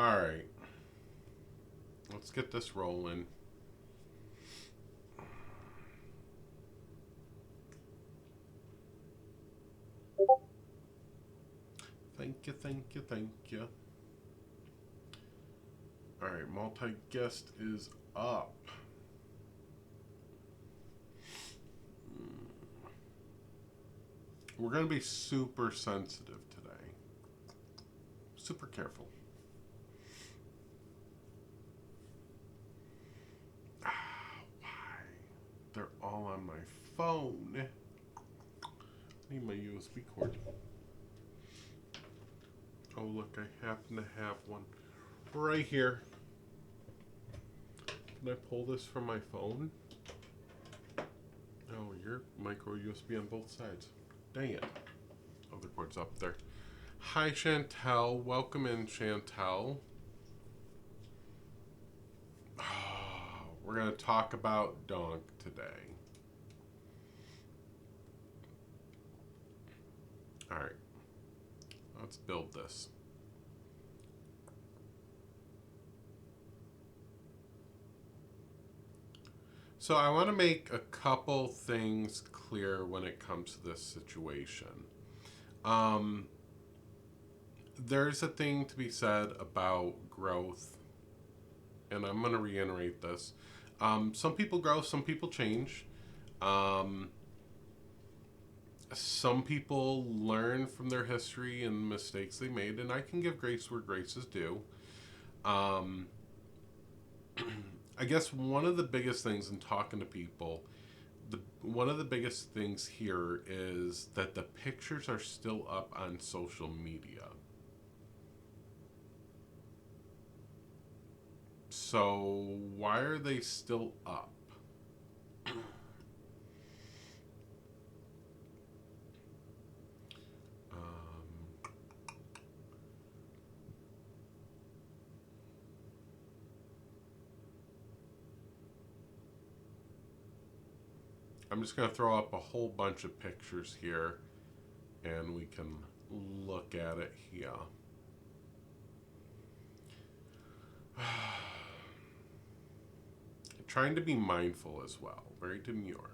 Alright. Let's get this rolling. Thank you, thank you, thank you. Alright, multi-guest is up. We're going to be super sensitive today. Super careful. Why? They're all on my phone. I need my USB cord. Oh, look, I happen to have one right here. Can I pull this from my phone? Oh, your micro USB on both sides. Dang it. Oh, the cord's up there. Hi, Chantel. Welcome in, Chantel. Oh, we're going to talk about Donk today. All right. Let's build this. So I want to make a couple things clear when it comes to this situation. There's a thing to be said about growth, and I'm going to reiterate this. Some people grow, some people change. Some people learn from their history and mistakes they made, and I can give grace where grace is due. I guess one of the biggest things in talking to people, one of the biggest things here is that the pictures are still up on social media. So why are they still up? I'm just going to throw up a whole bunch of pictures here, and we can look at it here. Trying to be mindful as well. Very demure.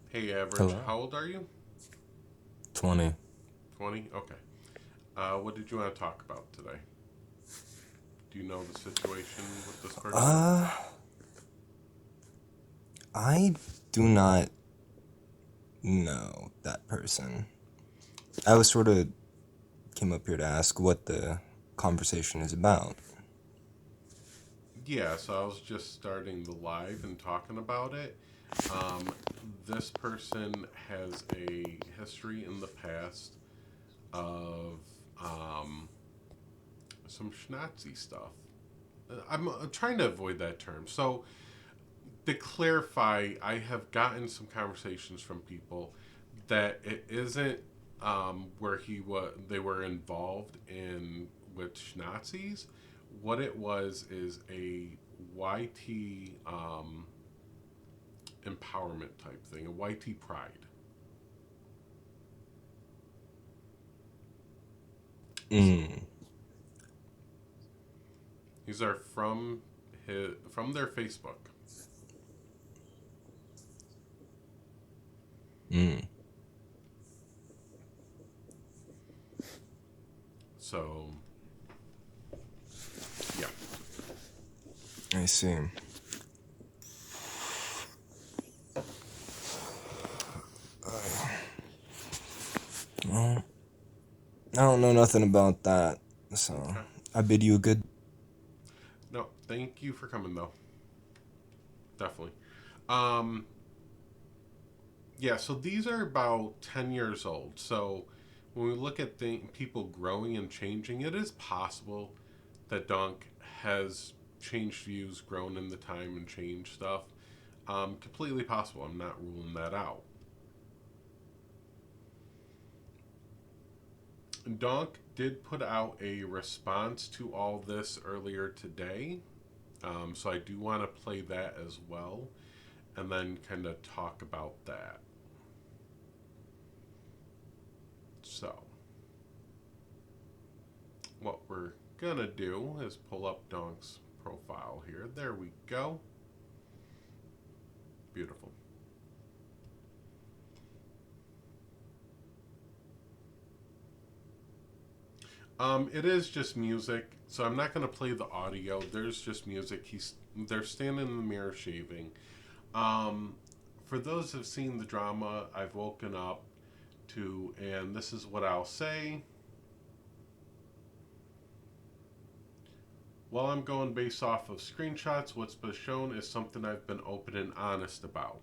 Hey, Average, Hello. how old are you? 20. 20? Okay. What did you want to talk about today? Do you know the situation with this person? I do not know that person. I was sort of came up here to ask what the conversation is about. Yeah, so I was just starting the live and talking about it. This person has a history in the past of some schnatzy stuff. I'm trying to avoid that term. So, to clarify, I have gotten some conversations from people that it isn't where they were involved in with schnazis. What it was is a YT empowerment type thing, a YT pride. So Mm. these are from their Facebook. Mm. So yeah. I see. Well, I don't know nothing about that, so Okay. I bid you a good. No, thank you for coming though. Definitely. Um, yeah, so these are about 10 years old. So when we look at people growing and changing, it is possible that Donk has changed views, grown in the time, and changed stuff. Completely possible. I'm not ruling that out. Donk did put out a response to all this earlier today. So I do want to play that as well and then kind of talk about that. what we're gonna do is pull up Donk's profile here. There we go. Beautiful. It is just music, so I'm not gonna play the audio. There's just music. They're standing in the mirror shaving. Um, for those who've seen the drama, I've woken up to, and this is what I'll say. While I'm going based off of screenshots, what's been shown is something I've been open and honest about.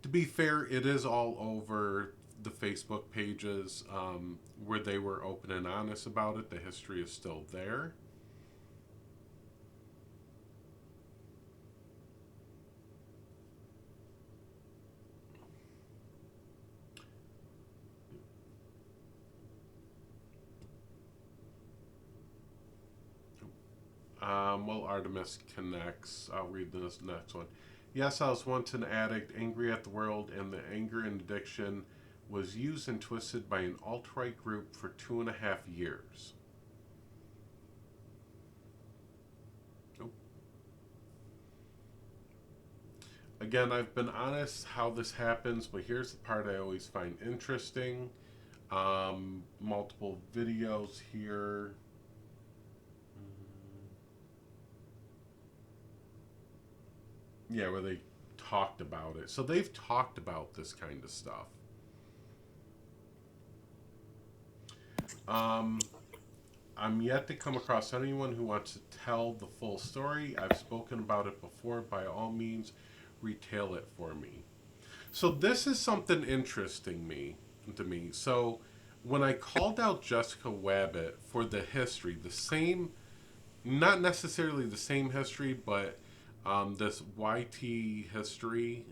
To be fair, it is all over the Facebook pages where they were open and honest about it. The history is still there. Well, Artemis connects. I'll read this next one. Yes, I was once an addict, angry at the world, and the anger and addiction was used and twisted by an alt-right group for 2.5 years. Nope. Again, I've been honest how this happens, but here's the part I always find interesting. Multiple videos here. Yeah, where they talked about it. So they've talked about this kind of stuff. I'm yet to come across anyone who wants to tell the full story. I've spoken about it before. By all means, retell it for me. So this is something interesting to me. So when I called out Jessica Wabbit for the history, the same, not necessarily the same history, but this YT history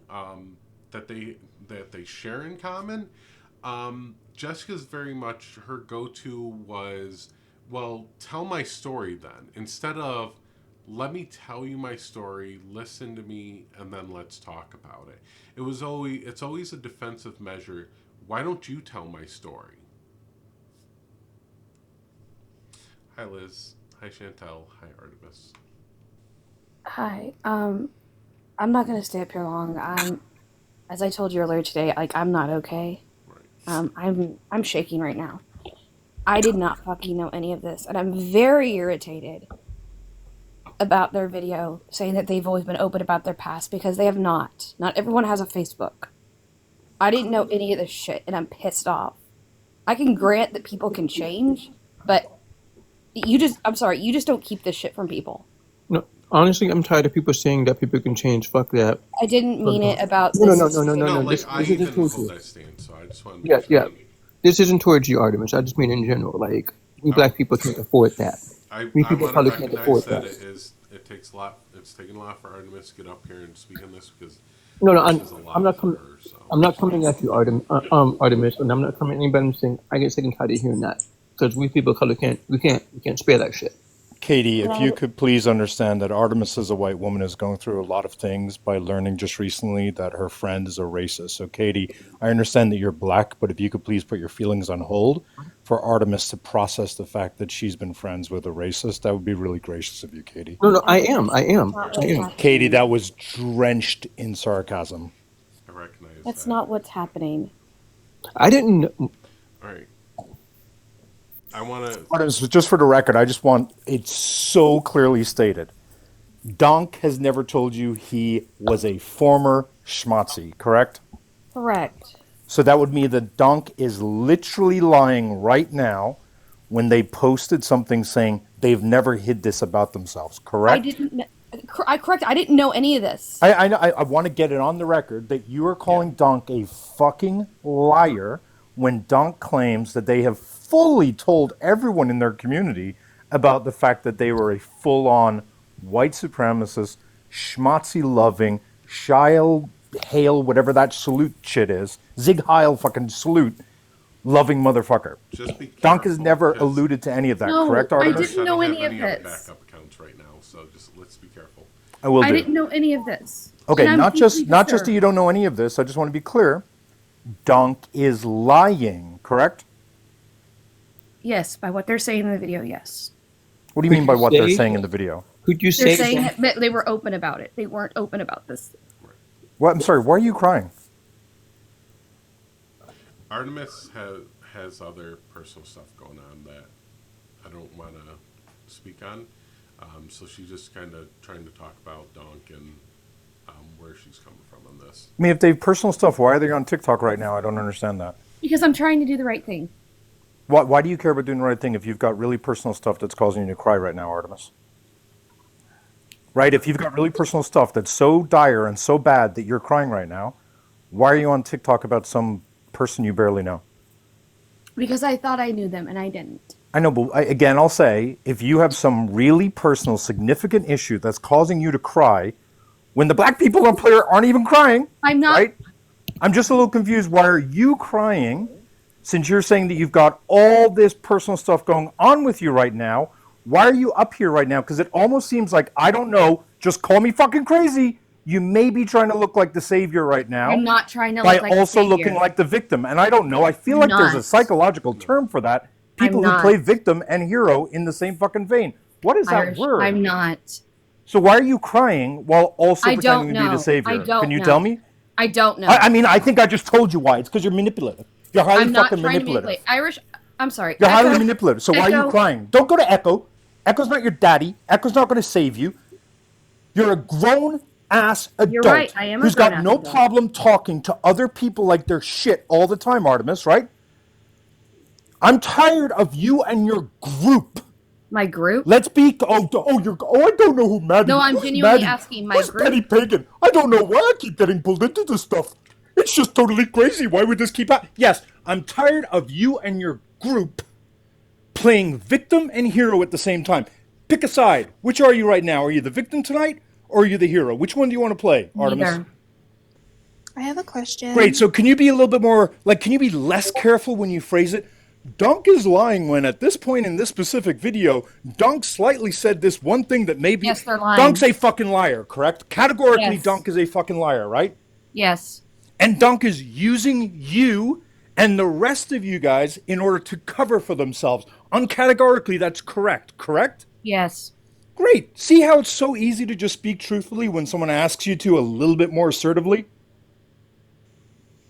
that they share in common. Jessica's very much her go-to was, well, tell my story then, instead of let me tell you my story, listen to me, and then let's talk about it. It's always a defensive measure. Why don't you tell my story? Hi Liz. Hi Chantel. Hi Artemis. Hi. I'm not gonna stay up here long. As I told you earlier today, like I'm not okay. Right. I'm shaking right now. I did not fucking know any of this, and I'm very irritated about their video saying that they've always been open about their past because they have not. Not everyone has a Facebook. I didn't know any of this shit, and I'm pissed off. I can grant that people can change, but I'm sorry, you just don't keep this shit from people. No, honestly, I'm tired of people saying that people can change. Fuck that. I didn't mean it about No, this. no, no, no, no, No, no. like This I isn't even towards hold you. that stance, so I just wanted to Yeah, make sure. yeah. This isn't towards you, Artemis. I just mean in general. Like, we black people can't afford that. I We people want to probably can't recognize afford that that. it takes a lot. It's taken a lot for Artemis to get up here and speak on this because No, no, this is a lot I'm not for coming. her. So I'm not coming at you, Artemis, and I'm not coming at anybody. I'm saying I get sick and tired of hearing that because we people of color we can't spare that shit. Katie, if you No, could please understand that Artemis as a white woman is going through a lot of things by learning just recently that her friend is a racist. So, Katie, I understand that you're black, but if you could please put your feelings on hold for Artemis to process the fact that she's been friends with a racist, that would be really gracious of you, Katie. No, no, I Artemis, am, I that's am, not I what's am. Katie, happening. that was drenched in sarcasm. I recognize That's that. not what's happening. I didn't. All right, I want to. Artemis, just for the record, I just want it so clearly stated. Donk has never told you he was a former schmatzi, correct? Correct. So that would mean that Donk is literally lying right now when they posted something saying they've never hid this about themselves, I correct? didn't. Correct. I didn't know any of this. I want to get it on the record that you are Yeah. calling Donk a fucking liar when Donk claims that they have fully told everyone in their community about the fact that they were a full-on white supremacist, schmatzy-loving, Shile Hail, whatever that salute shit is, Zig Heil fucking salute, loving motherfucker. Just be Donk has careful never because alluded to any of that, No, correct, I Artemis? didn't I know don't have any of any other this. backup accounts right now, so just let's be careful. I will I do. didn't know any of this. Okay, And I'm not deeply just that you disturbed. don't know any of this. I just want to be clear. Donk is lying, correct? Yes, by what they're saying in the video, yes. What do you mean by what they're say- saying in the video? Could you They're say saying that they were open about it. They weren't open about this. What? I'm sorry. Why are you crying? Artemis has other personal stuff going on that I don't want to speak on. So she's just kind of trying to talk about Donk and where she's coming from on this. I mean, if they have personal stuff, why are they on TikTok right now? I don't understand that. Because I'm trying to do the right thing. Why do you care about doing the right thing if you've got really personal stuff that's causing you to cry right now, Artemis? Right? If you've got really personal stuff that's so dire and so bad that you're crying right now, why are you on TikTok about some person you barely know? Because I thought I knew them and I didn't. I know, but again, I'll say, if you have some really personal, significant issue that's causing you to cry, when the black people on player aren't even crying, I'm not. right? I'm just a little confused. Why are you crying since you're saying that you've got all this personal stuff going on with you right now? Why are you up here right now? Because it almost seems like, I don't know, just call me fucking crazy. You may be trying to look like the savior right now. I'm not trying to by look like also the savior. looking like the victim. And I don't know. I feel I'm like there's a not. psychological term for that. People who not. play victim and hero in the same fucking vein. What is that Irish, word? I'm not. So why are you crying while also I don't pretending to be the know. savior? I don't Can you know. tell me? I don't know. I mean, I think I just told you why. It's because you're manipulative. You're highly I'm not fucking trying to manipulative. manipulate. Irish, I'm sorry. You're highly Echo- manipulative. So why are you Echo- crying? Don't go to Echo. Echo's not your daddy. Echo's not going to save you. You're a grown ass adult You're right, I am a who's got grown-ass no adult. problem talking to other people like they're shit all the time, Artemis, right? I'm tired of you and your group. My group? Let's be. I don't know who Maddie. No, I'm who's genuinely Maddie? asking my Who's group. Penny Pagan? I don't know why I keep getting pulled into this stuff. It's just totally crazy. Why would this keep happening? Yes, I'm tired of you and your group playing victim and hero at the same time. Pick a side. Which are you right now? Are you the victim tonight, or are you the hero? Which one do you want to play, Artemis? Neither. I have a question. Great. So can you be a little bit more, can you be less careful when you phrase it? Dunk is lying when at this point in this specific video, Dunk slightly said this one thing that maybe... Yes, they're lying. Dunk's a fucking liar, correct? Categorically, Yes. Dunk is a fucking liar, right? Yes. And Dunk is using you and the rest of you guys in order to cover for themselves. Uncategorically, that's correct? Yes. Great. See how it's so easy to just speak truthfully when someone asks you to a little bit more assertively?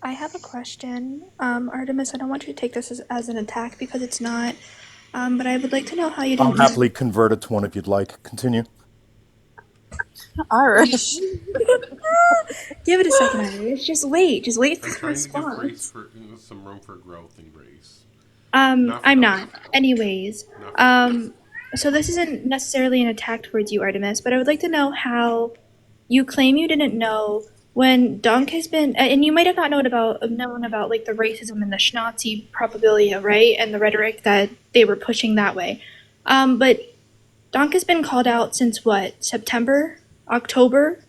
I have a question. Artemis, I don't want you to take this as an attack because it's not. But I would like to know how you I'll didn't. happily convert it to one if you'd like. Continue. Irish. Give it a second, Irish. Just wait for I'm the trying to give response. Grace some room for growth and grace. I'm not. Anyways, Nothing. so this isn't necessarily an attack towards you, Artemis, but I would like to know how you claim you didn't know when Dunk has been, and you might have not known about like the racism and the Schnazi propaganda, right, and the rhetoric that they were pushing that way. But Dunk has been called out since what, September, October,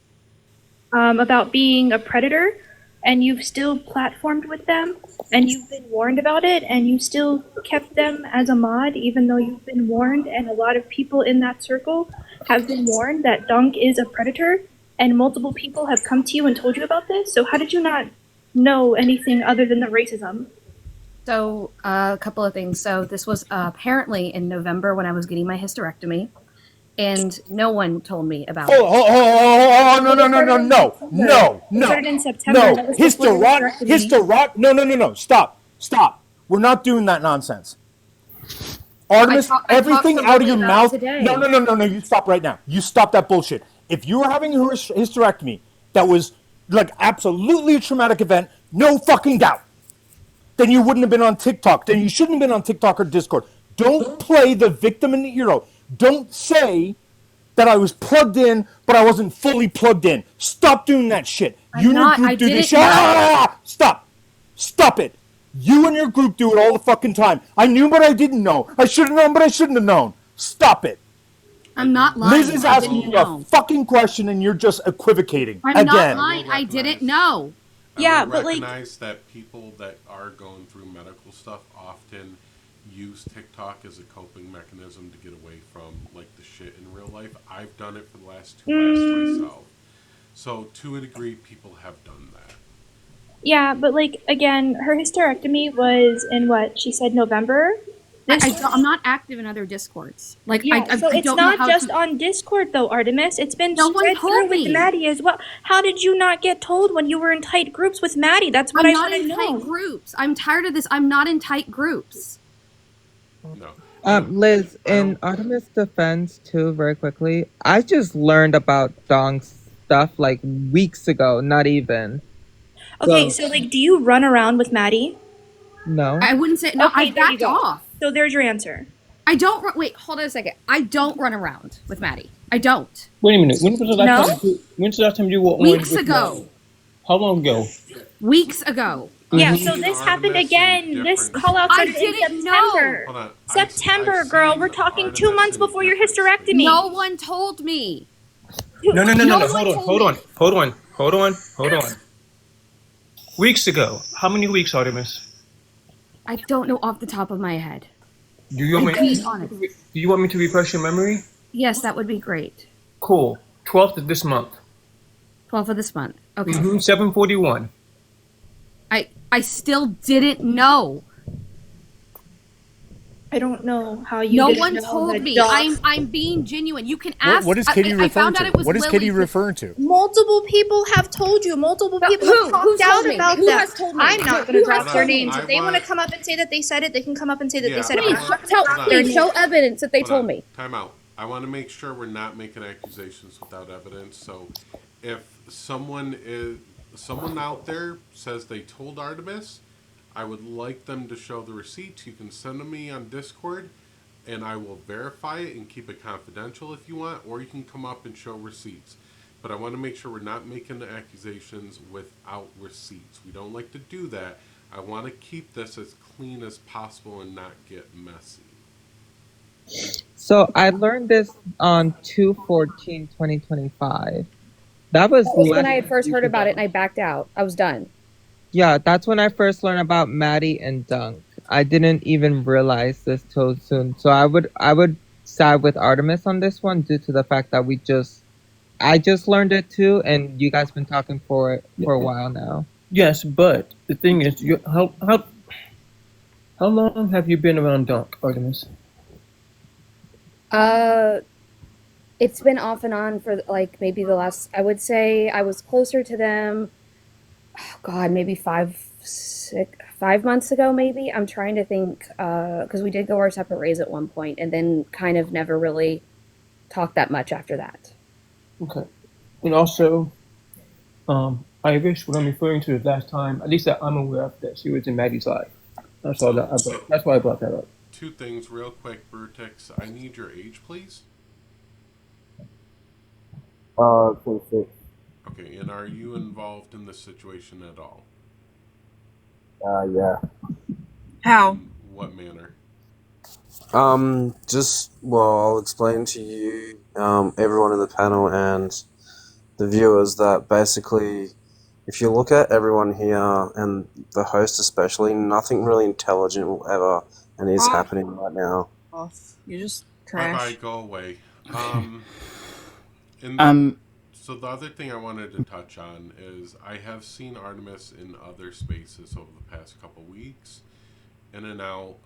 about being a predator, and you've still platformed with them, and you've been warned about it, and you still kept them as a mod, even though you've been warned, and a lot of people in that circle have been warned that Dunk is a predator, and multiple people have come to you and told you about this. So how did you not know anything other than the racism? So, a couple of things. So, this was apparently in November when I was getting my hysterectomy, and no one told me about it. No. It started in September. That was before the hysterectomy. No. Stop. We're not doing that nonsense. Artemis, I everything talked out of your about mouth. today. No. You stop right now. You stop that bullshit. If you were having a hysterectomy that was like absolutely a traumatic event, no fucking doubt, then you wouldn't have been on TikTok. Then you shouldn't have been on TikTok or Discord. Don't play the victim and the hero. Don't say that I was plugged in, but I wasn't fully plugged in. Stop doing that shit. You and your group do this shit. Stop it. You and your group do it all the fucking time. I knew, but I didn't know. I should have known, but I shouldn't have known. Stop it. I'm not lying. Liz is I asking didn't you a know. fucking question and you're just equivocating. I'm again. not lying. I didn't know. Yeah, I but, like- recognize that people that are going through medical stuff often use TikTok as a coping mechanism to get away from like the shit in real life. I've done it for the last 2 months myself. So to a degree, people have done that. Yeah, but like again, her hysterectomy was in what she said November, I'm not active in other Discords. Like, Yeah, so I it's don't not know how just to. on Discord though, Artemis. It's been No one spread told through with me. Maddie as well. How did you not get told when you were in tight groups with Maddie? That's what I'm I not want in to tight know. groups. I'm tired of this. I'm not in tight groups. No. Liz, I in don't- Artemis' defense, too, very quickly, I just learned about Dong's stuff like weeks ago, not even. Okay, so like, do you run around with Maddie? No. I wouldn't say no. Okay, I there you backed go. off. So there's your answer. I don't. Wait, hold on a second. I don't run around with Maddie. I don't. Wait a minute. When was the last No? time? When's the last time you were on? Weeks with ago. Maddie? How long ago? Weeks ago. Yeah, I've so seen this happened Artemis in again. This different- call out I started in didn't September. know. Hold on. September, I've girl. seen We're talking Artemis 2 months in before your different hysterectomy. No one told me. No. No one Hold on. Weeks ago. How many weeks, Artemis? I don't know off the top of my head. Do you want Be honest. Do you want me to refresh your memory? Yes, that would be great. Cool. 12th of this month. 12th of this month. Okay. 7:41. I still didn't know. I don't know how you. No didn't one know told that me. dogs- I'm being genuine. You can ask. What is Katie I referring found out to? it was What is Lily Katie that- referring to? Multiple people have told you. Multiple people Who? have talked Who told out me? about Who them. has told me? I'm not going Who to has drop their told me? names. If they want to come up and say that they said it, they can come up and say that they Yeah, said I it. Please I'm not tell gonna drop their me. Show names. evidence that they Hold told on. me. Time out. I want to make sure we're not making accusations without evidence. So, if someone out there says they told Artemis, I would like them to show the receipts. You can send them me on Discord, and I will verify it and keep it confidential if you want, or you can come up and show receipts. But I want to make sure we're not making the accusations without receipts. We don't like to do that. I want to keep this as clean as possible and not get messy. So I learned this on 2/14/2025. That was That was when less I had than first a heard week about it ago. and I backed out. I was done. Yeah, that's when I first learned about Maddie and Dunk. I didn't even realize this till soon. So I would side with Artemis on this one due to the fact that I just learned it too, and you guys been talking for a while now. Yes, but the thing is, how long have you been around Dunk, Artemis? It's been off and on for like maybe the last. I would say I was closer to them. Oh God, maybe 5 months ago. Maybe I'm trying to think because we did go our separate ways at one point, and then kind of never really talked that much after that. Okay. And also, Irish, what I'm referring to is last time, at least that I'm aware of, that she was in Maddie's life. That's all that's why I brought that up. Two things real quick, Vertex. I need your age, please. 26. Okay, and are you involved in this situation at all? Yeah. How? In what manner? I'll explain to you, everyone in the panel and the viewers that basically, if you look at everyone here and the host especially, nothing really intelligent will ever and is happening right now. You just Bye trash. bye, go away. So the other thing I wanted to touch on is I have seen Artemis in other spaces over the past couple weeks, in and out,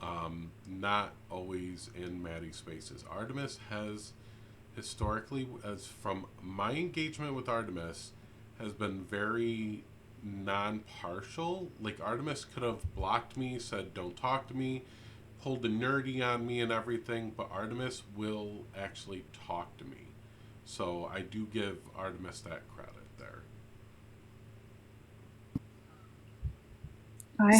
not always in Maddie's spaces. Artemis has historically, as from my engagement with Artemis, has been very non-partial. Like Artemis could have blocked me, said don't talk to me, pulled the nerdy on me and everything, but Artemis will actually talk to me. So I do give Artemis that credit there.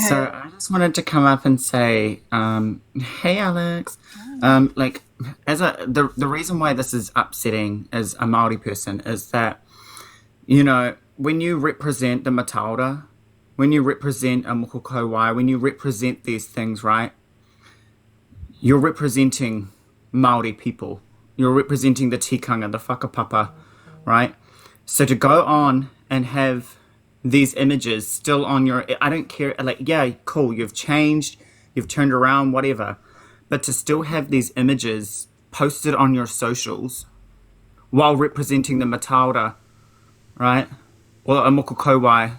So I just wanted to come up and say, hey Alex, the reason why this is upsetting as a Maori person is that, you know, when you represent the Matilda, when you represent a Mokokowai, when you represent these things, right, you're representing Maori people. You're representing the tikanga, the whakapapa, right? So to go on and have these images still on your, I don't care, like, yeah, cool, you've changed, you've turned around, whatever, but to still have these images posted on your socials while representing the Matilda, right, or a Mokokowai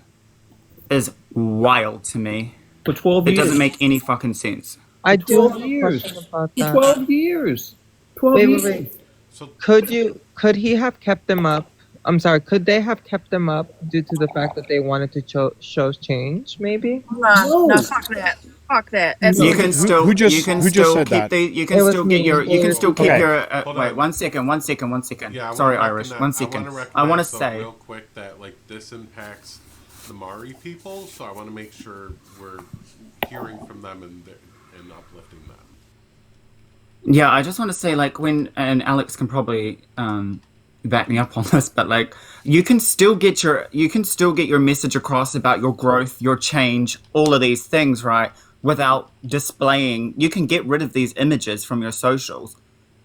is wild to me. For 12 It years. doesn't make any fucking sense. I For do 12 have a years. question about For that. 12 years. 12 Wait, years. wait, wait. So Could he have kept them up? I'm sorry, could they have kept them up due to the fact that they wanted to show change, maybe? No, No. fuck that. Fuck that. Who, You Absolutely. can who, still who you just can who just still said keep that? you can It was still get me. your you can still keep Okay. your Hold wait on. 1 second 1 second. yeah, I Sorry, wanna Irish. recognize- 1 second. I I want to recognize, though, say real quick that like this impacts the Maori people, so I want to make sure we're hearing from them and uplifting them. yeah, I just want to say like when and Alex can probably back me up on this, but like you can still get your message across about your growth, your change, all of these things, right? Without displaying, you can get rid of these images from your socials.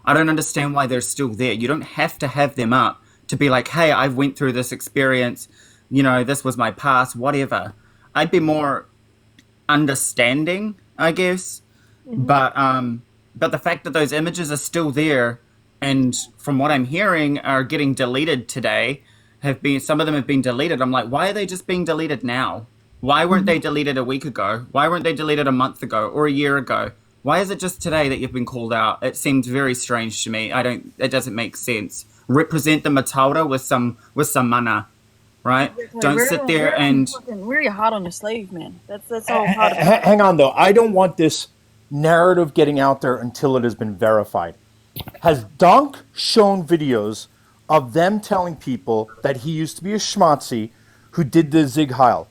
I don't understand why they're still there. You don't have to have them up to be like, hey, I went through this experience, this was my past, whatever. I'd be more understanding, I guess. But the fact that those images are still there and from what I'm hearing are getting deleted today, some of them have been deleted. I'm like, why are they just being deleted now? Why weren't they deleted a week ago? Why weren't they deleted a month ago or a year ago? Why is it just today that you've been called out? It seems very strange to me. It doesn't make sense. Represent the Matilda with some mana, right? Don't sit there and Wear your heart on your sleeve, man. That's all part of it. Hang on, though. I don't want this narrative getting out there until it has been verified. Has Dunk shown videos of them telling people that he used to be a schmatzi who did the Zig Heil?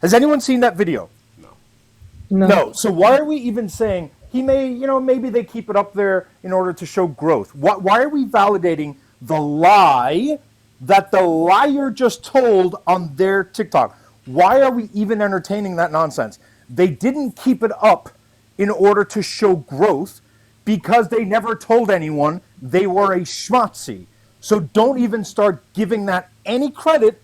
Has anyone seen that video? No. So why are we even saying he may, maybe they keep it up there in order to show growth? Why are we validating the lie that the liar just told on their TikTok? Why are we even entertaining that nonsense? They didn't keep it up in order to show growth because they never told anyone they were a schmatzi. So don't even start giving that any credit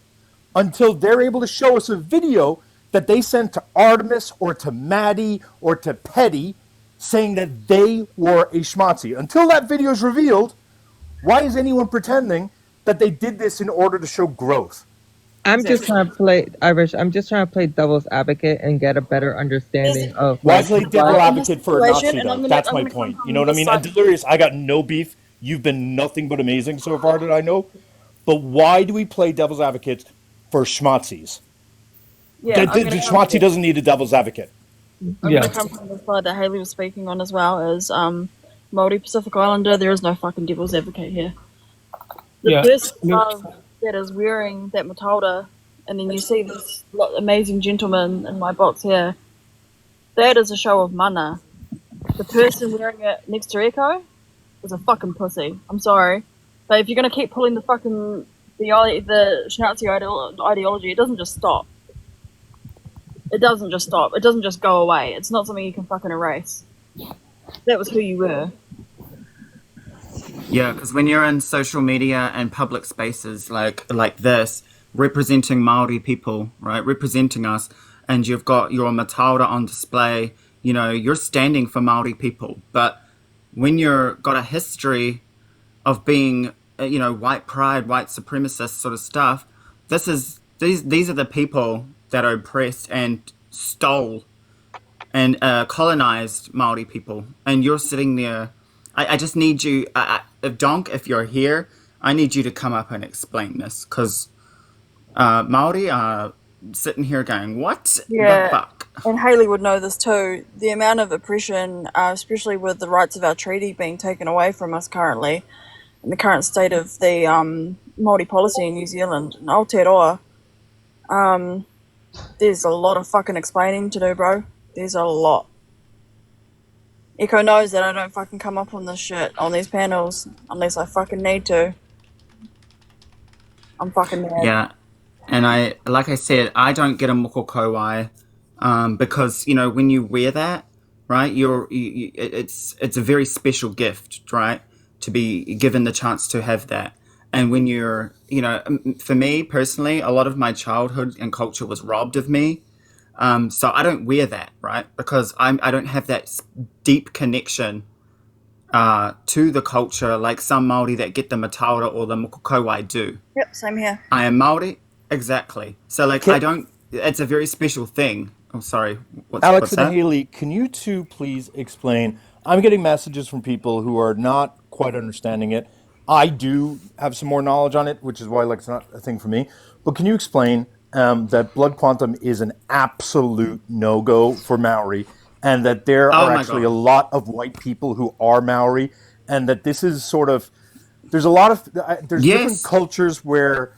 until they're able to show us a video that they sent to Artemis or to Maddie or to Petty saying that they were a schmatzi. Until that video is revealed, why is anyone pretending that they did this in order to show growth? I'm just trying to play Irish. I'm just trying to play devil's advocate and get a better understanding of Why like play devil why- advocate for a Nazi, and though? I'm gonna- That's I'm my gonna come point. from You know what I this mean? side. And Delirious, I got no beef. You've been nothing but amazing so far that I know. But why do we play devil's advocates for schmatzis? Yeah, The schmatzi doesn't need a devil's advocate. I'm Yeah. gonna come from the side that Haley was speaking on as well as Māori Pacific Islander. There is no fucking devil's advocate here. The Yeah. person that is wearing that Matilda, and then you see this amazing gentleman in my box here. That is a show of mana. The person wearing it next to Echo is a fucking pussy. I'm sorry, but if you're gonna keep pulling the fucking the Schnauzi ideology, it doesn't just stop. It doesn't just stop. It doesn't just go away. It's not something you can fucking erase. That was who you were. Yeah, because when you're in social media and public spaces like this, representing Maori people, right, representing us, and you've got your Matilda on display, you're standing for Maori people. But when you're got a history of being, white pride, white supremacist sort of stuff, these are the people that are oppressed and stole and colonized Maori people, and you're sitting there. I just need you, if you're here, I need you to come up and explain this, because Maori are sitting here going, what the fuck? And Haley would know this too. The amount of oppression, especially with the rights of our treaty being taken away from us currently, in the current state of the Māori policy in New Zealand and Aotearoa, there's a lot of fucking explaining to do, bro. There's a lot. Echo knows that I don't fucking come up on this shit on these panels unless I fucking need to. I'm fucking mad. Yeah, and like I said, I don't get a mokokowai, because when you wear that, right, it's a very special gift, right, to be given the chance to have that. And when you're, for me personally, a lot of my childhood and culture was robbed of me. So I don't wear that, right? Because I don't have that deep connection to the culture like some Māori that get the Matilda or the mokokowai do. Yep, same here. I am Māori, exactly. So I don't. It's a very special thing. Oh, sorry. Alex what's and that? Haley, can you two please explain? I'm getting messages from people who are not quite understanding it. I do have some more knowledge on it, which is why like it's not a thing for me. But can you explain that blood quantum is an absolute no-go for Maori, and that there Oh are my actually a god. lot of white people who are Maori, and that this is sort of there's a lot of there's different Yes. cultures where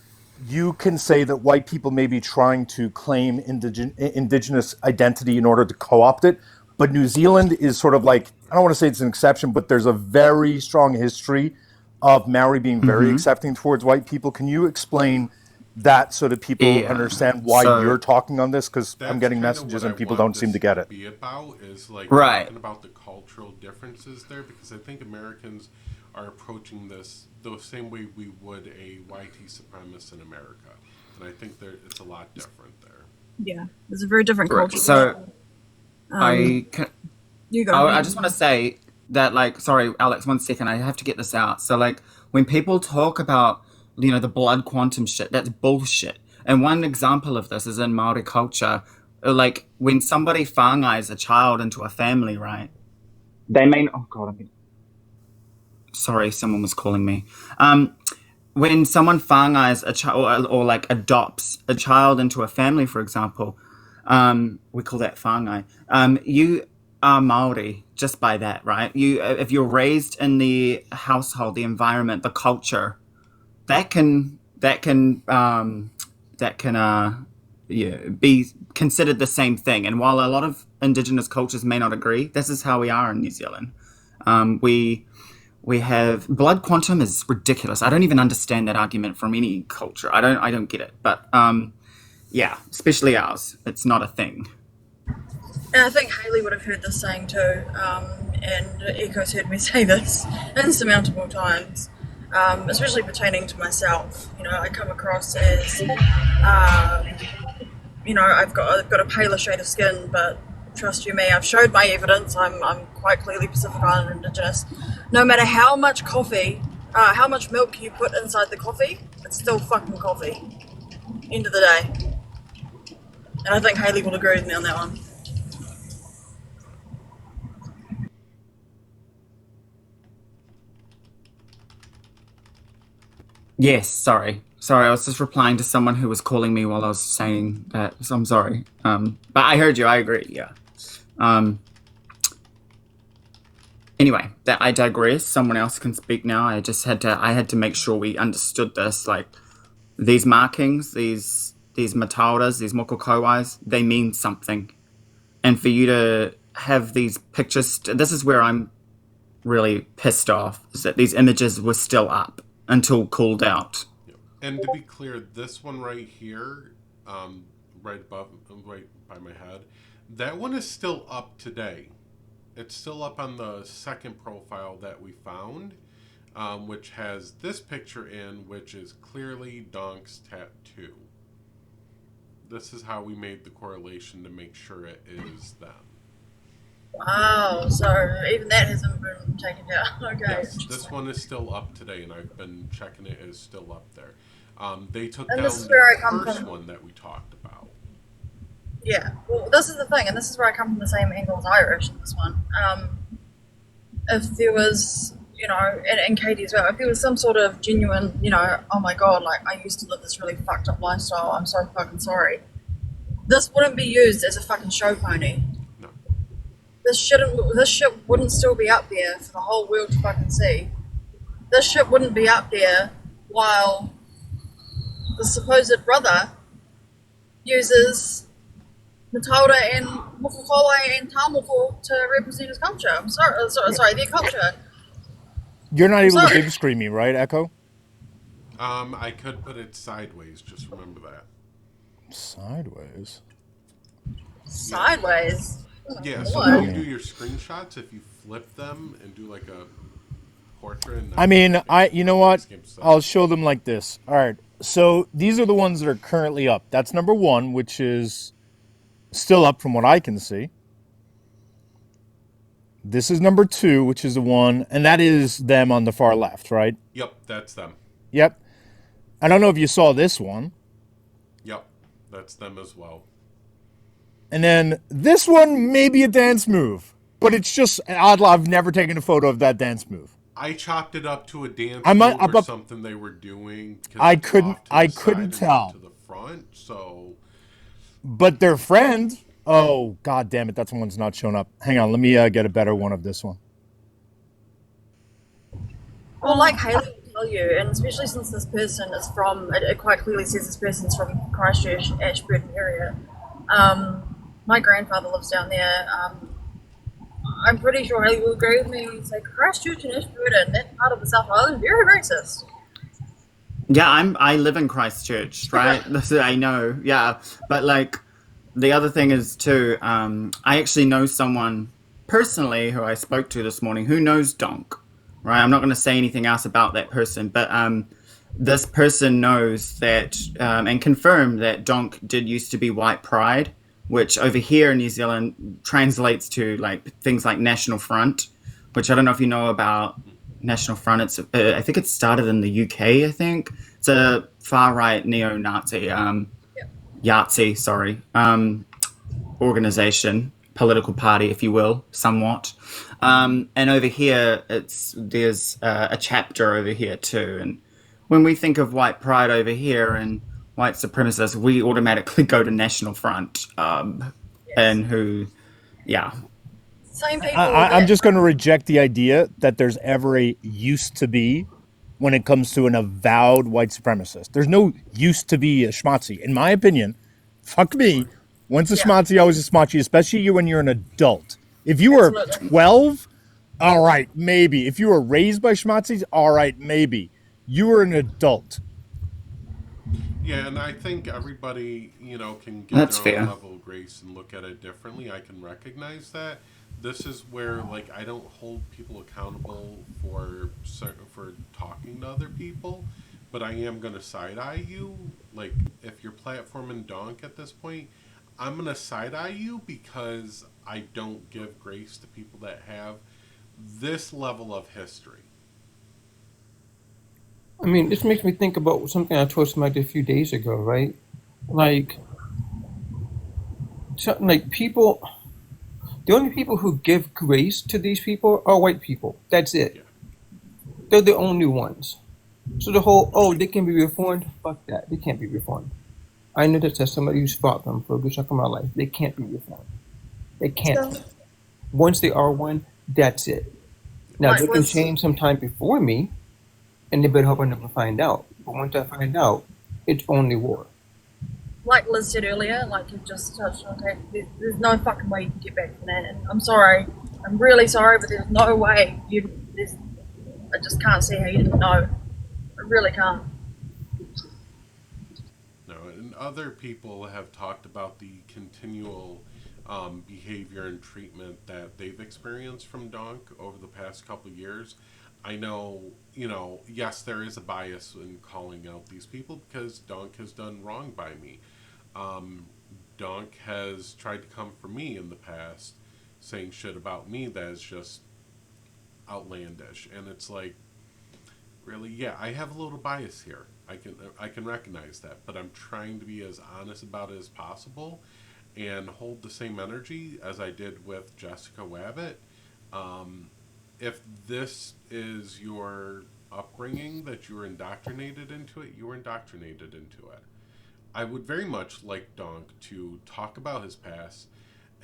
you can say that white people may be trying to claim indigenous identity in order to co-opt it, but New Zealand is sort of like, I don't want to say it's an exception, but there's a very strong history of Maori being very Mm-hmm. accepting towards white people. Can you explain that so that people Yeah. understand why So you're talking on this? Because I'm That's getting kind of what messages I and people want don't seem to this get to it. be about, is like right. talking about the cultural differences there, because I think Americans are approaching this the same way we would a YT supremacist in America. And I think it's a lot different there. Yeah, there's a very different Right. culture So there. I can, You go. I just want to say that, like, sorry, Alex, 1 second, I have to get this out. So, like, when people talk about, the blood quantum shit, that's bullshit. And one example of this is in Maori culture, like, when somebody whāngai a child into a family, right? They may, oh god, sorry, someone was calling me. When someone whāngais a child, or like adopts a child into a family, for example, we call that whāngai. You are Maori just by that, right? If you're raised in the household, the environment, the culture, that can yeah, be considered the same thing. And while a lot of indigenous cultures may not agree, this is how we are in New Zealand. We have blood quantum is ridiculous. I don't even understand that argument from any culture. I don't get it. But yeah, especially ours. It's not a thing. And I think Haley would have heard this saying too, and Echo's heard me say this insurmountable times, especially pertaining to myself. I come across as, I've got a paler shade of skin, but trust you me, I've showed my evidence. I'm quite clearly Pacific Island Indigenous. No matter how much coffee, how much milk you put inside the coffee, it's still fucking coffee. End of the day. And I think Haley will agree with me on that one. Yes, sorry. Sorry, I was just replying to someone who was calling me while I was saying that. So I'm sorry. But I heard you. I agree. Yeah. Anyway, that I digress. Someone else can speak now. I had to make sure we understood this. Like, these markings, these matauras, these mokokowais, they mean something. And for you to have these pictures, this is where I'm really pissed off, is that these images were still up until called out. And to be clear, this one right here, right by my head, that one is still up today. It's still up on the second profile that we found, which has this picture in, which is clearly Donk's tattoo. This is how we made the correlation to make sure it is them. Wow, so even that hasn't been taken down. Okay. Yes, this one is still up today, and I've been checking it. It's still up there. They took And down this is where I the come first from. one that we talked about. Yeah, well, this is the thing, and this is where I come from the same angle as Irish in this one. If there was, and Katie as well, if there was some sort of genuine, oh my god, like, I used to live this really fucked up lifestyle, I'm so fucking sorry, this wouldn't be used as a fucking show pony. No. This shit wouldn't still be up there for the whole world to fucking see. This shit wouldn't be up there while the supposed brother uses Matauta and Mokokowai and Tamoko to represent his culture. I'm sorry, their culture. You're not I'm able to sorry. big screen me, right, Echo? I could put it sideways. Just remember that. Sideways. Sideways. Yeah. So What? when you do your screenshots, if you flip them and do like a portrait. And I mean, you know what? landscape I'll stuff. show them like this. All right. So these are the ones that are currently up. That's number one, which is still up from what I can see. This is number two, which is the one, and that is them on the far left, right? Yep, that's them. Yep. I don't know if you saw this one. Yep, that's them as well. And then this one may be a dance move, but it's just odd. I've never taken a photo of that dance move. I chopped it up to a dance I might. move or something they were doing because I it's couldn't. off to I the couldn't side and not tell. to the front. So, But their friend. Oh, god damn it! That one's not showing up. Hang on. Let me get a better one of this one. Well, like Haley will tell you, and especially since this person is from, it quite clearly says this person's from Christchurch, Ashburton area. My grandfather lives down there. I'm pretty sure Haley will agree with me when you say Christchurch and Ashburton, that part of the South Island, very racist. Yeah, I live in Christchurch, right? I know, yeah. But like, the other thing is too, I actually know someone personally who I spoke to this morning who knows Donk, right? I'm not going to say anything else about that person, but this person knows that and confirmed that Donk did used to be white pride, which over here in New Zealand translates to like things like National Front, which I don't know if you know about. National Front. It's I think it started in the UK. I think it's a far right neo-Nazi, Yahtzee, sorry, organization, political party, if you will, somewhat. And over here, there's a chapter over here too. And when we think of white pride over here and white supremacists, we automatically go to National Front, and who, yeah. Same people. I'm just going to reject the idea that there's ever a used to be when it comes to an avowed white supremacist. There's no used to be a schmatzi. In my opinion, fuck me. Once a schmatzi, always a schmatzi, especially you when you're an adult. If you were 12, all right, maybe. If you were raised by schmatzis, all right, maybe. You were an adult. yeah, and I think everybody, can get That's their own fair. level of grace and look at it differently. I can recognize that. This is where, like, I don't hold people accountable for talking to other people, but I am gonna side eye you. Like, if you're platforming Donk at this point, I'm gonna side eye you because I don't give grace to people that have this level of history. I mean, this makes me think about something I told somebody a few days ago, right? Like, something like people, the only people who give grace to these people are white people. That's it. Yeah. They're the only ones. So the whole, oh, they can be reformed, fuck that. They can't be reformed. I know that as somebody who's fought them for a good chunk of my life. They can't be reformed. They can't. So, Once they are one, that's it. Now, Like, they can was- change sometime before me, and they better hope I never find out. But once I find out, it's only war. Like Liz said earlier, like you've just touched on, okay, there's no fucking way you can get back from that. And I'm sorry, I'm really sorry, but there's no way I just can't see how you didn't know. I really can't. No, and other people have talked about the continual behavior and treatment that they've experienced from Donk over the past couple of years. I know, yes, there is a bias in calling out these people because Donk has done wrong by me. Donk has tried to come for me in the past, saying shit about me that is just outlandish, and it's like, really, yeah, I have a little bias here. I can recognize that, but I'm trying to be as honest about it as possible, and hold the same energy as I did with Jessica Wabbit. If this is your upbringing that you were indoctrinated into it, you were indoctrinated into it. I would very much like Donk to talk about his past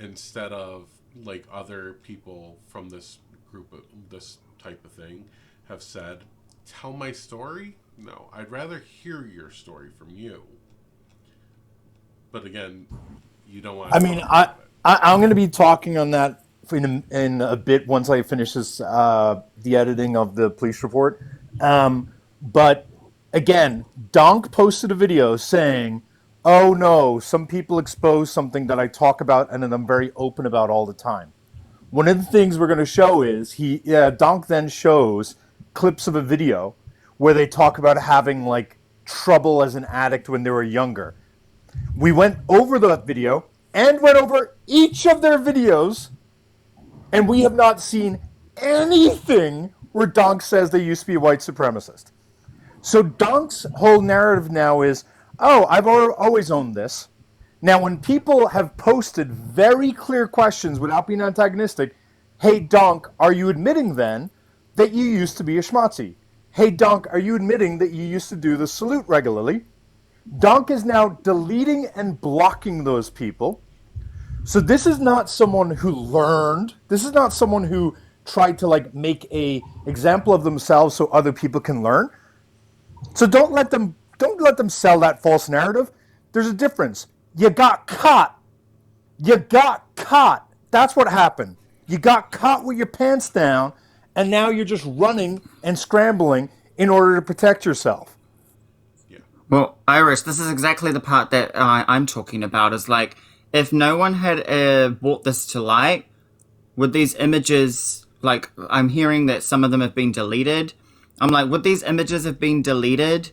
instead of like other people from this group of this type of thing have said, tell my story. No, I'd rather hear your story from you. But again, you don't want to. I mean, I'm going to be talking on that in a bit once I finish this, the editing of the police report. But again, Donk posted a video saying, oh no, some people expose something that I talk about and that I'm very open about all the time. One of the things we're going to show is Donk then shows clips of a video where they talk about having like trouble as an addict when they were younger. We went over that video and went over each of their videos, and we have not seen anything where Donk says they used to be a white supremacist. So Donk's whole narrative now is, oh, I've always owned this. Now, when people have posted very clear questions without being antagonistic, hey, Donk, are you admitting then that you used to be a schmatzi? Hey, Donk, are you admitting that you used to do the salute regularly? Donk is now deleting and blocking those people. So this is not someone who learned. This is not someone who tried to like make a example of themselves so other people can learn. So don't let them sell that false narrative. There's a difference. You got caught. You got caught. That's what happened. You got caught with your pants down, and now you're just running and scrambling in order to protect yourself. Yeah. Well, Irish, this is exactly the part that I'm talking about. Is like, if no one had brought this to light, would these images, like, I'm hearing that some of them have been deleted. I'm like, would these images have been deleted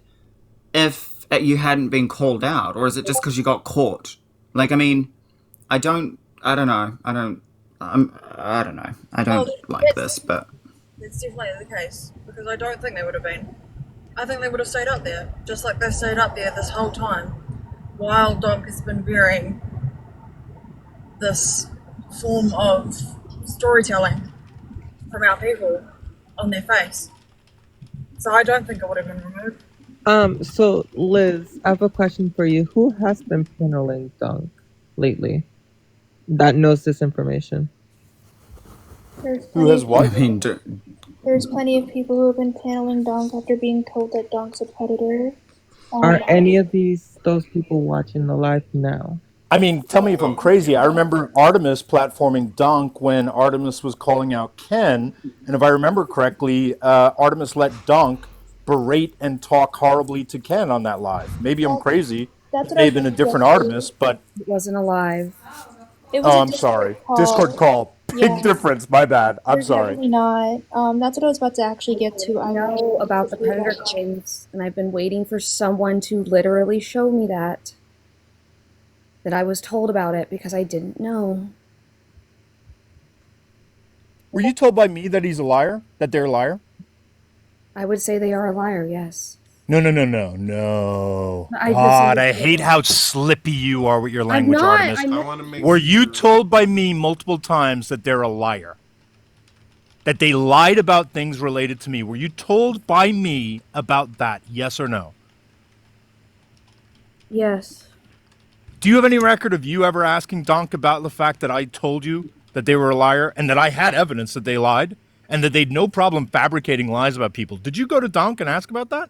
if you hadn't been called out? Or is it just because you got caught? Like, I mean, I don't know. I don't know. I don't like this, but... It's definitely the case, because I don't think they would have been. I think they would have stayed up there, just like they stayed up there this whole time, while Donk has been bearing this form of storytelling from our people on their face. So I don't think it would have been removed. So Liz, I have a question for you. Who has been paneling Dunk lately that knows this information? Who has what? I mean, There's plenty of people who have been paneling Donk after being told that Donk's a predator. Are any of those people watching the live now? I mean, tell me if I'm crazy. I remember Artemis platforming Donk when Artemis was calling out Ken, and if I remember correctly, Artemis let Donk berate and talk horribly to Ken on that live. Maybe I'm crazy. That's It what may I have been a think different it was. Artemis, but It wasn't alive. It was a I'm Discord sorry. call. Discord call. Big Yeah. difference. My bad. I'm There's sorry. definitely not. That's what I was about to actually get to. I know about the predator claims, and I've been waiting for someone to literally show me that I was told about it because I didn't know. Were you told by me that he's a liar? That they're a liar? I would say they are a liar, yes. No. God, I hate how slippy you are with your language, Artemis. I want to make Were you sure- told by me multiple times that they're a liar? That they lied about things related to me? Were you told by me about that? Yes or no? Yes. Do you have any record of you ever asking Donk about the fact that I told you that they were a liar and that I had evidence that they lied and that they'd no problem fabricating lies about people? Did you go to Donk and ask about that?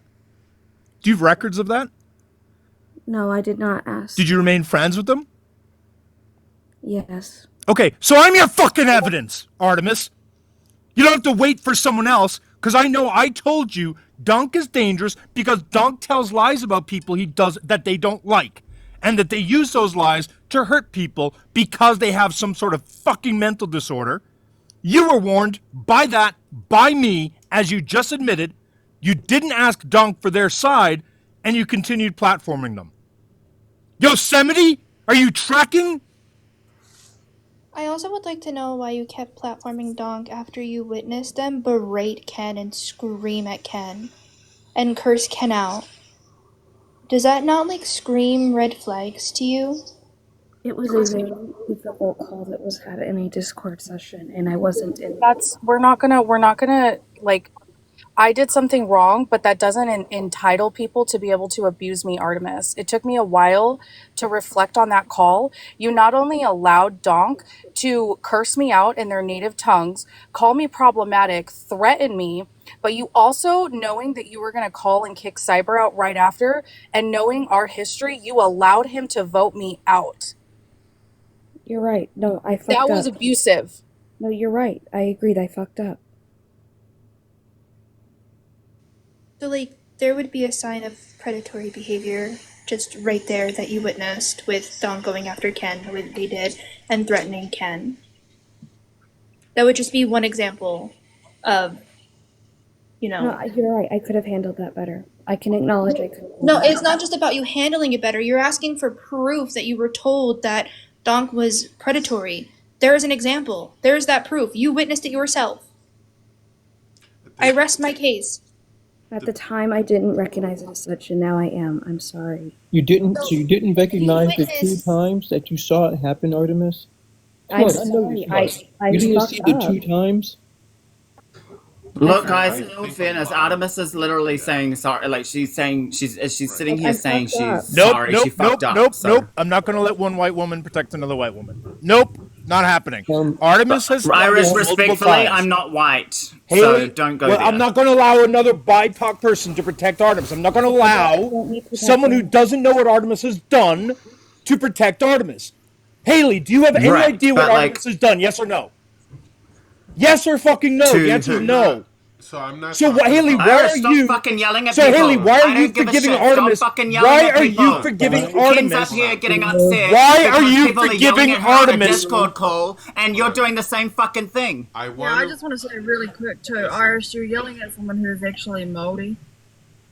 Do you have records of that? No, I did not ask. Did you remain friends with them? Yes. Okay, so I'm your fucking evidence, Artemis. You don't have to wait for someone else, because I know I told you Dunk is dangerous because Dunk tells lies about people he does that they don't like, and that they use those lies to hurt people because they have some sort of fucking mental disorder. You were warned by that, by me, as you just admitted. You didn't ask Dunk for their side, and you continued platforming them. Yosemite, are you tracking? I also would like to know why you kept platforming Donk after you witnessed them berate Ken and scream at Ken and curse Ken out. Does that not like scream red flags to you? It was a very difficult call that was had in a Discord session, and I wasn't in. We're not gonna like. I did something wrong, but that doesn't entitle people to be able to abuse me, Artemis. It took me a while to reflect on that call. You not only allowed Donk to curse me out in their native tongues, call me problematic, threaten me, but you also, knowing that you were going to call and kick Cyber out right after, and knowing our history, you allowed him to vote me out. You're right. No, I fucked That up. was abusive. No, you're right. I agreed. I fucked up. So like there would be a sign of predatory behavior just right there that you witnessed with Donk going after Ken, the way that they did, and threatening Ken. That would just be one example of, you know. No, you're right. I could have handled that better. I can acknowledge I could. No, it's not just about you handling it better. You're asking for proof that you were told that Donk was predatory. There is an example. There is that proof. You witnessed it yourself. I rest my case. At the time, I didn't recognize it as such, and now I am. I'm sorry. You didn't. So you didn't recognize the 2 witnessed- times that you saw it happen, Artemis. Come I'm on, I know you're sorry. smart. I You didn't fucked see the up. 2 times. Look, I guys, in think all a fairness, lot of Artemis is people literally do that. saying sorry. Like she's saying, she's sitting here I saying fucked up. she's Nope, sorry. nope, She fucked nope, up. nope, So nope. I'm not going to let one white woman protect another white woman. Nope, not happening. Artemis has done Iris, this multiple respectfully, times. I'm not white, Haley, so don't go well, there. I'm not going to allow another BIPOC person to protect Artemis. I'm not going to allow Don't need someone who protecting. doesn't know what Artemis has done to protect Artemis. Haley, do you have any Right, idea what but like Artemis has done? Yes or no? Yes or fucking no? The to answer is who? no. I'm not. So, talking Haley, about- why Iris, are stop you? fucking yelling at So, people. Haley, why I are don't you give a forgiving shit. Artemis? Stop fucking yelling Why at are people. you forgiving Ken's Artemis? up here getting upset. Why are because you people forgiving are yelling at her on a Artemis? Discord call, and you're doing the same fucking thing. I Yeah, want. I just want to say really quick too, Iris, you're yelling at someone who is actually Māori,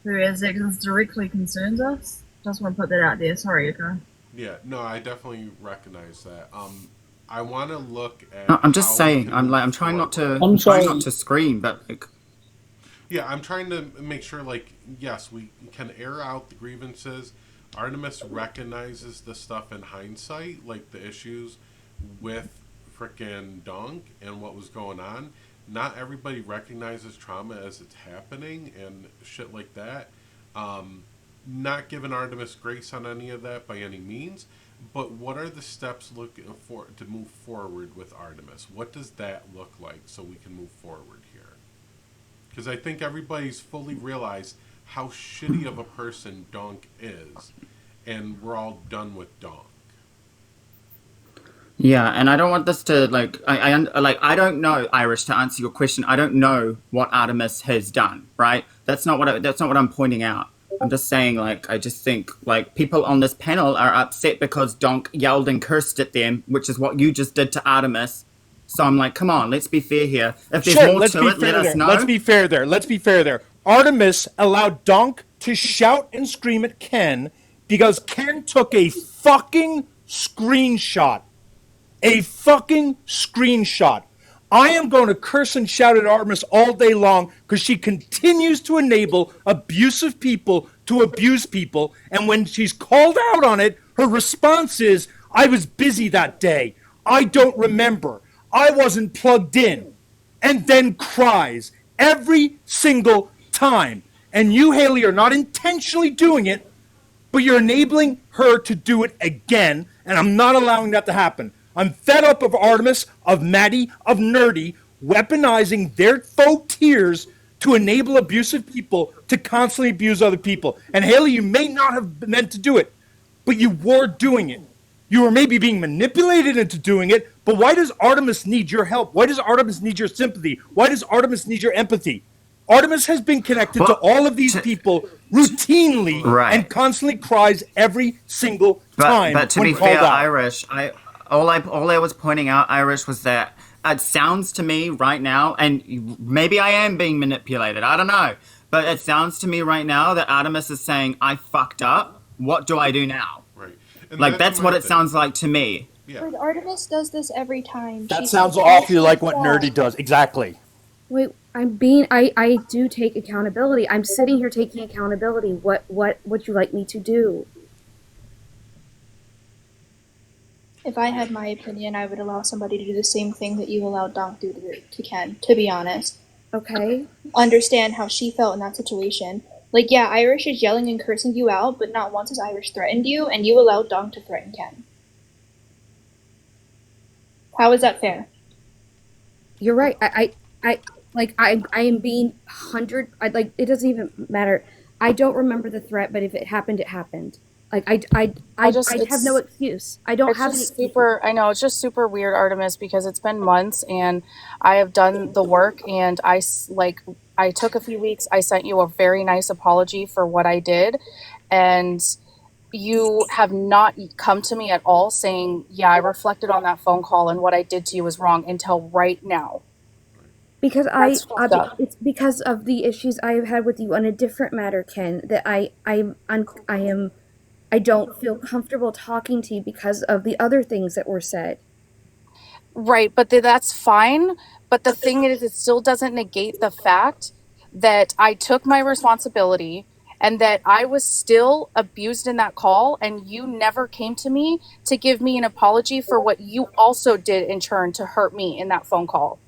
who is this directly concerns us. Just want to put that out there. Sorry, Yuka. Yeah, no, I definitely recognize that. I want to look at. No, I'm just how we saying. can I'm move like, I'm trying not forward. to. I'm I'm trying sorry. not to scream, but like, Yeah, I'm trying to make sure, like, yes, we can air out the grievances. Artemis recognizes the stuff in hindsight, like the issues with frickin' Dunk and what was going on. Not everybody recognizes trauma as it's happening and shit like that. Not giving Artemis grace on any of that by any means, but what are the steps looking for to move forward with Artemis? What does that look like so we can move forward here? Because I think everybody's fully realized how shitty of a person Donk is, and we're all done with Donk. yeah, and I don't want this to like. I don't know, Irish. To answer your question, I don't know what Artemis has done. Right? That's not what I'm pointing out. I'm just saying, like, I just think like people on this panel are upset because Donk yelled and cursed at them, which is what you just did to Artemis. So I'm like, come on, let's be fair here. If there's more to it, let us know. Let's be fair there. Let's be fair there. Artemis allowed Donk to shout and scream at Ken because Ken took a fucking screenshot. A fucking screenshot. I am going to curse and shout at Artemis all day long because she continues to enable abusive people to abuse people. And when she's called out on it, her response is, I was busy that day. I don't remember. I wasn't plugged in. And then cries every single time. And you, Haley, are not intentionally doing it, but you're enabling her to do it again, and I'm not allowing that to happen. I'm fed up of Artemis, of Maddie, of Nerdy, weaponizing their faux tears to enable abusive people to constantly abuse other people. And Haley, you may not have meant to do it, but you were doing it. You were maybe being manipulated into doing it, but why does Artemis need your help? Why does Artemis need your sympathy? Why does Artemis need your empathy? Artemis has been connected to all of these people routinely Right. and constantly cries every single time. But to when be fair, called out. Irish, all I was pointing out, Irish, was that it sounds to me right now, and maybe I am being manipulated. I don't know, but it sounds to me right now that Artemis is saying, "I fucked up. What do I do now?" Right. And Like that's my what it thing. sounds like to me. Yeah. But Artemis does this every time. That She sounds says awfully it's like what fault. Nerdy does. Exactly. Wait, I do take accountability. I'm sitting here taking accountability. What would you like me to do? If I had my opinion, I would allow somebody to do the same thing that you allowed Donk to do to Ken, to be honest. Okay. Understand how she felt in that situation. Like, yeah, Irish is yelling and cursing you out, but not once has Irish threatened you, and you allowed Donk to threaten Ken. How is that fair? You're right. I am being like it doesn't even matter. I don't remember the threat, but if it happened, it happened. Like I have no excuse. I don't It's have any just excuse. super. I know it's just super weird, Artemis, because it's been months and I have done the work, and I took a few weeks. I sent you a very nice apology for what I did, and you have not come to me at all saying, "Yeah, I reflected on that phone call and what I did to you was wrong," until right now. Because That's fucked up. it's because of the issues I have had with you on a different matter, Ken, that I don't feel comfortable talking to you because of the other things that were said. Right, but that's fine. But the thing is, it still doesn't negate the fact that I took my responsibility and that I was still abused in that call, and you never came to me to give me an apology for what you also did in turn to hurt me in that phone call.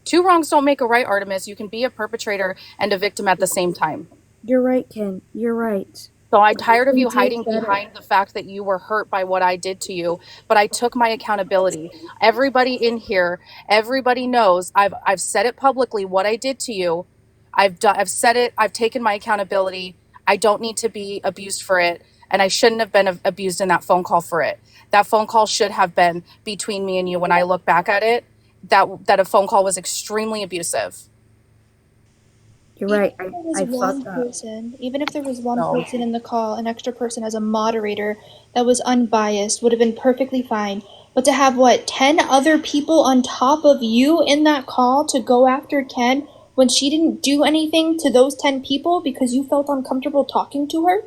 Two wrongs don't make a right, Artemis. You can be a perpetrator and a victim at the same time. You're right, Ken. You're right. So I'm tired of you Things hiding get better. behind the fact that you were hurt by what I did to you, but I took my accountability. Everybody in here, everybody knows I've said it publicly what I did to you. I've said it. I've taken my accountability. I don't need to be abused for it, and I shouldn't have been abused in that phone call for it. That phone call should have been between me and you. When I look back at it, that a phone call was extremely abusive. You're right. Even if there was I one fucked up. person, even if there was one No. person in the call, an extra person as a moderator that was unbiased would have been perfectly fine. But to have, what, 10 other people on top of you in that call to go after Ken when she didn't do anything to those 10 people because you felt uncomfortable talking to her?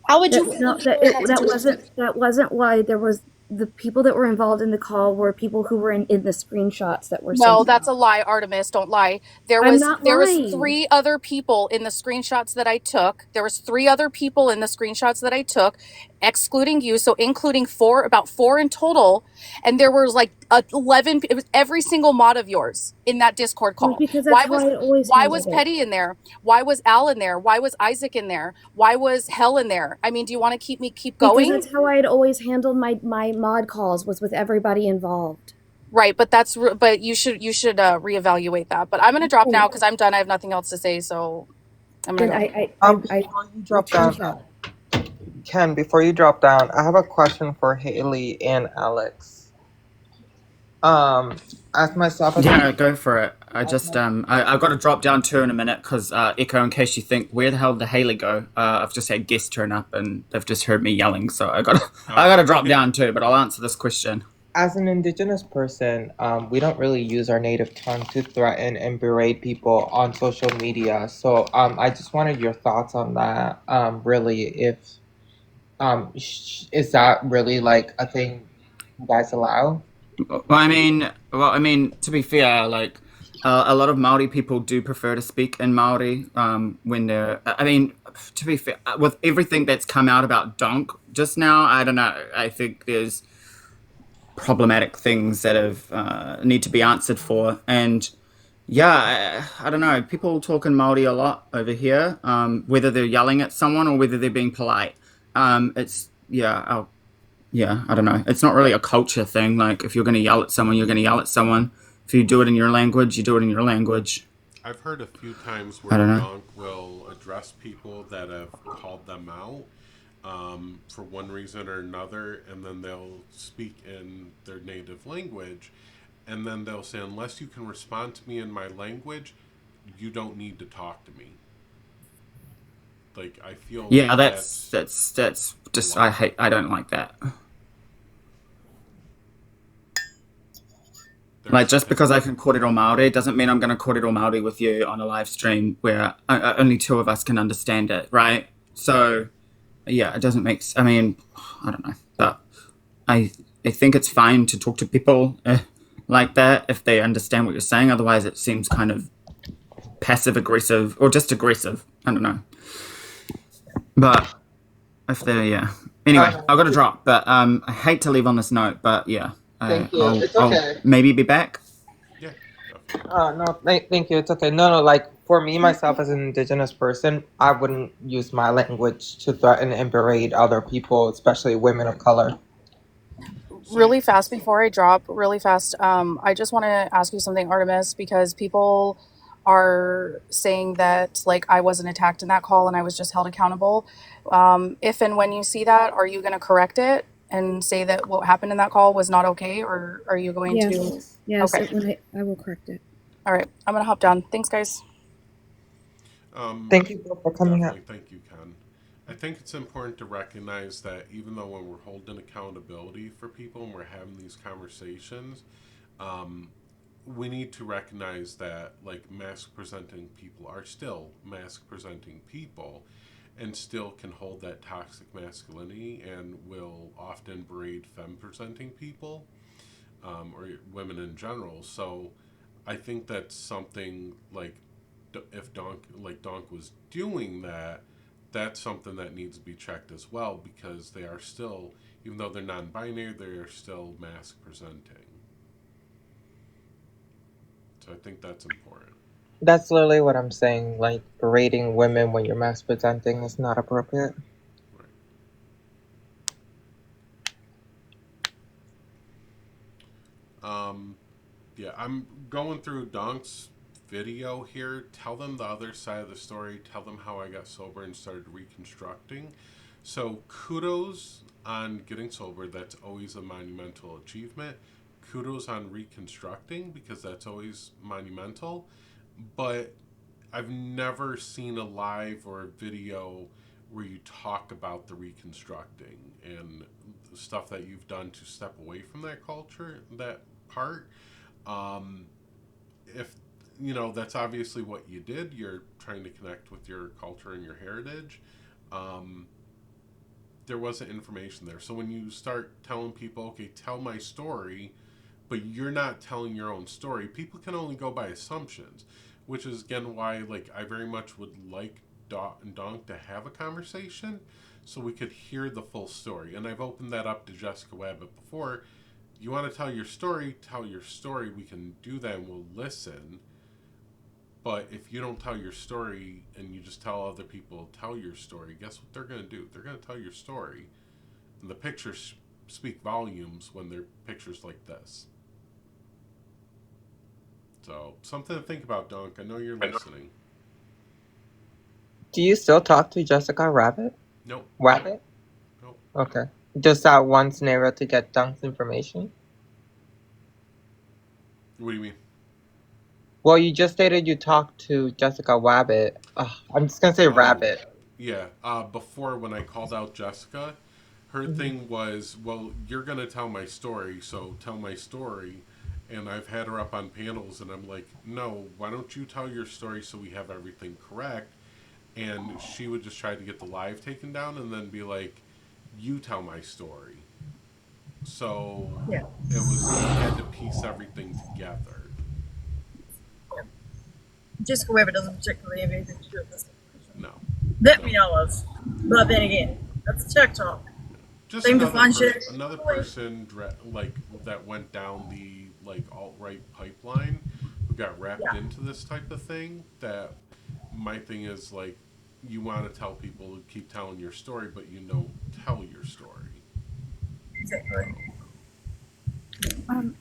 How would you feel if you were in that situation? That wasn't why. There was the people that were involved in the call were people who were in the screenshots that were No, sent that's out. a lie, Artemis. Don't lie. There I'm was not there was lying. 3 other people in the screenshots that I took. There was 3 other people in the screenshots that I took, excluding you, so including about 4 in total. And there was like 11. It was every single mod of yours in that Discord Well, call. because that's how I always Why handled was it. Petty in there? Why was Al in there? Why was Isaac in there? Why was Hell in there? I mean, do you want to keep Because going? that's how I had always handled my mod calls, was with everybody involved. Right, but but you should reevaluate that. But I'm gonna drop now because I'm done. I have nothing else to say, so I'm gonna And go. Before you drop change down, Ken, before you drop down, I have a question for Haley and Alex. As myself as Yeah, go for it. I've got to drop down too in a minute because Echo, in case you think where the hell did Haley go? I've just had guests turn up and they've just heard me yelling, so I gotta drop down too. But I'll answer this question. as an indigenous person, we don't really use our native tongue to threaten and berate people on social media. So I just wanted your thoughts on that. Really, if is that really like a thing you guys allow? Well, I mean, to be fair, like a lot of Maori people do prefer to speak in Maori when they're. I mean, to be fair, with everything that's come out about Donk just now, I don't know. I think there's problematic things that have need to be answered for, and yeah, I don't know. People talk in Maori a lot over here, whether they're yelling at someone or whether they're being polite. Yeah, I don't know. It's not really a culture thing. Like, if you're going to yell at someone, you're going to yell at someone. If you do it in your language, you do it in your language. I've heard a few times I where don't know. Donk will address people that have called them out for one reason or another, and then they'll speak in their native language, and then they'll say, unless you can respond to me in my language, you don't need to talk to me. Like, I feel Yeah, like that's just I don't like that. Like, just because I can kōrero Māori doesn't mean I'm going to kōrero Māori with you on a live stream where only 2 of us can understand it, right? So, yeah, it doesn't make. I mean, I don't know, but I think it's fine to talk to people like that if they understand what you're saying. Otherwise, it seems kind of passive aggressive or just aggressive. I don't know. But if they're anyway, I've got to drop. But I hate to leave on this note, but yeah. Thank you. It's okay. I'll maybe be back. Yeah. No, thank you. It's okay. No, like for me, myself as an indigenous person, I wouldn't use my language to threaten and berate other people, especially women of color. Really fast before I drop, really fast. I just want to ask you something, Artemis, because people are saying that like I wasn't attacked in that call and I was just held accountable. If and when you see that, are you going to correct it and say that what happened in that call was not okay, or are you going to? Yes, Okay. I will correct it. All right, I'm gonna hop down. Thanks, guys. Thank you for coming up. Thank you, Ken. I think it's important to recognize that even though when we're holding accountability for people and we're having these conversations, we need to recognize that like mask presenting people are still mask presenting people and still can hold that toxic masculinity and will often berate femme presenting people or women in general. So I think that's something like if Donk was doing that, that's something that needs to be checked as well, because they are still, even though they're non-binary, they are still mask presenting. So I think that's important. That's literally what I'm saying. Like, berating women when you're mass presenting is not appropriate. Yeah, I'm going through Donk's video here. Tell them the other side of the story. Tell them how I got sober and started reconstructing. So kudos on getting sober. That's always a monumental achievement. Kudos on reconstructing, because that's always monumental. But I've never seen a live or a video where you talk about the reconstructing and the stuff that you've done to step away from that culture, that part. If that's obviously what you did, you're trying to connect with your culture and your heritage. Um, there wasn't information there. So when you start telling people, okay, tell my story, but you're not telling your own story, people can only go by assumptions, which is again why I very much would like Donk to have a conversation so we could hear the full story. And I've opened that up to Jessica Wabbit before. You want to tell your story, we can do that and we'll listen. But if you don't tell your story and you just tell other people tell your story, guess what they're going to do? They're going to tell your story. And the pictures speak volumes when they're pictures like this. So, something to think about, Donk. I know you're listening. Do you still talk to Jessica Rabbit? Nope. Rabbit? Nope. Okay. Just that one scenario to get Dunk's information? What do you mean? Well, you just stated you talked to Jessica Wabbit. I'm just going to say Rabbit. Yeah. Before, when I called out Jessica, her thing was, well, you're going to tell my story, so tell my story. And I've had her up on panels, and I'm like, no, why don't you tell your story so we have everything correct? And she would just try to get the live taken down and then be like, you tell my story. So Yeah. it was, we had to piece everything together. Jessica Weber doesn't particularly have anything to do with this information. No. That we know of. But then again, that's TikTok. Just Same to find shit. another person that went down the alt-right pipeline who got wrapped into this type of thing. That my thing is you want to tell people to keep telling your story, but you don't tell your story. Exactly.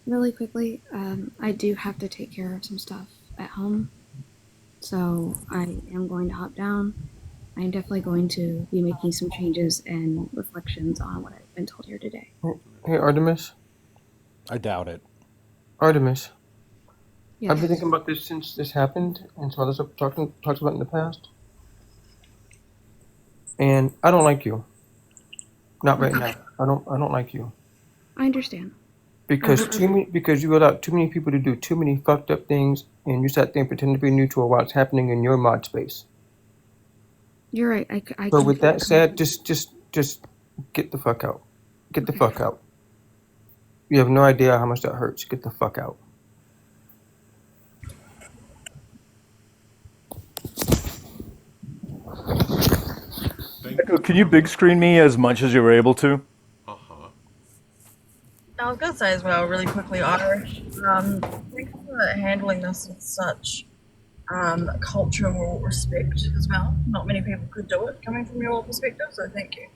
Really quickly, I do have to take care of some stuff at home, so I am going to hop down. I'm definitely going to be making some changes and reflections on what I've been told here today. Hey, Artemis. I doubt it. Artemis. Yes. I've been thinking about this since this happened, and some other stuff talked about in the past. And I don't like you. Not right now. I don't like you. I understand. Because you allowed too many people to do too many fucked up things, and you sat there and pretended to be neutral while it's happening in your mod space. You're right. So with that said, just get the fuck out. Get the fuck out. You have no idea how much that hurts. Get the fuck out. Can you big screen me as much as you were able to? I was going to say as well, really quickly, Irish. Thanks for handling this with such cultural respect as well. Not many people could do it coming from your perspective, so thank you.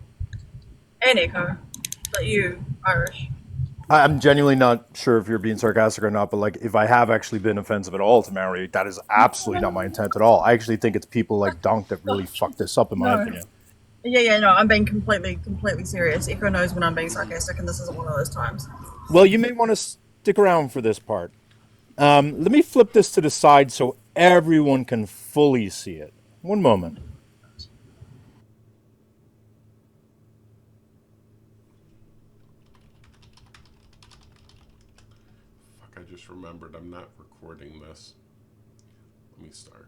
And Echo, but you, Irish. I'm genuinely not sure if you're being sarcastic or not, but if I have actually been offensive at all to Mary, that is absolutely not my intent at all. I actually think it's people like Donk that really fucked this up, in my opinion. Yeah, no, I'm being completely serious. Echo knows when I'm being sarcastic, and this isn't one of those times. Well, you may want to stick around for this part. Let me flip this to the side so everyone can fully see it. One moment. Fuck, I just remembered I'm not recording this. Let me start.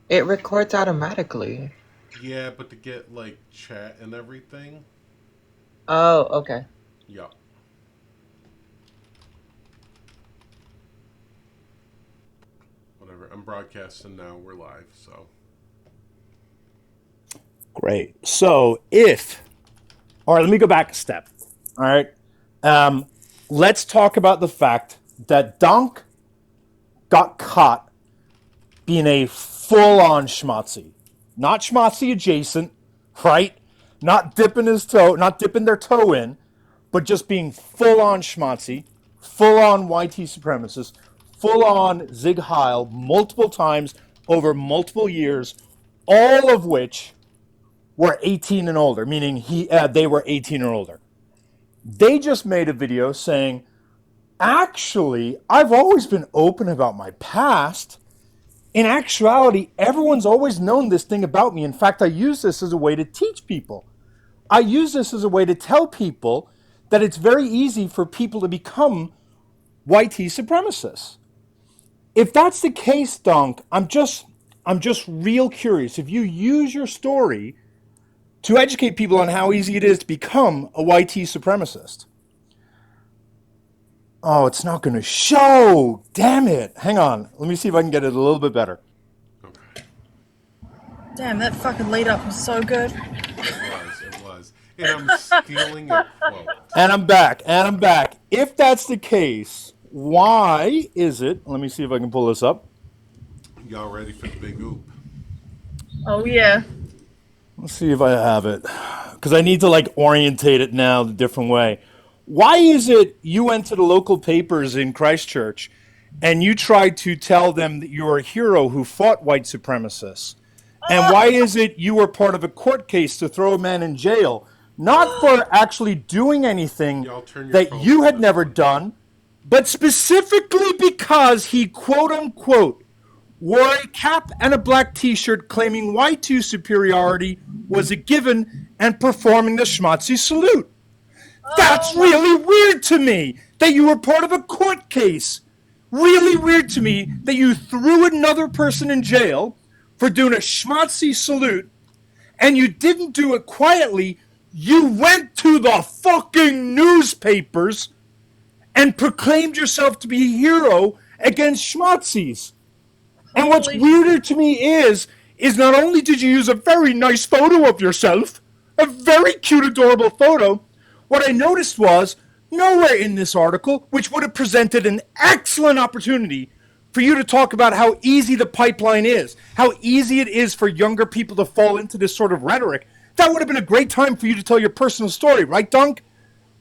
It records automatically. Yeah, but to get chat and everything. Oh, okay. Yeah. I'm broadcasting now. We're live, so. Great. So all right, let me go back a step. All right. Let's talk about the fact that Dunk got caught being a full-on schmatzy. Not schmatzy adjacent, right? Not dipping their toe in, but just being full-on schmatzy, full-on YT supremacist, full-on Zig Heil multiple times over multiple years, all of which were 18 and older, meaning they were 18 or older. They just made a video saying, actually, I've always been open about my past. In actuality, everyone's always known this thing about me. In fact, I use this as a way to teach people. I use this as a way to tell people that it's very easy for people to become YT supremacists. If that's the case, Dunk, I'm just real curious. If you use your story to educate people on how easy it is to become a YT supremacist. Oh, it's not going to show. Damn it. Hang on. Let me see if I can get it a little bit better. Damn, that fucking lead up was so good. It was. And I'm stealing a quote. And I'm back. If that's the case, why is it? Let me see if I can pull this up. Y'all ready for the big oop? Oh, yeah. Let's see if I have it. Because I need to orientate it now the different way. Why is it you went to the local papers in Christchurch and you tried to tell them that you're a hero who fought white supremacists? And why is it you were part of a court case to throw a man in jail, not for actually doing anything that you had never done, but specifically because he, quote unquote, wore a cap and a black t-shirt claiming Y2 superiority was a given and performing the schmatzy salute? That's really weird to me that you were part of a court case. Really weird to me that you threw another person in jail for doing a schmatzy salute, and you didn't do it quietly. You went to the fucking newspapers and proclaimed yourself to be a hero against schmatzis. And what's weirder to me is not only did you use a very nice photo of yourself, a very cute, adorable photo, what I noticed was nowhere in this article, which would have presented an excellent opportunity for you to talk about how easy the pipeline is, how easy it is for younger people to fall into this sort of rhetoric. That would have been a great time for you to tell your personal story, right, Dunk?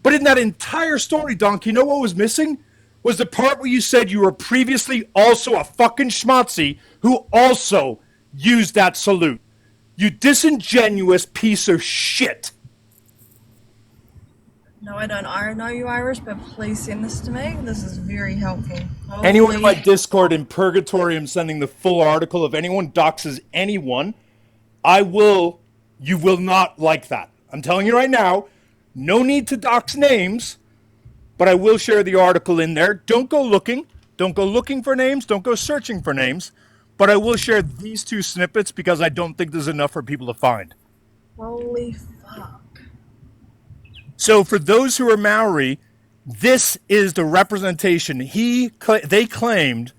But in that entire story, Dunk, you know what was missing? Was the part where you said you were previously also a fucking schmatzy who also used that salute. You disingenuous piece of shit. No, I don't. I know you Irish, but please send this to me. This is very helpful. Holy. Anyone in my Discord in Purgatory, I'm sending the full article. If anyone doxes anyone, you will not like that. I'm telling you right now, no need to dox names, but I will share the article in there. Don't go looking for names. Don't go searching for names. But I will share these two snippets because I don't think there's enough for people to find. Holy fuck. So for those who are Maori, this is the representation. They claimed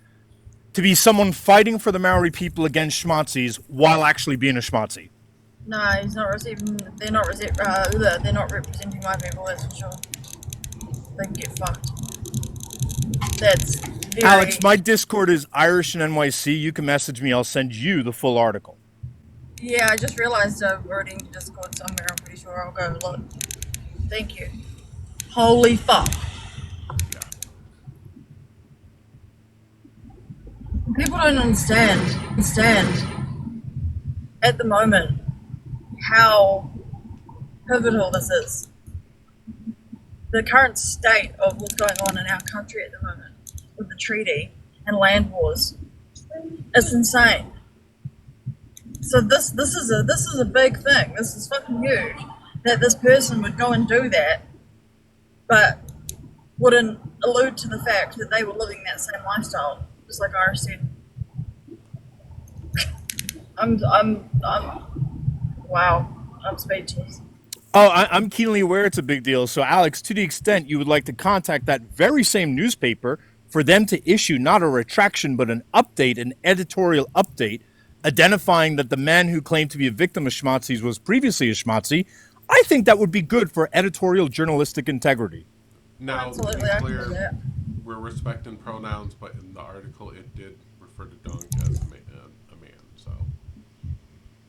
to be someone fighting for the Maori people against schmatzis while actually being a schmatzi. No, he's not receiving. They're not representing my people. That's for sure. They can get fucked. That's very... Alex, my Discord is Irish and NYC. You can message me. I'll send you the full article. Yeah, I just realized I've already in Discord somewhere. I'm pretty sure I'll go look. Thank you. Holy fuck. People don't understand at the moment how pivotal this is. The current state of what's going on in our country at the moment with the treaty and land wars. It's insane. So this is a big thing. This is fucking huge. That this person would go and do that, but wouldn't allude to the fact that they were living that same lifestyle, just like Irish said. Wow, I'm speechless. Oh, I'm keenly aware it's a big deal. So, Alex, to the extent you would like to contact that very same newspaper for them to issue not a retraction but an update, an editorial update, identifying that the man who claimed to be a victim of schmatzis was previously a schmatzi, I think that would be good for editorial journalistic integrity. Now, Absolutely, to I be can do clear, that. we're respecting pronouns, but in the article it did refer to Dunk as a man. So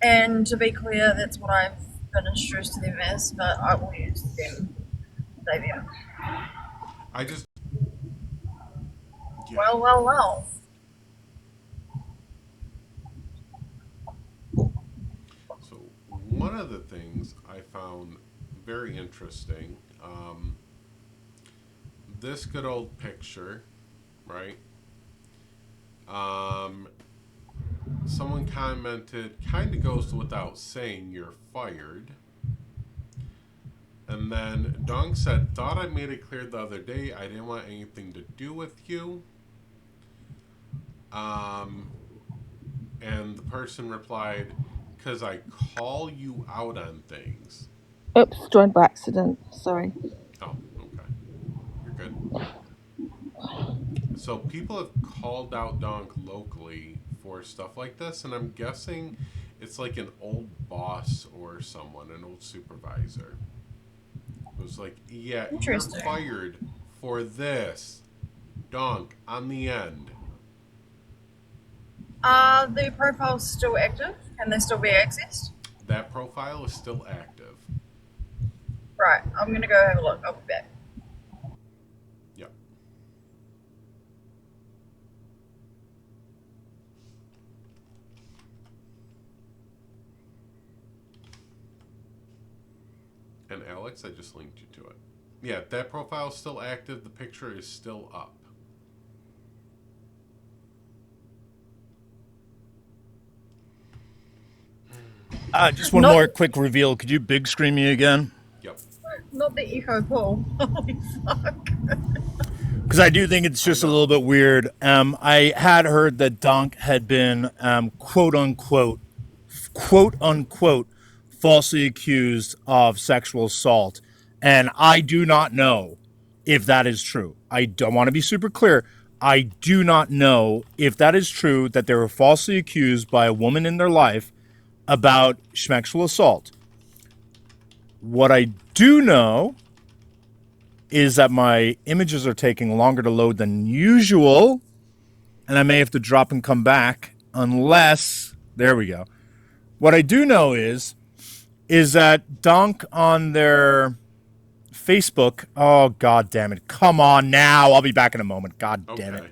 And to be clear, that's what I've been introduced to them as, but I will use them. They them. I just yeah. Well. So one of the things I found very interesting, this good old picture, right? Someone commented, kind of goes without saying, you're fired. And then Dong said, thought I made it clear the other day I didn't want anything to do with you. And the person replied, because I call you out on things. Oops, joined by accident. Sorry. Oh, okay. You're good. So people have called out Donk locally for stuff like this, and I'm guessing it's like an old boss or someone, an old supervisor. It was like, yeah, you're fired for this. Donk, on the end. The profile's still active. Can they still be accessed? That profile is still active. Right, I'm gonna go have a look. I'll be back. Yep. And Alex, I just linked you to it. Yeah, that profile is still active. The picture is still up. Just one more quick reveal. Could you big screen me again? Yep. Not the echo pull. Holy fuck. Because I do think it's just a little bit weird. I had heard that Donk had been quote unquote, falsely accused of sexual assault. And I do not know if that is true. I don't want to be super clear. I do not know if that is true, that they were falsely accused by a woman in their life about sexual assault. What I do know is that my images are taking longer to load than usual, and I may have to drop and come back unless, there we go. What I do know is that Donk on their Facebook, oh, God damn it. Come on now. I'll be back in a moment. God damn it.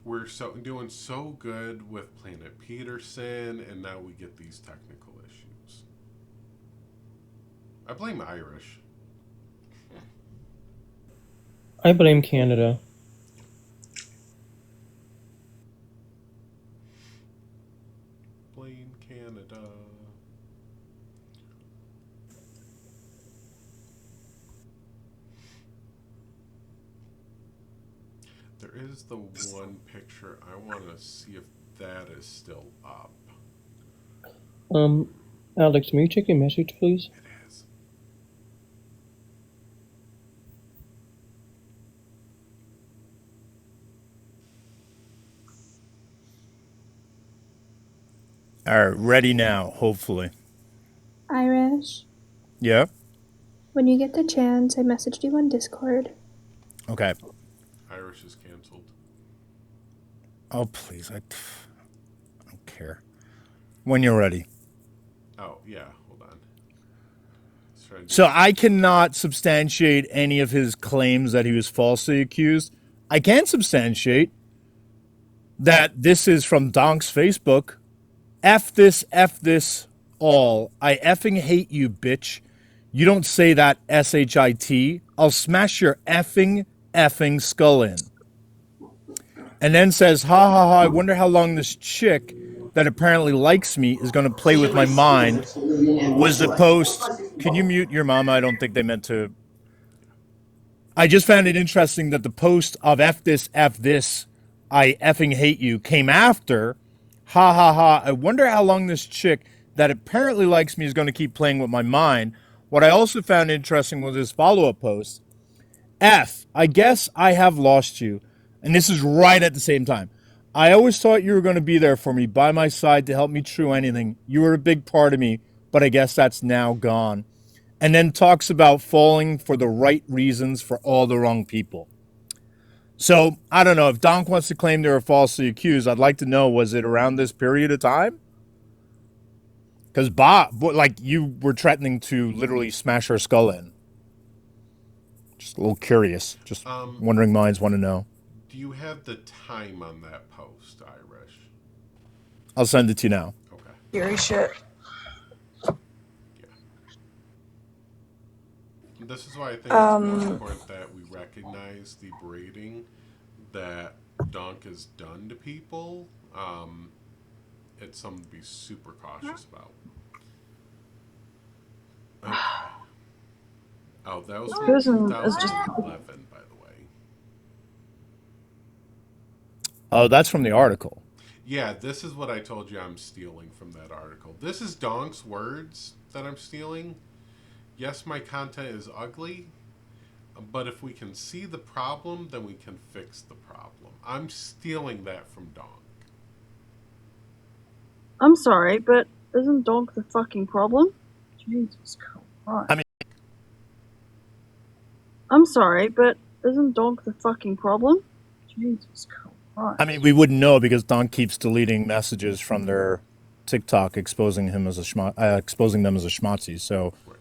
We're doing so good with Planet Peterson, and now we get these technical issues. I blame Irish. I blame Canada. Blame Canada. There is the one picture. I want to see if that is still up. Alex, may you check your message, please? It is. All right, ready now, hopefully. Irish, Yeah? when you get the chance, I messaged you on Discord. Okay. Irish is canceled. Oh, please. I don't care. When you're ready. Oh, yeah. Hold on. So I cannot substantiate any of his claims that he was falsely accused. I can substantiate that this is from Donk's Facebook. F this all. I effing hate you, bitch. You don't say that S-H-I-T. I'll smash your effing skull in. And then says, ha ha ha, I wonder how long this chick that apparently likes me is going to play with my mind. Was the post... Can you mute your mama? I don't think they meant to... I just found it interesting that the post of F this, I effing hate you came after, ha ha ha, I wonder how long this chick that apparently likes me is going to keep playing with my mind. What I also found interesting was his follow-up post. F, I guess I have lost you. And this is right at the same time. I always thought you were going to be there for me, by my side to help me through anything. You were a big part of me, but I guess that's now gone. And then talks about falling for the right reasons for all the wrong people. So I don't know if Donk wants to claim they were falsely accused. I'd like to know, was it around this period of time? Because Bob, like, you were threatening to literally smash her skull in. Just a little curious. Just wondering minds want to know. Do you have the time on that post, Irish? I'll send it to you now. Okay. Scary shit. Yeah. This is why I think it's more important that we recognize the braiding that Donk has done to people. It's something to be super cautious about. Okay. Oh, that was from Person is just 2011, by the way. Oh, that's from the article. Yeah, this is what I told you I'm stealing from that article. This is Donk's words that I'm stealing. Yes, my content is ugly, but if we can see the problem, then we can fix the problem. I'm stealing that from Donk. I'm sorry, but isn't Donk the fucking problem? Jesus Christ. I mean, I'm sorry, but isn't Donk the fucking problem? Jesus Christ. I mean, we wouldn't know because Donk keeps deleting messages from their TikTok exposing him as a exposing them as a schmatzi. So. Right.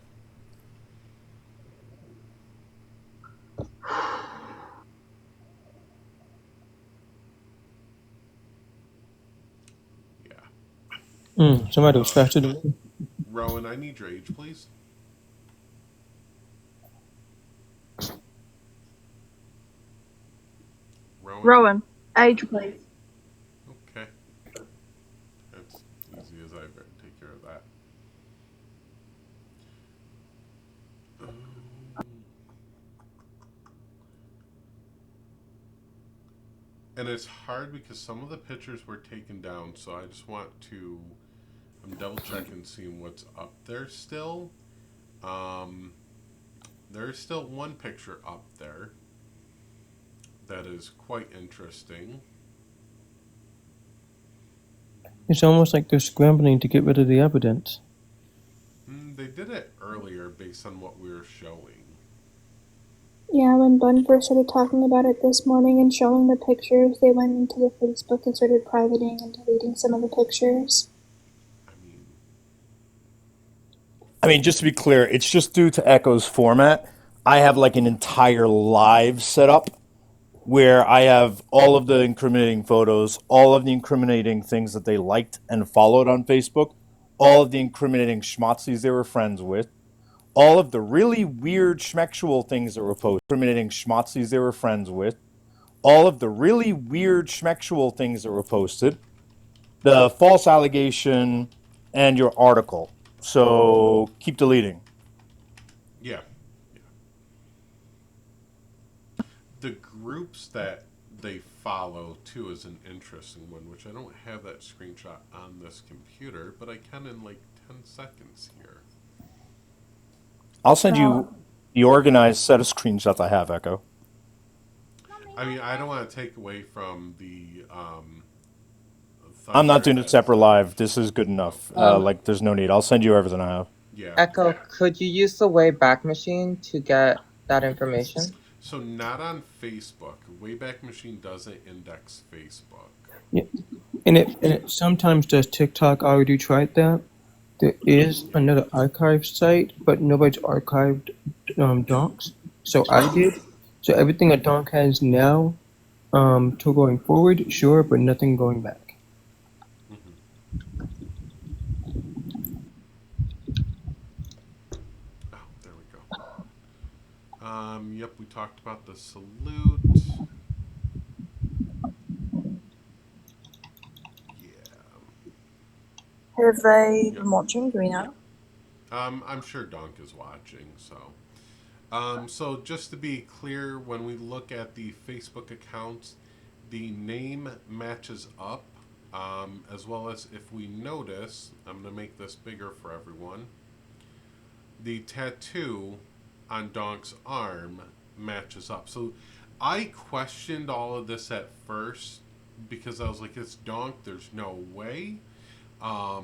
Somebody was faster than me. Rowan, I need your age, please. Rowan, age please. Okay. That's easy as I take care of that. And it's hard because some of the pictures were taken down, so I just want to I'm double checking seeing what's up there still. There's still one picture up there that is quite interesting. It's almost like they're scrambling to get rid of the evidence. They did it earlier based on what we were showing. Yeah, when Bun first started talking about it this morning and showing the pictures, they went into the Facebook and started privating and deleting some of the pictures. I mean, just to be clear, it's just due to Echo's format. I have like an entire live setup where I have all of the incriminating photos, all of the incriminating things that they liked and followed on Facebook, all of the incriminating schmatzis they were friends with, all of the really weird schmexual things that were posted, incriminating schmatzis they were friends with, all of the really weird schmexual things that were posted, the false allegation, and your article. So keep deleting. Yeah. The groups that they follow too is an interesting one, which I don't have that screenshot on this computer, but I can in like 10 seconds here. I'll send you the organized set of screenshots I have, Echo. I mean, I don't want to take away from the. I'm not doing a separate live. This is good enough. Like, there's no need. I'll send you everything I have. Yeah. Echo, could you use the Wayback Machine to get that information? So not on Facebook. Wayback Machine doesn't index Facebook. Yeah. And it sometimes does TikTok. I already tried that. There is another archive site, but nobody's archived donks. So I did. So everything a donk has now, to going forward, sure, but nothing going back. Oh, there we go. Yep, we talked about the salute. Have they been watching? Do we know? I'm sure Donk is watching, so. So just to be clear, when we look at the Facebook accounts, the name matches up, as well as if we notice, I'm going to make this bigger for everyone, the tattoo on Donk's arm matches up. So I questioned all of this at first because I was like, it's Donk. There's no way. I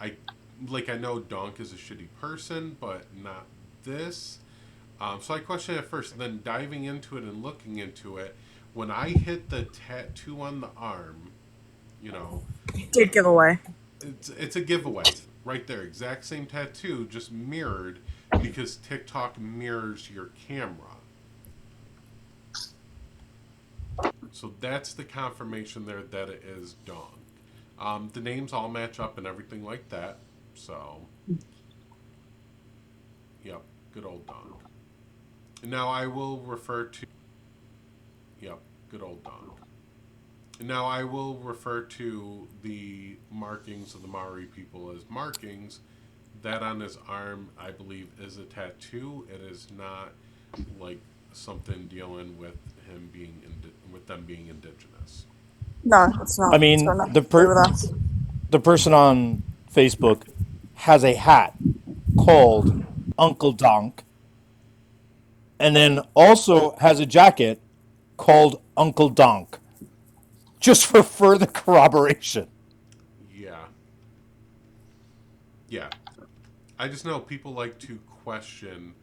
I know Donk is a shitty person, but not this. So I questioned it at first, and then diving into it and looking into it. When I hit the tattoo on the arm, you know, Dead giveaway. it's a giveaway right there. Exact same tattoo, just mirrored because TikTok mirrors your camera. So that's the confirmation there that it is Dawn. The names all match up and everything like that. So, yep, good old Dawn. Now I will refer to. Yep, good old Dawn. Now I will refer to the markings of the Maori people as markings. That on his arm, I believe, is a tattoo. It is not like something dealing with him being with them being indigenous. No, it's not. I mean, the person on Facebook has a hat called Uncle Donk, and then also has a jacket called Uncle Donk, just for further corroboration. Yeah. Yeah. I just know people like to question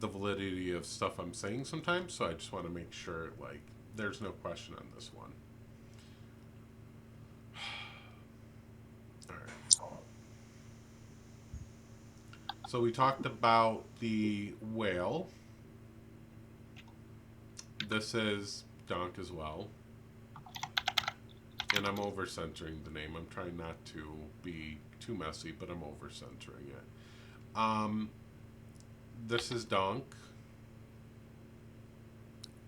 the validity of stuff I'm saying sometimes, so I just want to make sure, there's no question on this one. All right. So we talked about the whale. This is Donk as well. And I'm over centering the name. I'm trying not to be too messy, but I'm over centering it. This is Donk.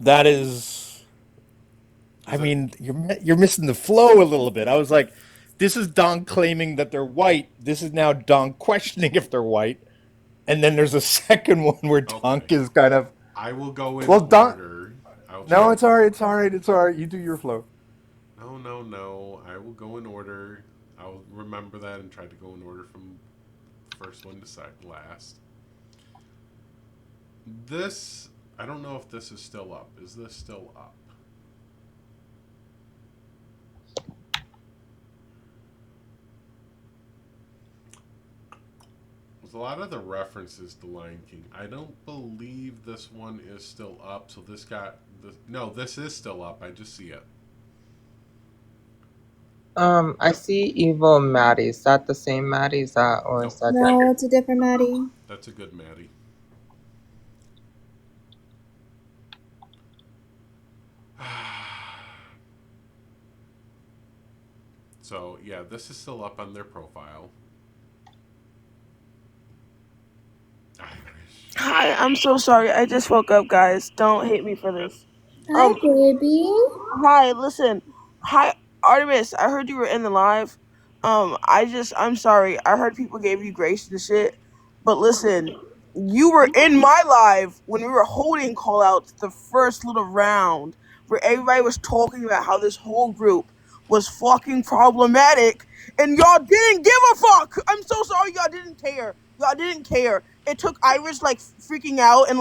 That is. I mean, you're missing the flow a little bit. I was like, this is Donk claiming that they're white. This is now Donk questioning if they're white. And then there's a second one where Donk is kind of. I will go in order. I'll No, it's all right. It's all right. It's all right. You do your flow. No. I will go in order. I'll remember that and try to go in order from first one to last. This, I don't know if this is still up. Is this still up? There's a lot of the references to Lion King. I don't believe this one is still up. So this no, this is still up. I just see it. I see evil Maddie. Is that the same Maddie? Is that or is that No, it's a different Maddie. That's a good Maddie. So yeah, this is still up on their profile. Hi, I'm so sorry. I just woke up, guys. Don't hate me for this. Hi, baby. Hi, listen. Hi, Artemis. I heard you were in the live. I'm sorry. I heard people gave you grace and shit. But listen, you were in my live when we were holding call outs the first little round where everybody was talking about how this whole group was fucking problematic and y'all didn't give a fuck. I'm so sorry y'all didn't care. Y'all didn't care. It took Irish freaking out and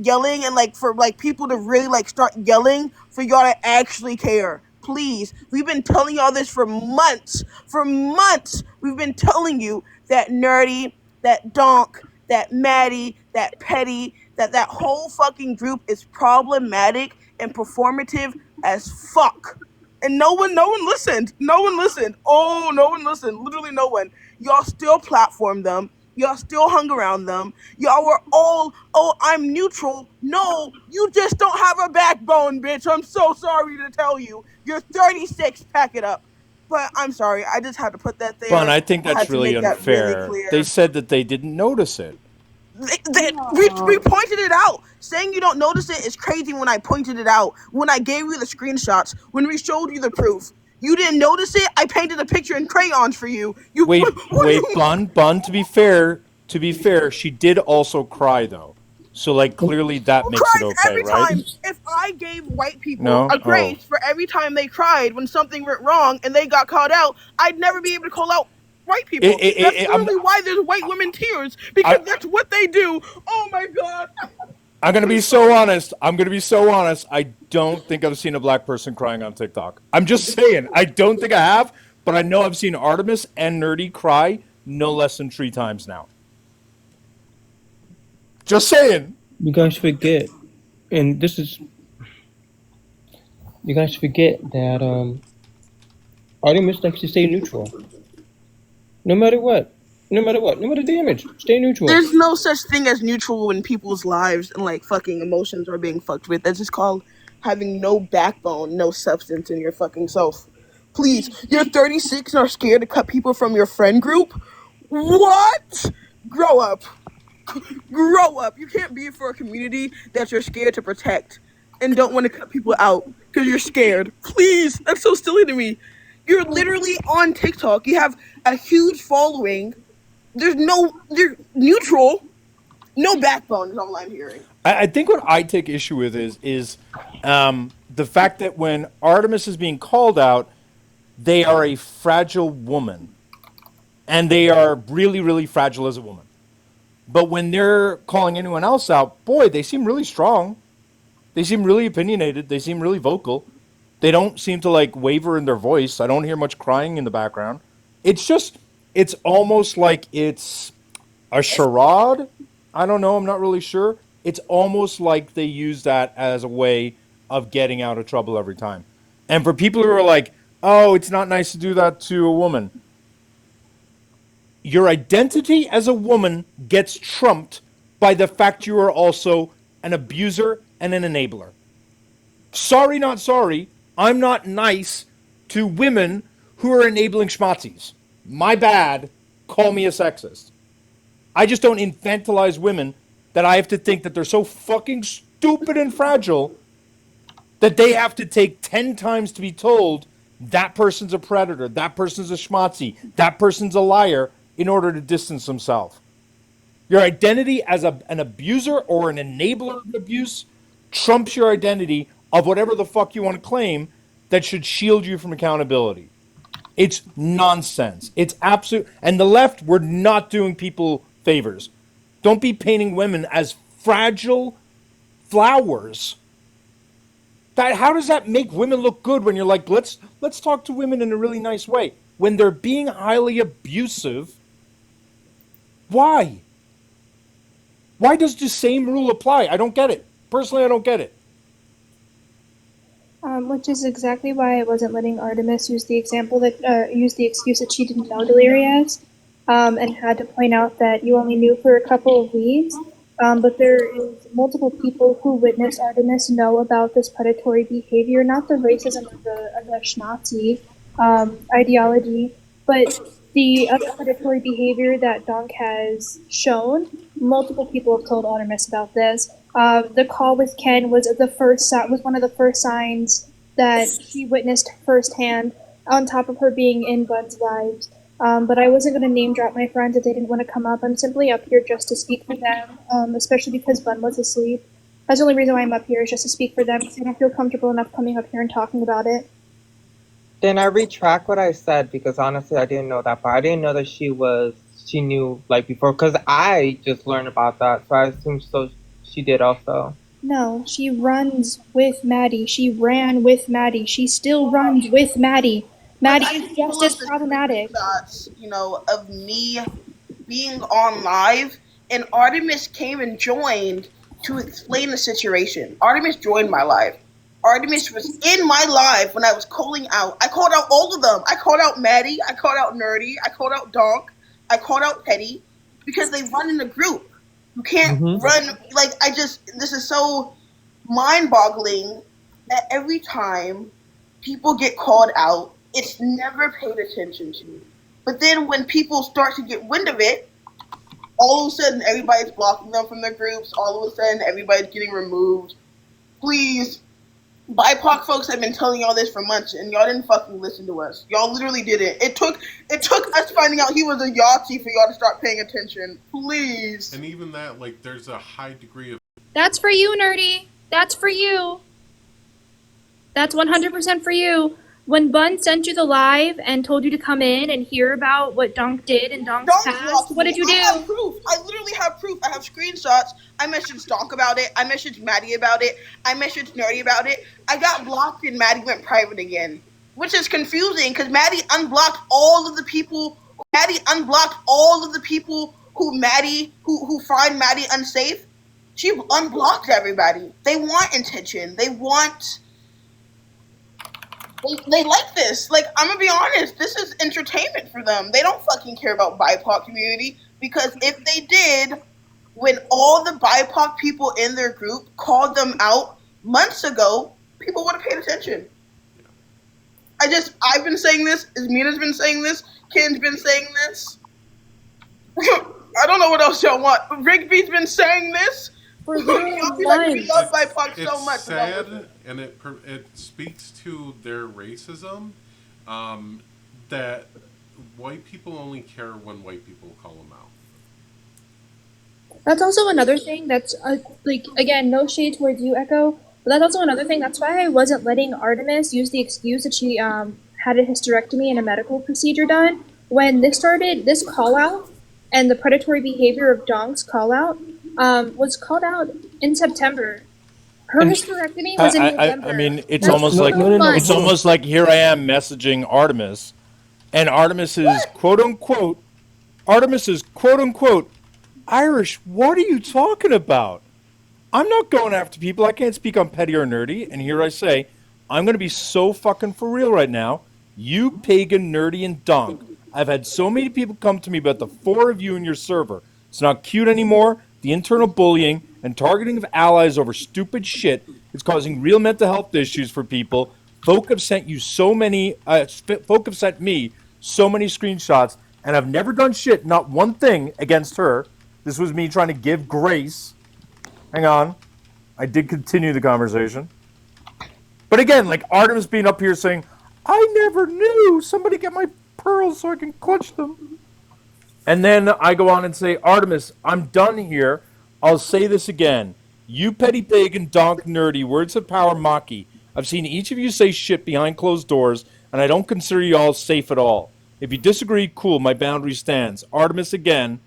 yelling and for people to really start yelling for y'all to actually care. Please, we've been telling y'all this for months. For months, we've been telling you that Nerdy, that Donk, that Maddie, that Petty, that whole fucking group is problematic and performative as fuck. And no one listened. No one listened. Oh, no one listened. Literally no one. Y'all still platformed them. Y'all still hung around them. Y'all were all, oh, I'm neutral. No, you just don't have a backbone, bitch. I'm so sorry to tell you. You're 36. Pack it up. But I'm sorry. I just had to put that there. But I think that's really unfair. They said that they didn't notice it. We pointed it out. Saying you don't notice it is crazy when I pointed it out. When I gave you the screenshots. When we showed you the proof. You didn't notice it? I painted a picture in crayons for you. Wait, Bun, to be fair, she did also cry though. So clearly that makes it okay, every right? Time. If I gave white people a grace for every time they cried when something went wrong and they got called out, I'd never be able to call out white people. That's literally why there's white women tears, because that's what they do. Oh my god. I'm going to be so honest. I don't think I've seen a black person crying on TikTok. I'm just saying. I don't think I have, but I know I've seen Artemis and Nerdy cry no less than 3 times now. Just saying. You guys forget, and this is, you guys forget that Artemis likes to stay neutral. No matter what. No matter the damage, stay neutral. There's no such thing as neutral when people's lives and like fucking emotions are being fucked with. That's just called having no backbone, no substance in your fucking self. Please, you're 36 and are scared to cut people from your friend group? What? Grow up. Grow up. You can't be for a community that you're scared to protect and don't want to cut people out because you're scared. Please, that's so silly to me. You're literally on TikTok. You have a huge following. You're neutral. No backbone is all I'm hearing. I think what I take issue with is the fact that when Artemis is being called out, they are a fragile woman. And they are really, really fragile as a woman. But when they're calling anyone else out, boy, they seem really strong. They seem really opinionated. They seem really vocal. They don't seem to like waver in their voice. I don't hear much crying in the background. It's almost like it's a charade. I don't know. I'm not really sure. It's almost like they use that as a way of getting out of trouble every time. And for people who are like, oh, it's not nice to do that to a woman. Your identity as a woman gets trumped by the fact you are also an abuser and an enabler. Sorry, not sorry. I'm not nice to women who are enabling schmazzies. My bad. Call me a sexist. I just don't infantilize women that I have to think that they're so fucking stupid and fragile that they have to take 10 times to be told that person's a predator, that person's a schmazzi, that person's a liar in order to distance themselves. Your identity as an abuser or an enabler of abuse trumps your identity of whatever the fuck you want to claim that should shield you from accountability. It's nonsense. It's absolute. And the left, we're not doing people favors. Don't be painting women as fragile flowers. How does that make women look good when you're like, let's talk to women in a really nice way when they're being highly abusive? Why? Why does the same rule apply? I don't get it. Personally, I don't get it. Which is exactly why I wasn't letting Artemis use the excuse that she didn't know Delirious, and had to point out that you only knew for a couple of weeks. But there is multiple people who witnessed Artemis know about this predatory behavior, not the racism of the Schnazi ideology, but the other predatory behavior that Donk has shown. Multiple people have told Artemis about this. The call with Ken was one of the first signs that she witnessed firsthand, on top of her being in Bun's lives. But I wasn't going to name drop my friends if they didn't want to come up. I'm simply up here just to speak for them, especially because Bun was asleep. That's the only reason why I'm up here, is just to speak for them, because I don't feel comfortable enough coming up here and talking about it. Then I retract what I said, because honestly I didn't know that part. I didn't know that she knew like before, because I just learned about that, so I assumed so she did also. No, she runs with Maddie. She ran with Maddie. She still runs with Maddie. Maddie is just as problematic. Of me being on live, and Artemis came and joined to explain the situation. Artemis joined my live. Artemis was in my live when I was calling out. I called out all of them. I called out Maddie. I called out Nerdy. I called out Donk. I called out Petty, because they run in a group. You can't run, this is so mind-boggling that every time people get called out, it's never paid attention to. But then when people start to get wind of it, all of a sudden everybody's blocking them from their groups. All of a sudden everybody's getting removed. Please, BIPOC folks have been telling y'all this for months, and y'all didn't fucking listen to us. Y'all literally didn't. It took us finding out he was a Yahtzee for y'all to start paying attention. Please. And even that, there's a high degree of... That's for you, Nerdy. That's for you. That's 100% for you. When Bun sent you the live and told you to come in and hear about what Donk did in Donk's Donk past, blocked what me. did you I have do? proof. I literally have proof. I have screenshots. I messaged Donk about it. I messaged Maddie about it. I messaged Nerdy about it. I got blocked and Maddie went private again, which is confusing because Maddie unblocked all of the people. Maddie unblocked all of the people who find Maddie unsafe. She unblocked everybody. They want attention. They like this. Like, I'm gonna be honest, this is entertainment for them. They don't fucking care about BIPOC community, because if they did, when all the BIPOC people in their group called them out months ago, people would have paid attention. I've been saying this, Ismina's been saying this, Ken's been saying this. I don't know what else y'all want. Rigby's been saying this. For Y'all be like, we love BIPOC so much. It's sad, and it speaks to their racism, that white people only care when white people call them out. That's also another thing that's, like, again, no shade towards you, Echo, but that's also another thing. That's why I wasn't letting Artemis use the excuse that she had a hysterectomy and a medical procedure done. When this started, this call out and the predatory behavior of Donk's call out was called out in September. Her hysterectomy was in November. I mean, it's That's almost so like fun. it's almost like here I am messaging Artemis, and Artemis is quote unquote Irish. What are you talking about? I'm not going after people. I can't speak on petty or nerdy. And here I say, I'm going to be so fucking for real right now. You pagan, nerdy, and donk. I've had so many people come to me about the four of you in your server. It's not cute anymore. The internal bullying and targeting of allies over stupid shit is causing real mental health issues for people. Folk have sent you so many. Folk have sent me so many screenshots, and I've never done shit. Not one thing against her. This was me trying to give grace. Hang on. I did continue the conversation. But again, like Artemis being up here saying, I never knew. Somebody get my pearls so I can clutch them. And then I go on and say, Artemis, I'm done here. I'll say this again. You petty pagan, donk, nerdy, words of power, Maki. I've seen each of you say shit behind closed doors, and I don't consider you all safe at all. If you disagree, cool, my boundary stands. Artemis again.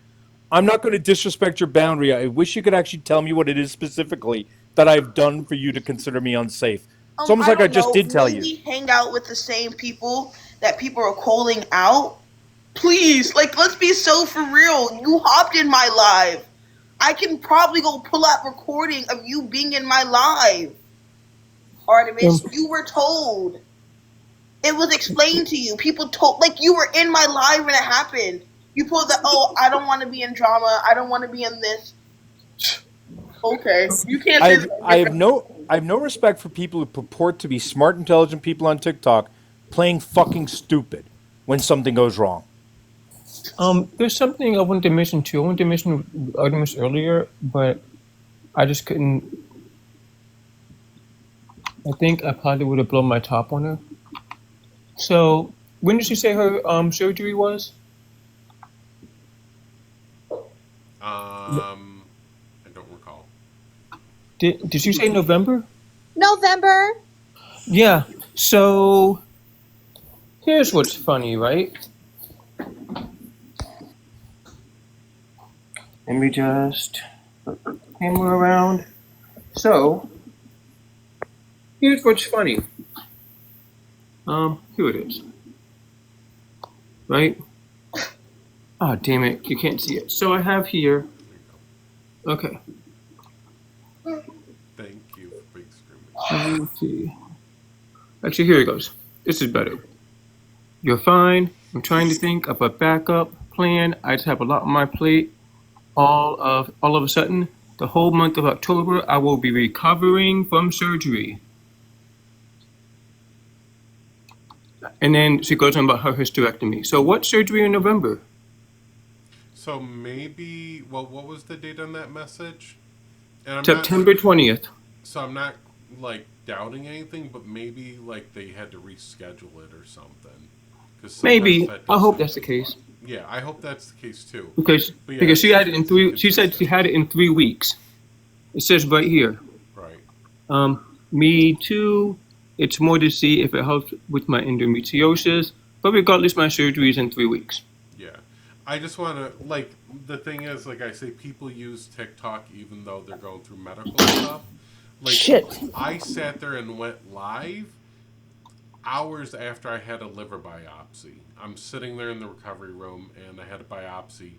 I'm not going to disrespect your boundary. I wish you could actually tell me what it is specifically that I've done for you to consider me unsafe. It's almost like I just did tell you. Maybe hang out with the same people that people are calling out. Please, like, let's be so for real. You hopped in my live. I can probably go pull up recording of you being in my live. Artemis, you were told. It was explained to you. People told, like, you were in my live when it happened. You pulled the, oh, I don't want to be in drama. I don't want to be in this. Okay, you can't. I have no respect for people who purport to be smart, intelligent people on TikTok playing fucking stupid when something goes wrong. There's something I wanted to mention too. I wanted to mention Artemis earlier, but I just couldn't. I think I probably would have blown my top on her. So, when did she say her surgery was? I don't recall. Did you say November? November. Yeah. So, here's what's funny, right? Let me just hammer around. So, here's what's funny. Here it is. Right? Oh, damn it. You can't see it. So I have here. Okay. Thank you for big screaming. Let me see. Actually, here it goes. This is better. You're fine. I'm trying to think of a backup plan. I just have a lot on my plate. All of a sudden, the whole month of October, I will be recovering from surgery. And then she goes on about her hysterectomy. So what surgery in November? So maybe, well, what was the date on that message? And September 20th. So I'm not, like, doubting anything, but maybe, like, they had to reschedule it or something. Maybe. I hope that's the case. Yeah, I hope that's the case too. Because she had it in 3. She said she had it in 3 weeks. It says right here. Right. Me too. It's more to see if it helps with my endometriosis. But regardless, my surgery is in 3 weeks. Yeah. I just want to, like, the thing is, like I say, people use TikTok even though they're going through medical stuff. Like, Shit. I sat there and went live hours after I had a liver biopsy. I'm sitting there in the recovery room and I had a biopsy,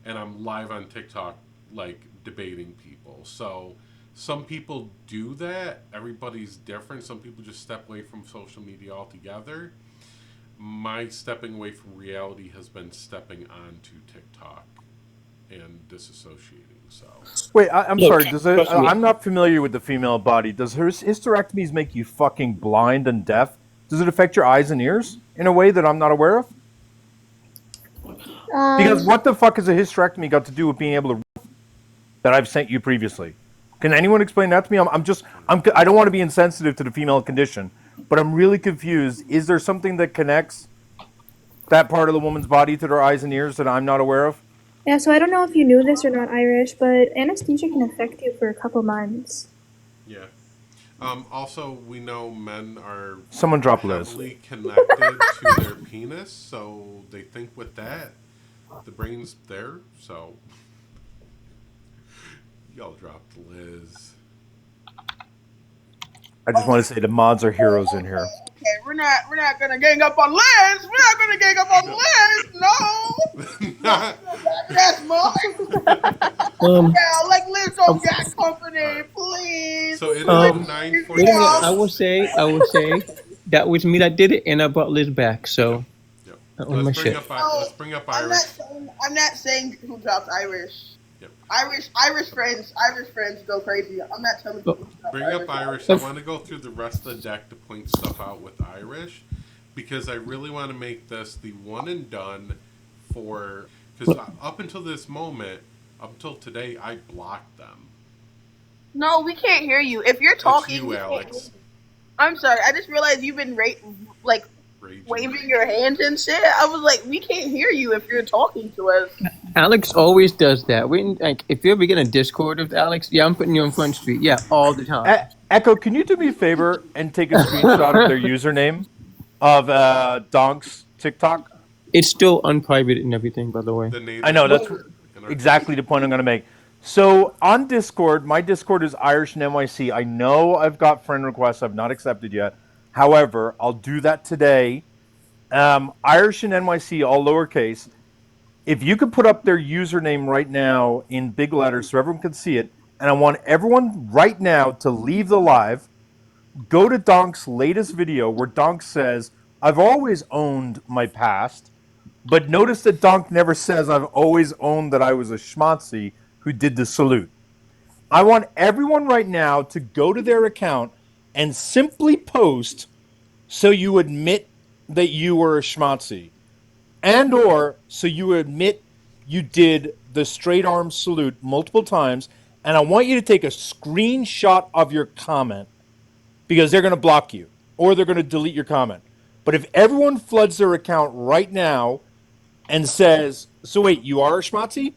and I'm live on TikTok, like, debating people. So, some people do that. Everybody's different. Some people just step away from social media altogether. My stepping away from reality has been stepping onto TikTok and disassociating. So, Wait, I'm Look, sorry. trust me. I'm not familiar with the female body. Does her hysterectomies make you fucking blind and deaf? Does it affect your eyes and ears in a way that I'm not aware of? Because what the fuck has a hysterectomy got to do with being able to that I've sent you previously? Can anyone explain that to me? I don't want to be insensitive to the female condition, but I'm really confused. Is there something that connects that part of the woman's body to their eyes and ears that I'm not aware of? Yeah, so I don't know if you knew this or not, Irish, but anesthesia can affect you for a couple months. yeah. Also, we know men are Someone drop Liz. heavily connected to their penis, so they think with that, the brain's there. So, y'all dropped Liz. I just want to say the mods are heroes in here. Okay, we're not gonna gang up on Liz. We're not gonna gang up on Liz. No. That's mine. Yeah, like Liz don't get company, please. So it is Wait a 9:40. minute. I will say that was me that did it, and I brought Liz back. So Yep. that was my shit. Let's bring up Irish. I'm not saying who dropped Irish. Yep. Irish friends go crazy. I'm not telling you. Bring up Irish. I want to go through the rest of the deck to point stuff out with Irish, because I really want to make this the one and done for. Because up until this moment, up until today, I blocked them. No, we can't hear you. If you're talking, It's you, Alex. I'm sorry. I just realized you've been waving your hands and shit. I was like, we can't hear you if you're talking to us. Alex always does that. If you ever get a Discord with Alex, yeah, I'm putting you on Front Street. Yeah, all the time. Echo, can you do me a favor and take a screenshot of their username of Donk's TikTok? It's still unprivate and everything, by the way. I know, that's exactly the point I'm going to make. So on Discord, my Discord is Irish and NYC. I know I've got friend requests I've not accepted yet. However, I'll do that today. Irish and NYC, all lowercase. If you could put up their username right now in big letters so everyone can see it, and I want everyone right now to leave the live, go to Donk's latest video where Donk says, I've always owned my past, but notice that Donk never says I've always owned that I was a schmatzi who did the salute. I want everyone right now to go to their account and simply post so you admit that you were a schmatzi. And or so you admit you did the straight arm salute multiple times, and I want you to take a screenshot of your comment because they're going to block you or they're going to delete your comment. But if everyone floods their account right now and says, so wait, you are a schmatzi?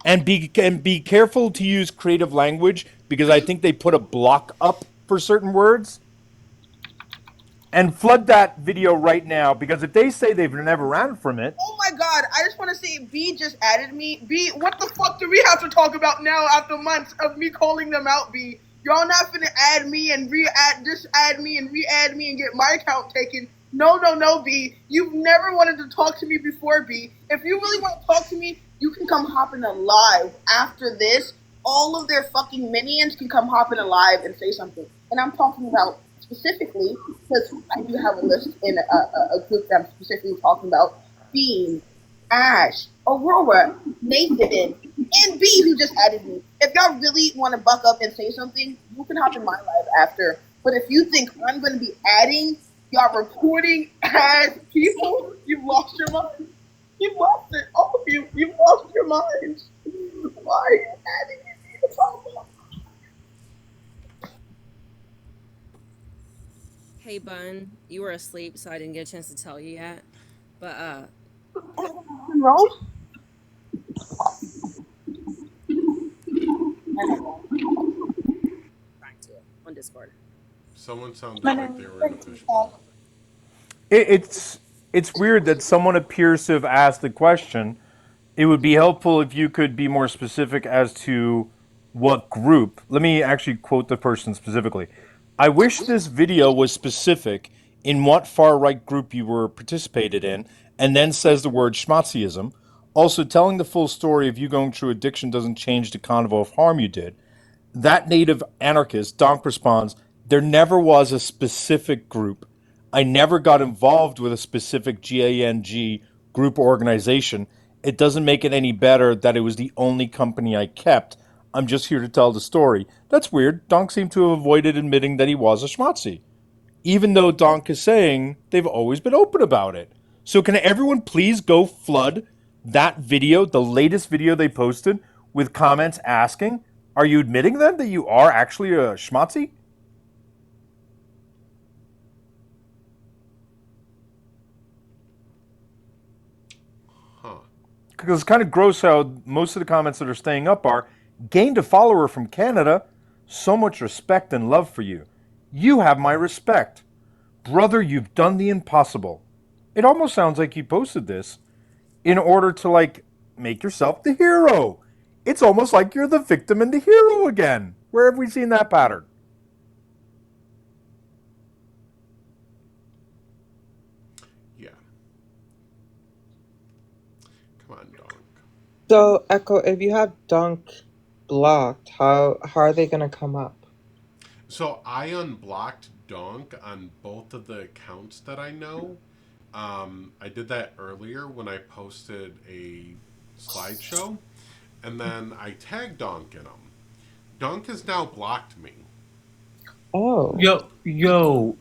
And be careful to use creative language because I think they put a block up for certain words. And flood that video right now, because if they say they've never ran from it. Oh my god, I just want to say, B just added me. B, what the fuck do we have to talk about now after months of me calling them out, B? Y'all not finna add me and add me and re-add me and get my account taken. No, B. You've never wanted to talk to me before, B. If you really want to talk to me, you can come hop in a live after this. All of their fucking minions can come hop in a live and say something. And I'm talking about specifically, because I do have a list in a group that I'm specifically talking about, Bean, Ash, Aurora, Nathan, and B, who just added me. If y'all really want to buck up and say something, you can hop in my live after. But if you think I'm going to be adding y'all reporting as people, you've lost your mind. You've lost it. All of you, you've lost your minds. Why are you adding me to the problem? Hey, Bun, you were asleep, so I didn't get a chance to tell you yet. But, Roll? back to it on Discord. Someone sounded My like name they is were in a Frankie fishbowl. It's weird that someone appears to have asked the question. It would be helpful if you could be more specific as to what group. Let me actually quote the person specifically. I wish this video was specific in what far right group you were participated in, and then says the word schmatzyism. Also, telling the full story of you going through addiction doesn't change the convo of harm you did. That native anarchist, Donk, responds, there never was a specific group. I never got involved with a specific GANG group or organization. It doesn't make it any better that it was the only company I kept. I'm just here to tell the story. That's weird. Donk seemed to have avoided admitting that he was a schmatzy, even though Donk is saying they've always been open about it. So can everyone please go flood that video, the latest video they posted, with comments asking, are you admitting then that you are actually a schmatzy? Huh. Because it's kind of gross how most of the comments that are staying up are, gained a follower from Canada, so much respect and love for you. You have my respect. Brother, you've done the impossible. It almost sounds like you posted this in order to, like, make yourself the hero. It's almost like you're the victim and the hero again. Where have we seen that pattern? Yeah. Come on, Donk. So, Echo, if you have Dunk blocked, how are they gonna come up? So I unblocked Donk on both of the accounts that I know. I did that earlier when I posted a slideshow, and then I tagged Donk in them. Donk has now blocked me. Oh. Yo,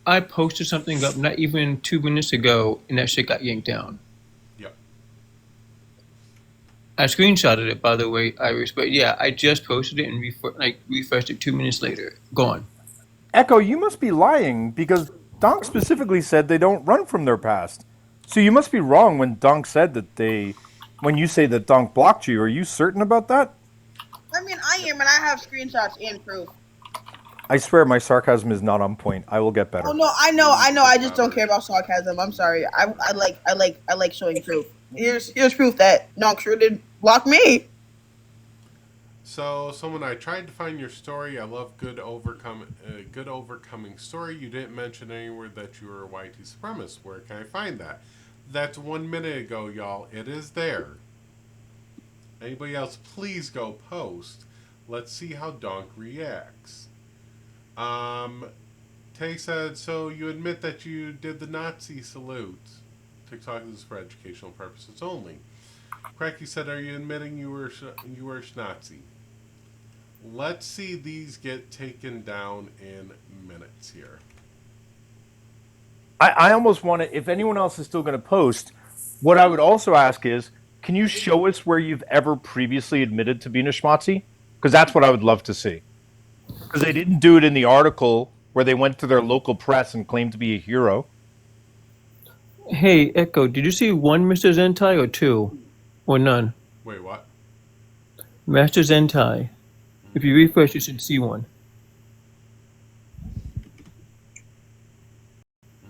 I posted something up not even 2 minutes ago, and that shit got yanked down. Yep. I screenshotted it, by the way, Iris. But yeah, I just posted it and refreshed it 2 minutes later. Gone. Echo, you must be lying because Donk specifically said they don't run from their past. So you must be wrong when Donk said that when you say that Donk blocked you. Are you certain about that? I mean, I am, and I have screenshots and proof. I swear my sarcasm is not on point. I will get better. Oh no, I know. I just don't care about sarcasm. I'm sorry. I like showing proof. Here's proof that Donk sure did block me. So, someone, I tried to find your story. I love good overcoming story. You didn't mention anywhere that you were a YT supremacist. Where can I find that? That's 1 minute ago, y'all. It is there. Anybody else, please go post. Let's see how Donk reacts. Tay said, so you admit that you did the Nazi salute. TikTok is for educational purposes only. Cracky said, are you admitting you were a Nazi? Let's see these get taken down in minutes here. I almost want to, if anyone else is still going to post, what I would also ask is, can you show us where you've ever previously admitted to being a schmatzy? Because that's what I would love to see. Because they didn't do it in the article where they went to their local press and claimed to be a hero. Hey, Echo, did you see one Mr. Zentai or two? Or none? Wait, what? Master Zentai. If you refresh, you should see one.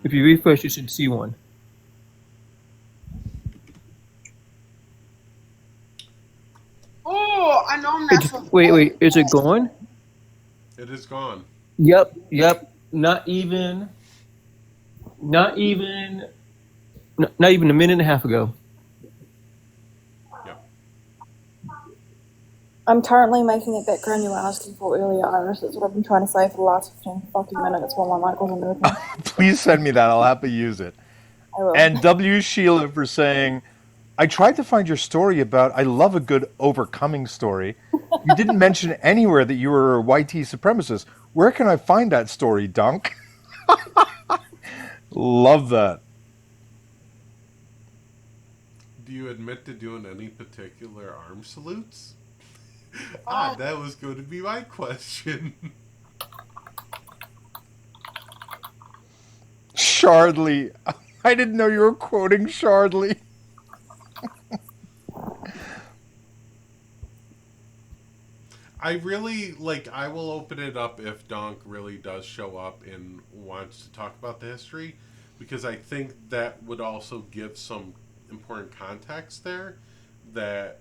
If you refresh, you should see one. Oh, I know I'm not supposed to. Wait, is it gone? It is gone. Yep. Not even a minute and a half ago. Yep. I'm currently making it background you were asking for earlier, Iris. That's what I've been trying to say for the last 15 fucking minutes while my mic wasn't working. Please send me that. I'll happily use it. I will. And W. Sheila for saying, I tried to find your story about, I love a good overcoming story. You didn't mention anywhere that you were a YT supremacist. Where can I find that story, Dunk? Love that. Do you admit to doing any particular arm salutes? Oh. That was going to be my question. Shardley. I didn't know you were quoting Shardley. I really like. I will open it up if Donk really does show up and wants to talk about the history, because I think that would also give some important context there that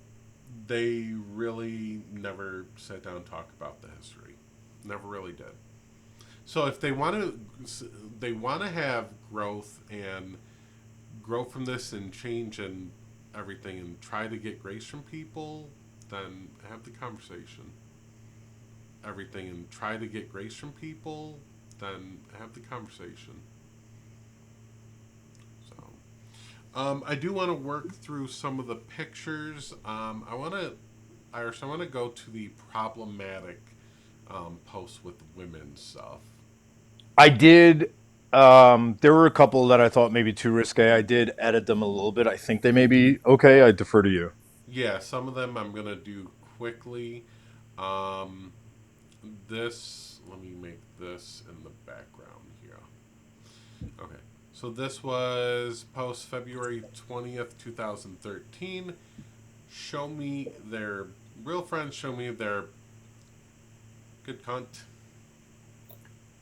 they really never sat down and talked about the history. Never really did. So if they want to have growth and grow from this and change and everything and try to get grace from people, then have the conversation. Everything and try to get grace from people, then have the conversation. So, I do want to work through some of the pictures. I want to, Irish, I want to go to the problematic posts with women stuff. I did. There were a couple that I thought maybe too risque. I did edit them a little bit. I think they may be okay. I defer to you. Yeah, some of them I'm gonna do quickly. Um, let me make this in the background here. Okay, so this was post February 20th, 2013. Show me their real friends. Show me their good cunt.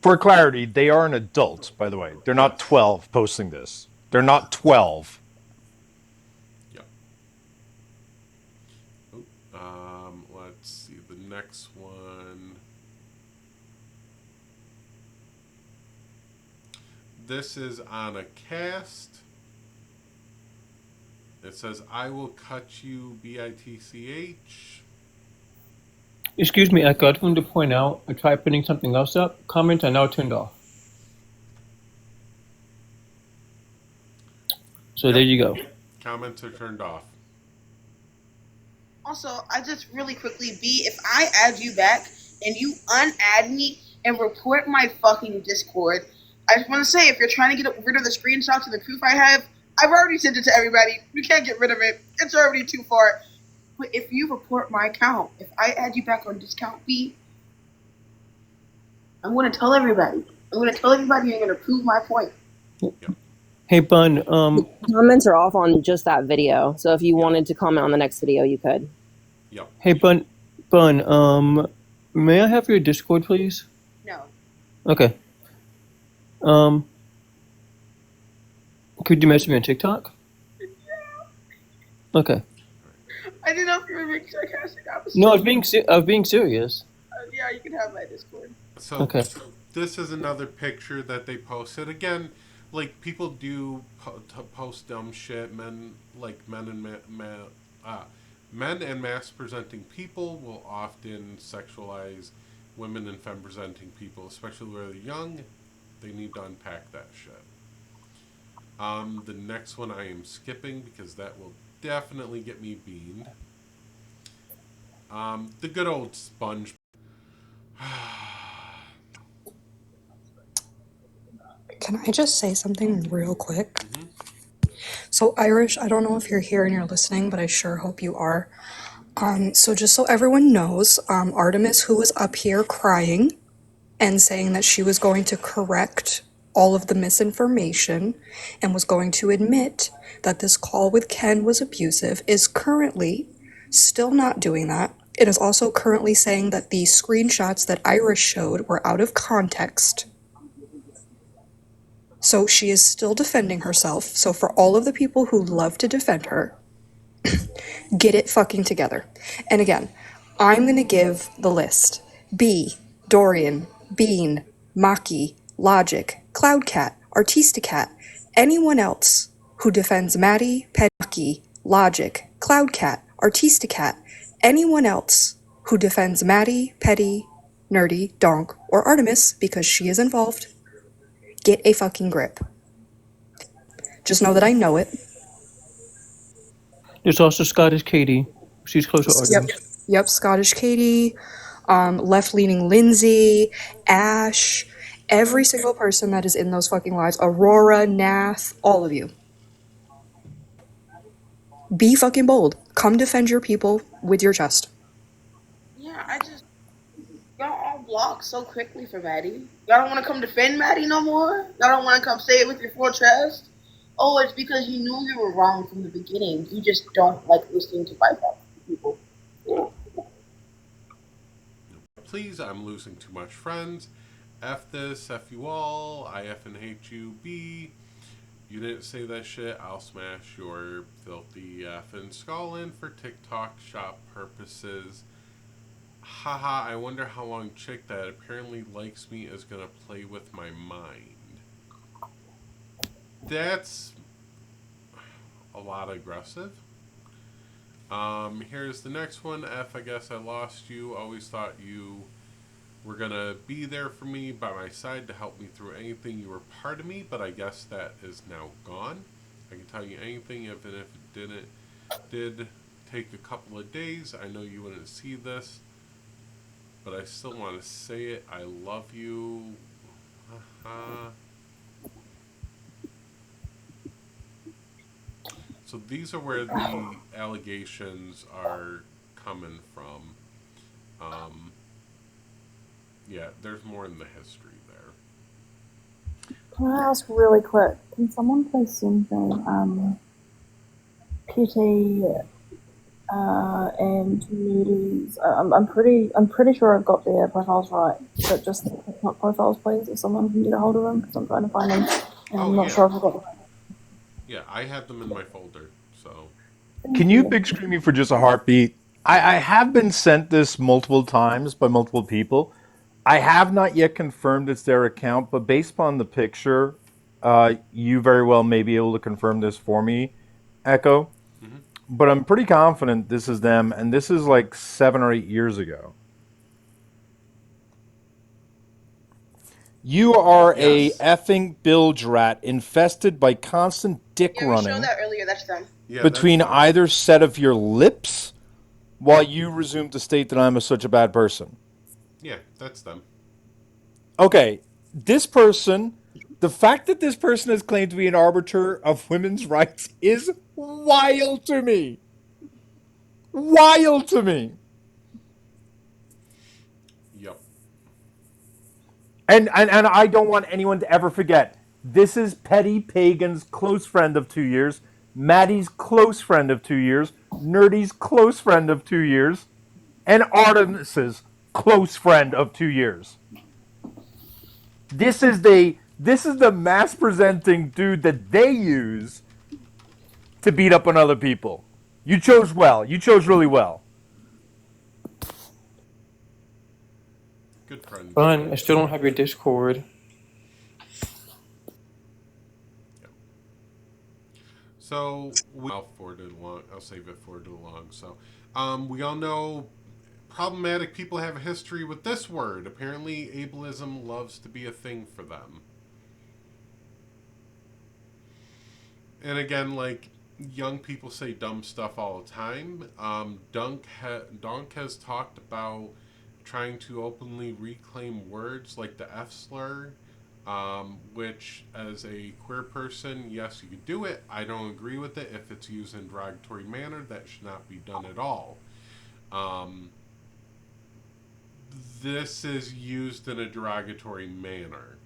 For clarity, they are an adult, by the way. They're not Yes. 12 posting this. They're not 12. Yep. Let's see the next one. This is on a cast. It says, "I will cut you, bitch." Excuse me, Echo. I just wanted to point out, I tried putting something else up. Comments are now turned off. So there you go. Comments are turned off. Also, I just really quickly, B, if I add you back and you unadd me and report my fucking Discord, I just want to say, if you're trying to get rid of the screenshots of the proof I have, I've already sent it to everybody. You can't get rid of it. It's already too far. But if you report my account, if I add you back on discount B, I'm going to tell everybody. I'm going to tell everybody you're going to prove my point. Hey, Bun. Comments are off on just that video, so if you wanted to comment on the next video, you could. Yep. Hey, Bun. May I have your Discord, please? No. Okay. Could you message me on TikTok? Okay. I didn't know if you were being sarcastic. No, I was being serious. Yeah, you can have my Discord. So, Okay. this is another picture that they posted. Again, like, people do post dumb shit. Men and mass presenting people will often sexualize women and femme presenting people, especially where they're young. They need to unpack that shit. The next one I am skipping because that will definitely get me beamed. The good old sponge. Can I just say something real quick? So, Irish, I don't know if you're here and you're listening, but I sure hope you are. So just so everyone knows, Artemis, who was up here crying and saying that she was going to correct all of the misinformation and was going to admit that this call with Ken was abusive, is currently still not doing that. It is also currently saying that the screenshots that Irish showed were out of context. So she is still defending herself. So for all of the people who love to defend her, get it fucking together. And again, I'm gonna give the list. B, Dorian, Bean, Maki, Logic, Cloudcat, Artistacat, anyone else who defends Maddie, Pedaki, Logic, Cloudcat, Artistacat, anyone else who defends Maddie, Petty, Nerdy, Donk, or Artemis because she is involved, get a fucking grip. Just know that I know it. There's also Scottish Katie. She's close to Artemis. Yep, Scottish Katie, left-leaning Lindsay, Ash, every single person that is in those fucking lives, Aurora, Nath, all of you. Be fucking bold. Come defend your people with your chest. Yeah, y'all all blocked so quickly for Maddie. Y'all don't want to come defend Maddie no more? Y'all don't want to come say it with your full chest? Oh, it's because you knew you were wrong from the beginning. You just don't like listening to bypass people. please, I'm losing too much friends. F this, F you all, I F and hate you, B. You didn't say that shit, I'll smash your filthy F and skull in for TikTok shop purposes. Haha, I wonder how long chick that apparently likes me is gonna play with my mind. That's a lot aggressive. Here's the next one. F, I guess I lost you. Always thought you were gonna be there for me by my side to help me through anything. You were part of me, but I guess that is now gone. I can tell you anything, even if it did take a couple of days. I know you wouldn't see this, but I still want to say it. I love you. So these are where the allegations are coming from. Yeah, there's more in the history there. Can I ask really quick? Can someone please send me PT and Moody's? I'm pretty sure I've got their profiles right, but just the TikTok profiles, please. If someone can get a hold of them, because I'm trying to find them, and I'm not sure if I've got them. Yeah, I have them in my folder. So. Can you big screen me for just a heartbeat? I have been sent this multiple times by multiple people. I have not yet confirmed it's their account, but based upon the picture, you very well may be able to confirm this for me, Echo. Mm-hmm. But I'm pretty confident this is them, and this is like 7 or 8 years ago. You are a effing bilge rat infested by constant dick running that earlier. That's them. between either set of your lips while you resume to state that I'm such a bad person. Yeah, that's them. Okay, this person, the fact that this person has claimed to be an arbiter of women's rights is wild to me. Wild to me. Yep. And I don't want anyone to ever forget, this is Petty Pagan's close friend of 2 years, Maddie's close friend of 2 years, Nerdy's close friend of 2 years, and Artemis's close friend of 2 years. This is the mass presenting dude that they use to beat up on other people. You chose well. You chose really well. Good friend. Fun. I still don't have your Discord. Yep. So I'll forward it along. I'll save it forward along. So we all know problematic people have a history with this word. Apparently, ableism loves to be a thing for them. And again, like, young people say dumb stuff all the time. Donk has talked about trying to openly reclaim words like the F slur, which, as a queer person, yes, you could do it. I don't agree with it. If it's used in a derogatory manner, that should not be done at all. This is used in a derogatory manner.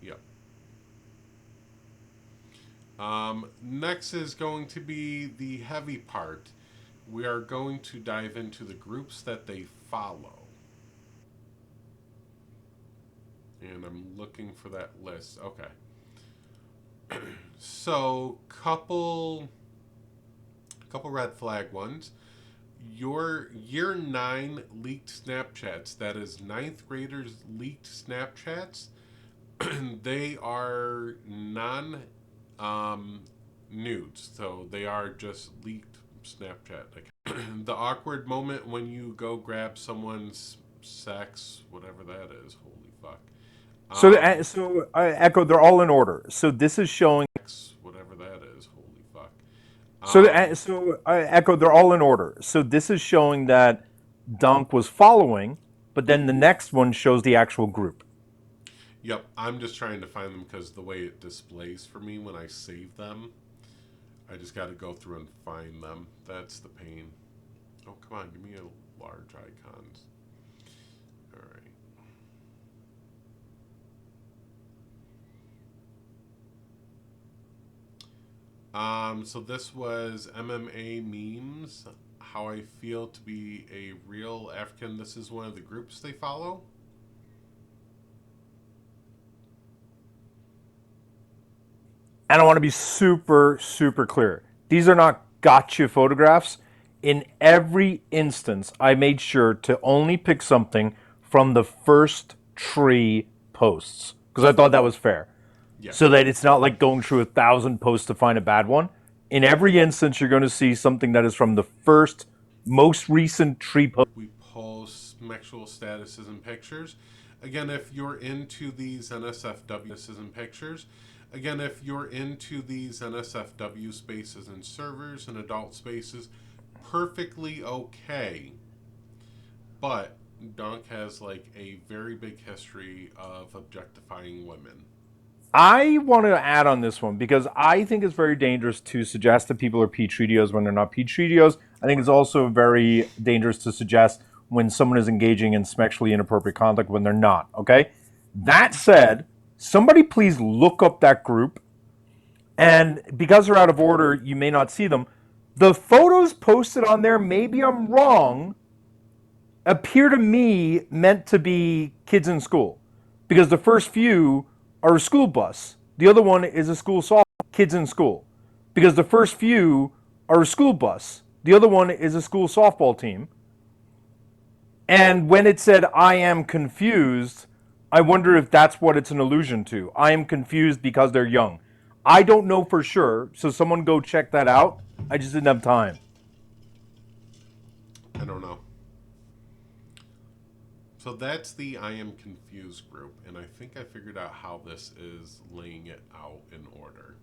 Yep. Next is going to be the heavy part. We are going to dive into the groups that they follow. And I'm looking for that list. Okay. So, couple red flag ones. Your year 9 leaked Snapchats, that is ninth graders leaked Snapchats, they are non nudes, so they are just leaked Snapchat. The awkward moment when you go grab someone's sex, whatever that is. Holy fuck. So Echo, they're all in order. So this is showing. Whatever that is. Holy fuck. So Echo, they're all in order. So this is showing that Dunk was following, but then the next one shows the actual group. Yep, I'm just trying to find them because the way it displays for me when I save them, I just got to go through and find them. That's the pain. Oh, come on, give me a large icons. All right. So this was MMA memes. How I feel to be a real African. This is one of the groups they follow. And I want to be super, super clear. These are not gotcha photographs. In every instance, I made sure to only pick something from the first tree posts because I thought that was fair. Yeah. So that it's not like going through 1,000 posts to find a bad one. In every instance, you're going to see something that is from the first, most recent tree post. We post sexual statuses and pictures. Again, if you're into these NSFWs and pictures, again, if you're into these NSFW spaces and servers and adult spaces, perfectly okay. But Dunk has like a very big history of objectifying women. I want to add on this one because I think it's very dangerous to suggest that people are Petridios when they're not Petridios. I think it's also very dangerous to suggest when someone is engaging in sexually inappropriate conduct when they're not. Okay? That said, somebody please look up that group. And because they're out of order, you may not see them. The photos posted on there, maybe I'm wrong, appear to me meant to be kids in school. Because the first few are a school bus. The other one is a school softball. Kids in school. Because the first few are a school bus. The other one is a school softball team. And when it said, I am confused, I wonder if that's what it's an allusion to. I am confused because they're young. I don't know for sure, so someone go check that out. I just didn't have time. I don't know. So that's the I Am Confused group, and I think I figured out how this is laying it out in order.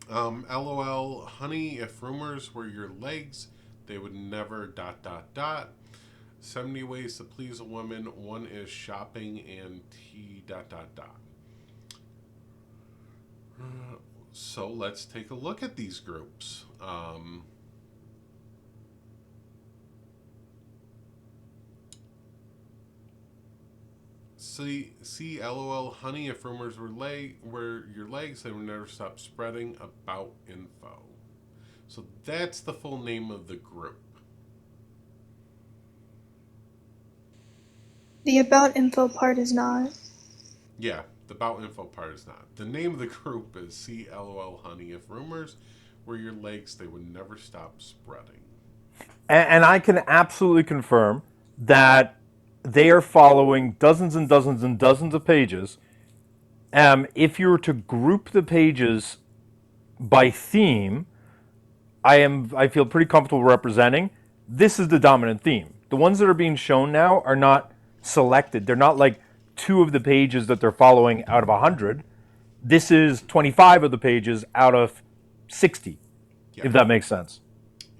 LOL, honey, if rumors were your legs, they would never ... 70 ways to please a woman. One is shopping and T ... So let's take a look at these groups. See, LOL, honey, if rumors were your legs, they would never stop spreading about info. So that's the full name of the group. The about info part is not. Yeah, the about info part is not. The name of the group is CLOL, honey, if rumors were your legs, they would never stop spreading. And I can absolutely confirm that they are following dozens and dozens and dozens of pages. If you were to group the pages by theme, I feel pretty comfortable representing. This is the dominant theme. The ones that are being shown now are not selected. They're not like 2 of the pages that they're following out of 100. This is 25 of the pages out of 60, if that makes sense.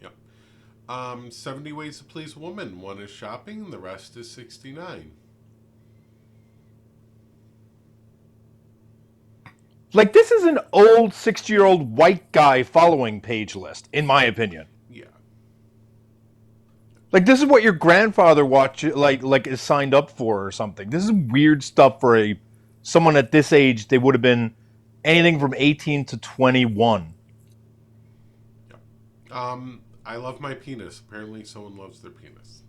Yep. 70 ways to please a woman. One is shopping, and the rest is 69. Like, this is an old 60-year-old white guy following page list, in my opinion. Yeah. Like, this is what your grandfather like is signed up for or something. This is weird stuff for someone at this age. They would have been anything from 18 to 21. Yep. I love my penis. Apparently someone loves their penis.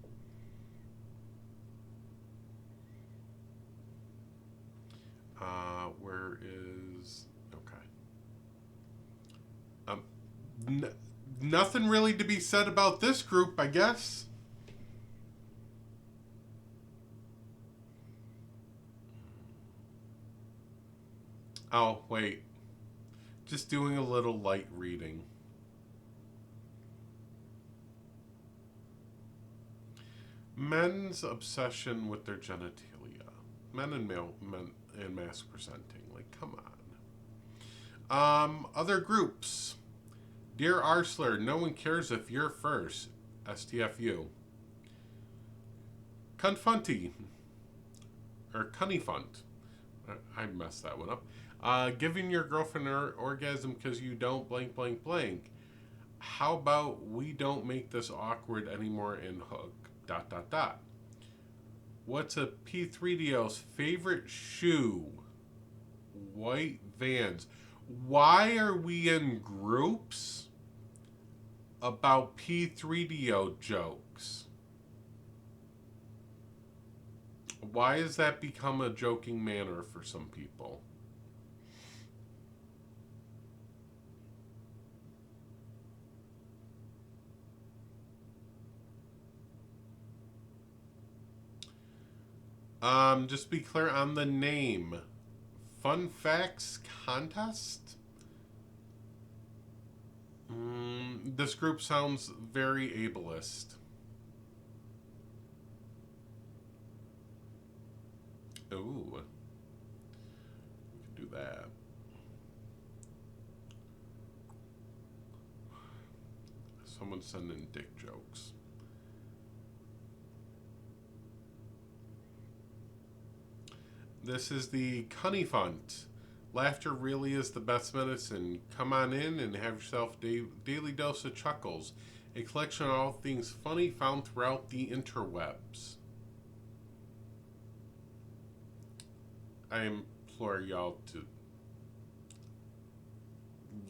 Where is... Okay. Nothing really to be said about this group, I guess. Oh, wait. Just doing a little light reading. Men's obsession with their genitalia. Men and mass presenting. Like, come on. Other groups. Dear Arsler, no one cares if you're first. STFU. Confunty. Or Cunnifunt. I messed that one up. Giving your girlfriend an orgasm because you don't blank blank blank. How about we don't make this awkward anymore and hook ... What's a P3DO's favorite shoe? White Vans. Why are we in groups about P3DO jokes? Why has that become a joking manner for some people? Just be clear on the name. Fun Facts Contest? This group sounds very ableist. Ooh. We could do that. Someone's sending dick jokes. This is the Cunny Funt. Laughter really is the best medicine. Come on in and have yourself a daily dose of chuckles. A collection of all things funny found throughout the interwebs. I implore y'all to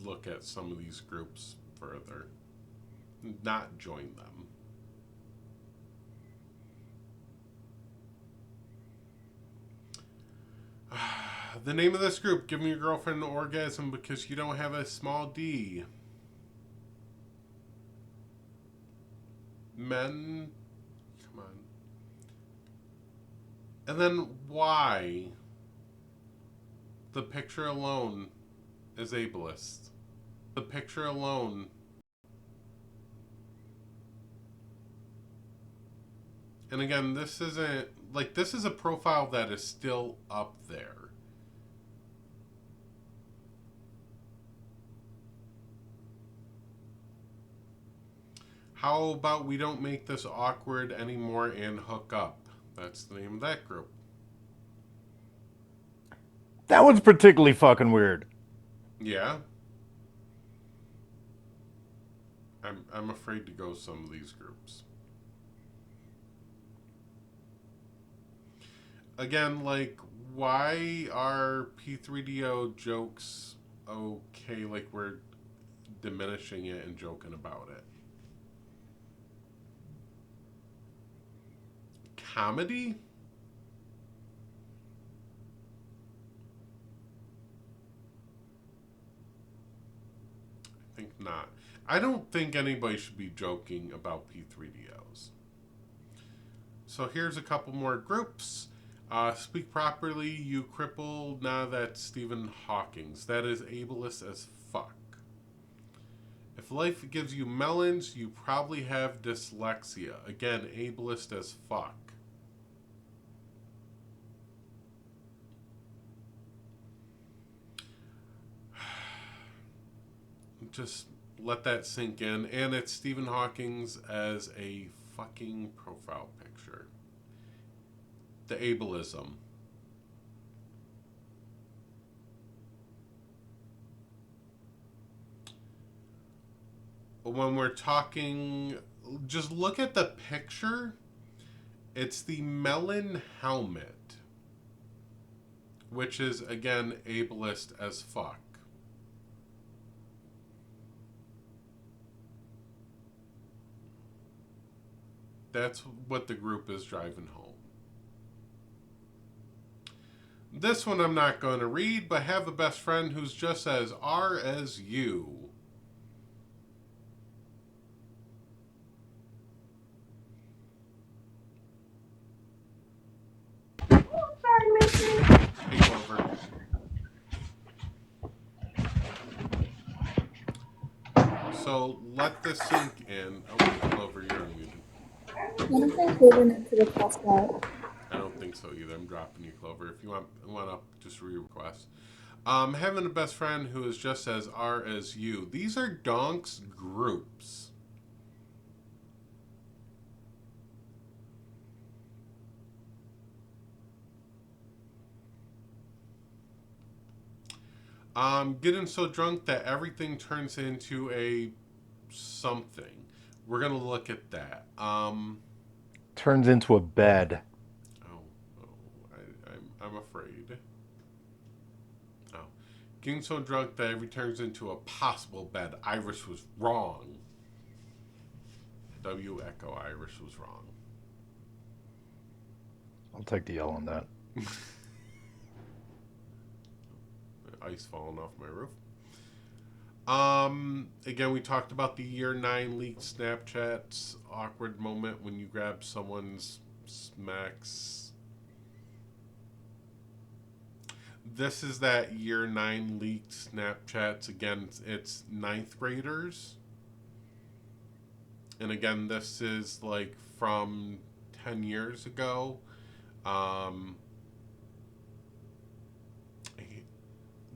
look at some of these groups further. Not join them. The name of this group, giving your girlfriend an orgasm because you don't have a small D. Men, come on. And then why? The picture alone is ableist. The picture alone. And again, this isn't, like, this is a profile that is still up there. How about we don't make this awkward anymore and hook up? That's the name of that group. That one's particularly fucking weird. Yeah. I'm afraid to go some of these groups. Again, like, why are P3DO jokes okay? Like, we're diminishing it and joking about it. Comedy? I think not. I don't think anybody should be joking about P3DOs. So here's a couple more groups. Speak properly, you cripple. Nah, that's Stephen Hawking's. That is ableist as fuck. If life gives you melons, you probably have dyslexia. Again, ableist as fuck. Just let that sink in. And it's Stephen Hawking's as a fucking profile picture. The ableism. When we're talking, just look at the picture. It's the melon helmet, which is, again, ableist as fuck. That's what the group is driving home. This one I'm not going to read, but have a best friend who's just as R as you. Hey, Clover. So let this sink in. Oh, Clover, you're unmuted. I don't think Clover meant to request that. I don't think so either. I'm dropping you, Clover. If you want up, just re-request. Having a best friend who is just as R as you. These are donks groups. Getting so drunk that everything turns into a something. We're gonna look at that. Turns into a bed. I'm afraid. Oh, Getting so drunk that every turns into a possible bed. Irish was wrong. W echo Irish was wrong. I'll take the L on that. Ice falling off my roof. Again, we talked about the year 9 leaked Snapchats. Awkward moment when you grab someone's smacks. This is that year 9 leaked Snapchats. Again, it's 9th graders. And again, this is like from 10 years ago.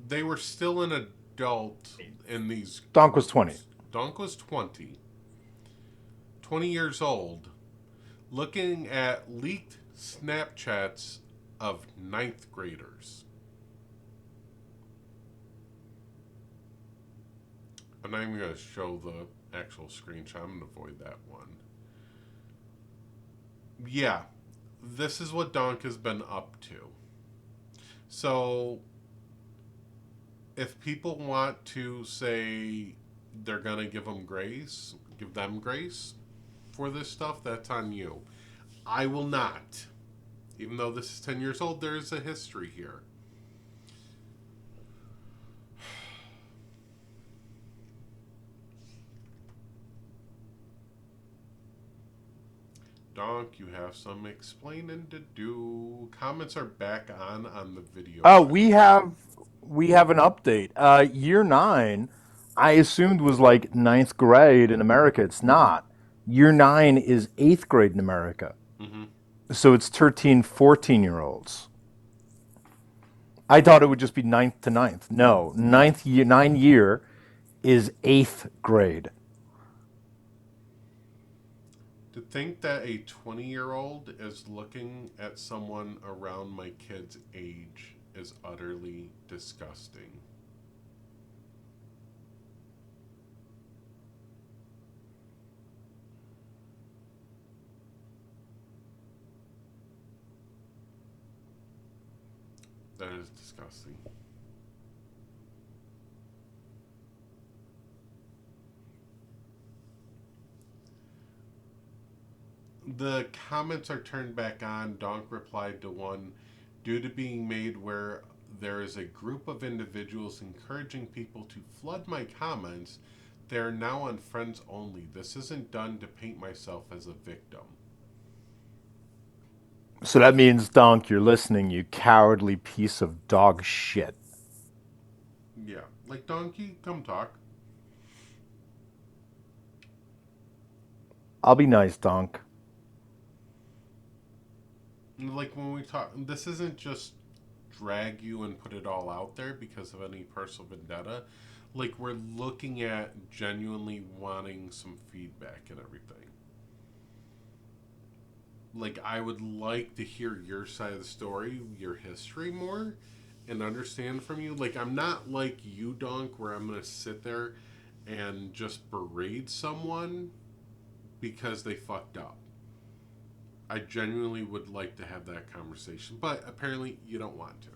They were still an adult in these. Donk was 20. Donk was 20. 20 years old. Looking at leaked Snapchats of 9th graders. I'm not even going to show the actual screenshot. I'm going to avoid that one. Yeah, this is what Donk has been up to. So, if people want to say they're going to give them grace for this stuff, that's on you. I will not. Even though this is 10 years old, there is a history here. Donk, you have some explaining to do. Comments are back on the video. Oh, we have an update. Year 9, I assumed was like 9th grade in America. It's not. Year 9 is 8th grade in America. Mm-hmm. So it's 13, 14-year-olds. I thought it would just be 9th to 9th. No, 9 year is 8th grade. To think that a 20-year-old is looking at someone around my kid's age is utterly disgusting. That is disgusting. The comments are turned back on. Donk replied to one, due to being made where there is a group of individuals encouraging people to flood my comments, they are now on friends only. This isn't done to paint myself as a victim. So that means, Donk, you're listening, you cowardly piece of dog shit. Yeah, like Donkey, come talk. I'll be nice, Donk. Like when we talk, this isn't just drag you and put it all out there because of any personal vendetta. Like, we're looking at genuinely wanting some feedback and everything. Like, I would like to hear your side of the story, your history more, and understand from you. Like, I'm not like you, Donk, where I'm going to sit there and just berate someone because they fucked up. I genuinely would like to have that conversation, but apparently you don't want to.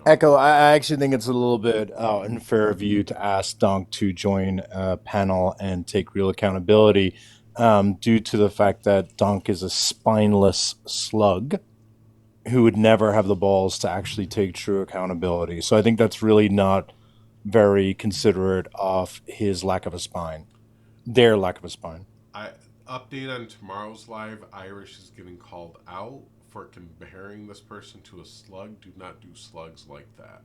Echo, I actually think it's a little bit unfair of you to ask Donk to join a panel and take real accountability due to the fact that Donk is a spineless slug who would never have the balls to actually take true accountability. So I think that's really not very considerate of his lack of a spine. Their lack of a spine. Update on tomorrow's live, Irish is getting called out for comparing this person to a slug. Do not do slugs like that.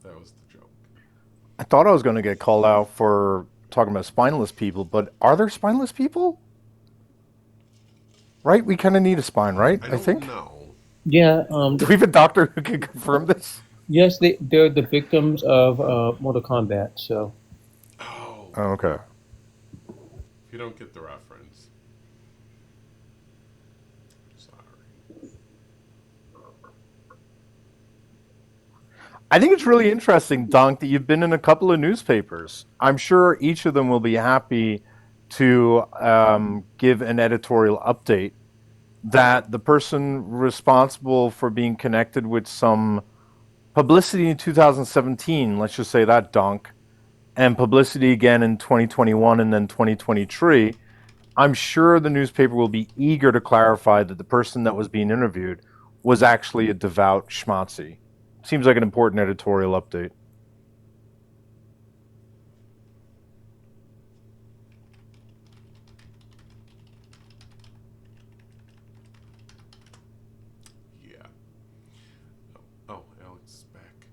That was the joke. I thought I was going to get called out for talking about spineless people, but are there spineless people? Right? We kind of need a spine, right? I think. No. Yeah. Do we have a doctor who can confirm this? Yes, they're the victims of Mortal Kombat. So. Oh, okay. If you don't get the reference, sorry. I think it's really interesting, Donk, that you've been in a couple of newspapers. I'm sure each of them will be happy to give an editorial update that the person responsible for being connected with some publicity in 2017, let's just say that, Donk, and publicity again in 2021 and then 2023, I'm sure the newspaper will be eager to clarify that the person that was being interviewed was actually a devout schmatzi. Seems like an important editorial update. Yeah. Oh, Alex is back.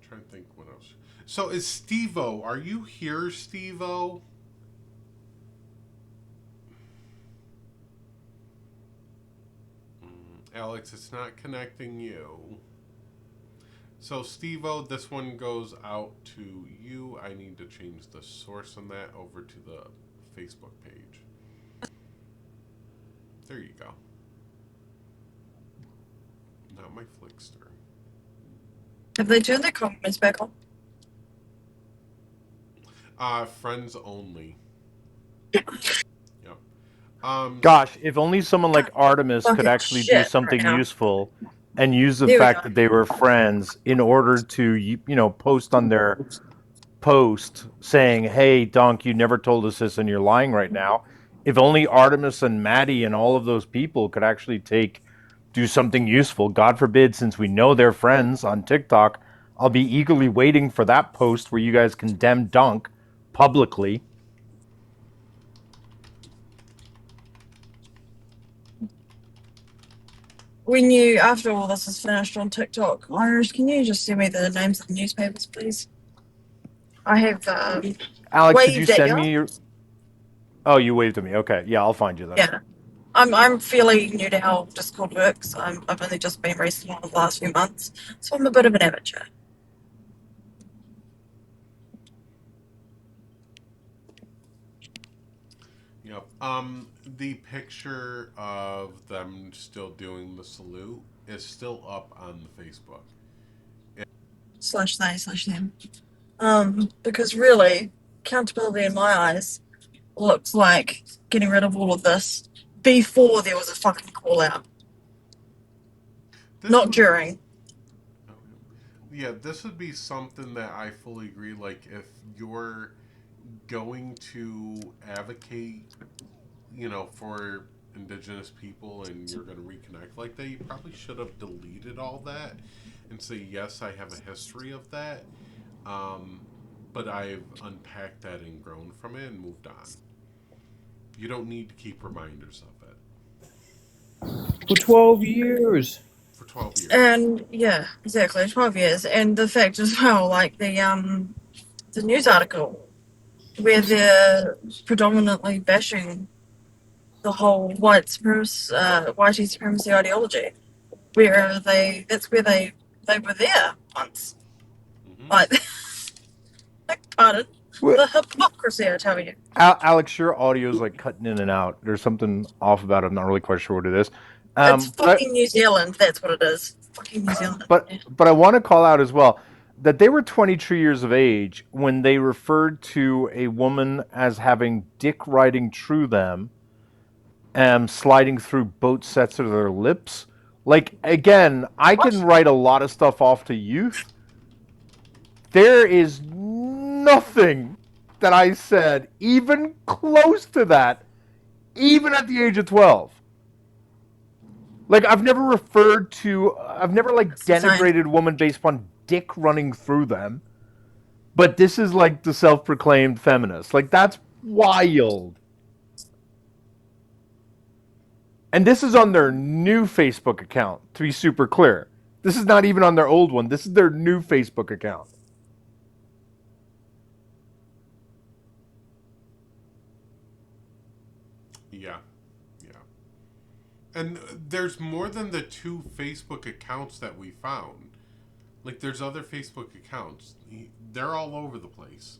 Trying to think what else. So is Steve-O, are you here, Steve-O? Alex, it's not connecting you. So Steve-O, this one goes out to you. I need to change the source on that over to the Facebook page. There you go. Not my Flickster. Have they turned their comments back on? Friends only. Yep. Gosh, if only someone like Artemis could Fucking actually do shit right something now. useful and use the There we fact go. that they were friends in order to, post on their post saying, "Hey, Donk, you never told us this and you're lying right now." If only Artemis and Maddie and all of those people could actually do something useful. God forbid, since we know they're friends on TikTok, I'll be eagerly waiting for that post where you guys condemn Donk publicly. When you, after all this is finished on TikTok, Irish, can you just send me the names of the newspapers, please? I have Alex, did you waved at send you. me your... Oh, you waved at me. Okay. Yeah, I'll find you then. Yeah. I'm fairly new to how Discord works. I've only just been recently on the last few months, so I'm a bit of an amateur. Yep. The picture of them still doing the salute is still up on the Facebook. /they/them. Because really, accountability in my eyes looks like getting rid of all of this before there was a fucking call out. Not during. Yeah, this would be something that I fully agree. Like, if you're going to advocate, for Indigenous people and you're going to reconnect like that, you probably should have deleted all that and say, yes, I have a history of that, but I've unpacked that and grown from it and moved on. You don't need to keep reminders of it. For 12 years. For 12 years. And yeah, exactly, 12 years. And the fact as well, like the news article where they're predominantly bashing the whole white supremacy ideology, where that's where they were there once. Like, pardon, the hypocrisy, I tell you. Alex, your audio is like cutting in and out. There's something off about it. I'm not really quite sure what it is. It's fucking New Zealand, that's what it is. Fucking New Zealand. But I want to call out as well that they were 22 years of age when they referred to a woman as having dick riding through them and sliding through both sets of their lips. Like, again, I can write a lot of stuff off to youth. There is nothing that I said even close to that, even at the age of 12. Like, I've never denigrated a woman based upon dick running through them. But this is like the self-proclaimed feminist. Like, that's wild. And this is on their new Facebook account, to be super clear. This is not even on their old one. This is their new Facebook account. Yeah. Yeah. And there's more than the 2 Facebook accounts that we found. Like, there's other Facebook accounts. They're all over the place.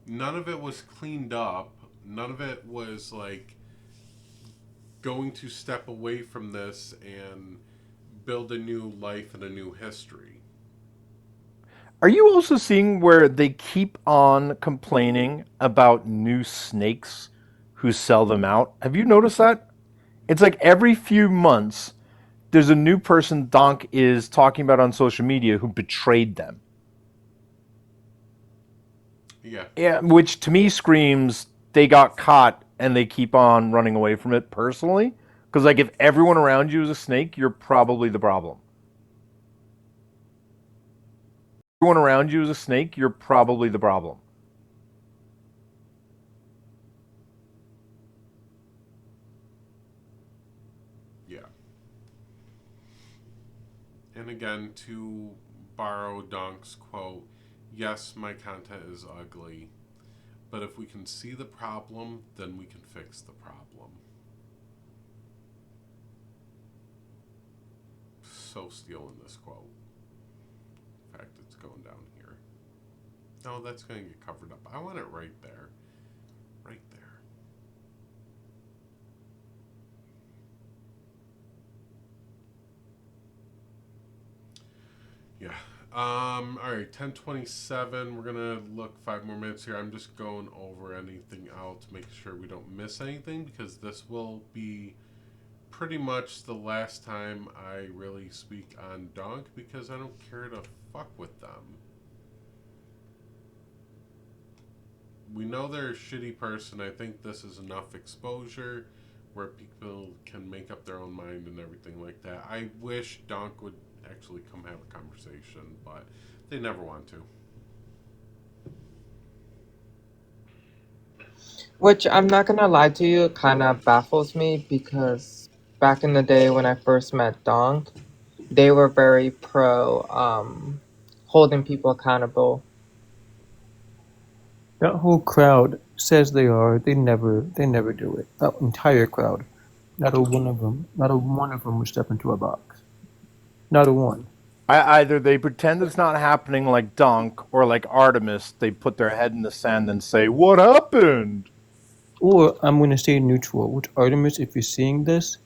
None of it was cleaned up. None of it was, like, going to step away from this and build a new life and a new history. Are you also seeing where they keep on complaining about new snakes who sell them out? Have you noticed that? It's like every few months, there's a new person Donk is talking about on social media who betrayed them. Yeah, which to me screams they got caught and they keep on running away from it personally. Because, like, if everyone around you is a snake, you're probably the problem. Everyone around you is a snake, you're probably the problem. Yeah. And again, to borrow Donk's quote, yes, my content is ugly, but if we can see the problem, then we can fix the problem. So stealing this quote. In fact, it's going down here. No, that's going to get covered up. I want it right there. Right there. Yeah. All right, 10:27. We're gonna look 5 more minutes here. I'm just going over anything else, making sure we don't miss anything, because this will be pretty much the last time I really speak on Donk, because I don't care to fuck with them. We know they're a shitty person. I think this is enough exposure where people can make up their own mind and everything like that. I wish Donk would actually come have a conversation, but they never want to. Which I'm not gonna lie to you, kind of baffles me because back in the day when I first met Donk, they were very pro holding people accountable. That whole crowd says they are. They never do it. That entire crowd, not a one of them would step into a box. Not a one. Either they pretend it's not happening like Dunk, or like Artemis, they put their head in the sand and say, "What happened?" Or I'm going to stay neutral. Which Artemis, if you're seeing this,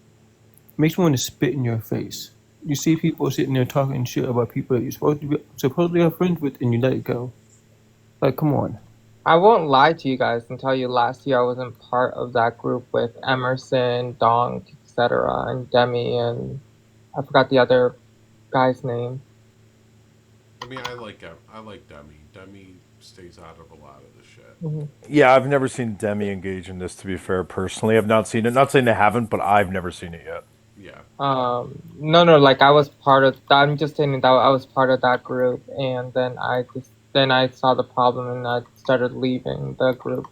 makes me want to spit in your face. You see people sitting there talking shit about people that you're supposedly are friends with, and you let it go. Like, come on. I won't lie to you guys and tell you last year I wasn't part of that group with Emerson, Donk, etc., and Demi, and I forgot the other guy's name. I mean, I like Demi. Demi stays out of a lot of the shit. Mm-hmm. Yeah, I've never seen Demi engage in this, to be fair, personally. I've not seen it. Not saying they haven't, but I've never seen it yet. Yeah. No, like I was part of. I'm just saying that I was part of that group, and then I saw the problem and I started leaving the group.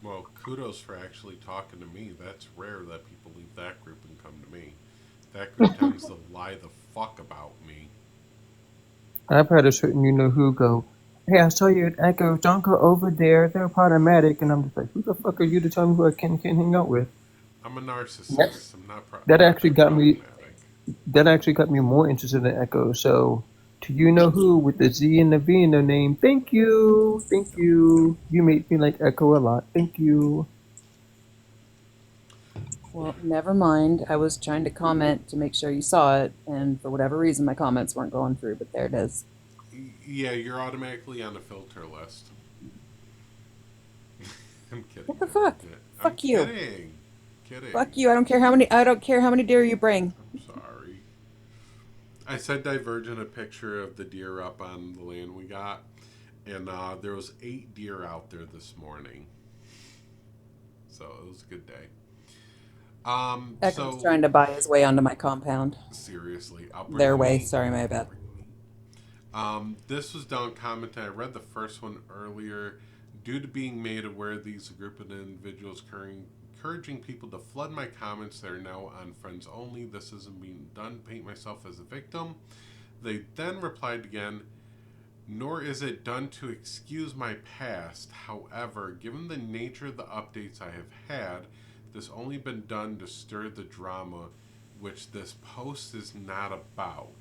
Well, kudos for actually talking to me. That's rare that people leave that group and come to me. That group tends to lie the fuck about me. I've had a certain you-know-who go, "Hey, I saw you at Echo. Don't go over there. They're problematic." And I'm just like, who the fuck are you to tell me who I can hang out with? I'm a narcissist. I'm not That actually got me. That actually got me more interested in Echo. So, to you-know-who with the Z and the V in their name, thank you. You make me like Echo a lot. Thank you. Well, never mind. I was trying to comment to make sure you saw it, and for whatever reason, my comments weren't going through, but there it is. Yeah, you're automatically on the filter list. I'm kidding. What the fuck? Fuck you. Kidding. Fuck you. I don't care how many deer you bring. I'm sorry. I sent Divergent a picture of the deer up on the land we got, and there was 8 deer out there this morning. So it was a good day. Echo's trying to buy his way onto my compound. Seriously, Their way. Sorry, my bad. This was down commenting. I read the first one earlier. Due to being made aware these group of individuals encouraging people to flood my comments that are now on friends only. This isn't being done. Paint myself as a victim. They then replied again, nor is it done to excuse my past. However, given the nature of the updates I have had, this only been done to stir the drama, which this post is not about.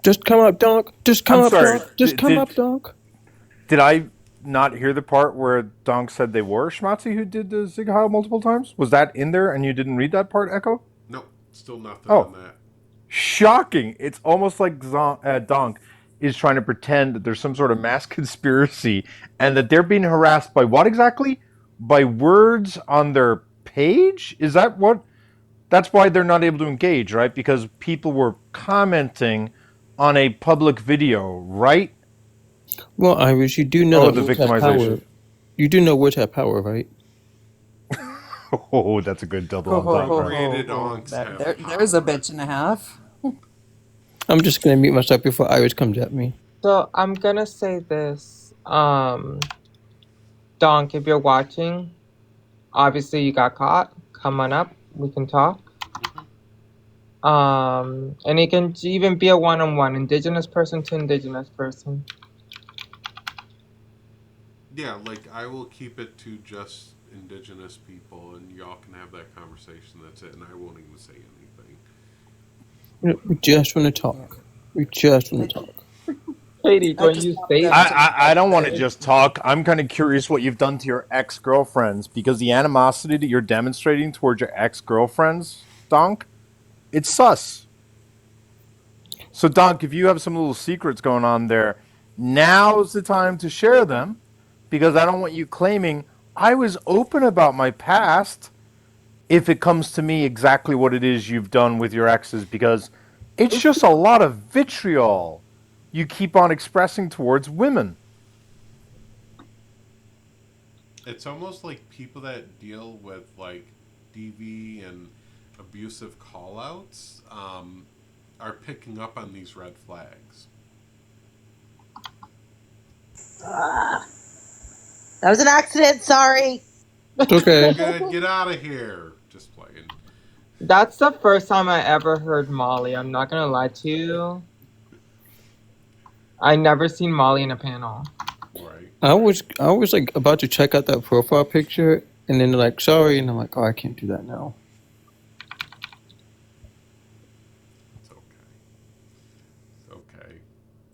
Just come up, Donk. Just come up, Donk. Just come up, Donk. Did I not hear the part where Donk said they were Schmatzi who did the Zig Heil multiple times? Was that in there and you didn't read that part, Echo? Nope, still nothing on that. shocking. It's almost like Donk is trying to pretend that there's some sort of mass conspiracy and that they're being harassed by what exactly? By words on their page? Is that what? That's why they're not able to engage, right? Because people were commenting on a public video, right? Well, Irish, you do know Oh, that the words have power. victimization. You do know words have power, right? Oh, that's a good double Ho ho ho entendre. ho Degraded ho. onks That, have there's a power. bitch and a half. I'm just gonna mute myself before Irish comes at me. So I'm gonna say this. Donk, if you're watching, obviously you got caught. Come on up. We can talk. And it can even be a one-on-one, indigenous person to indigenous person. Yeah, like I will keep it to just indigenous people, and y'all can have that conversation. That's it, and I won't even say anything. We just want to talk. We just want to talk. Katie, I when just you want say them that, to I don't want to say. just talk. I'm kind of curious what you've done to your ex girlfriends because the animosity that you're demonstrating towards your ex girlfriends, Donk, it's sus. So, Donk, if you have some little secrets going on there, now's the time to share them because I don't want you claiming I was open about my past if it comes to me exactly what it is you've done with your exes because it's just a lot of vitriol you keep on expressing towards women. It's almost like people that deal with like DV and abusive callouts are picking up on these red flags. That was an accident. Sorry. It's You're okay. good. Get out of here. Just playing. that's the first time I ever heard Molly. I'm not gonna lie to you. I never seen Molly in a panel. Right. I was like about to check out that profile picture, and then they're like, "Sorry," and I'm like, "Oh, I can't do that now." It's okay. It's okay.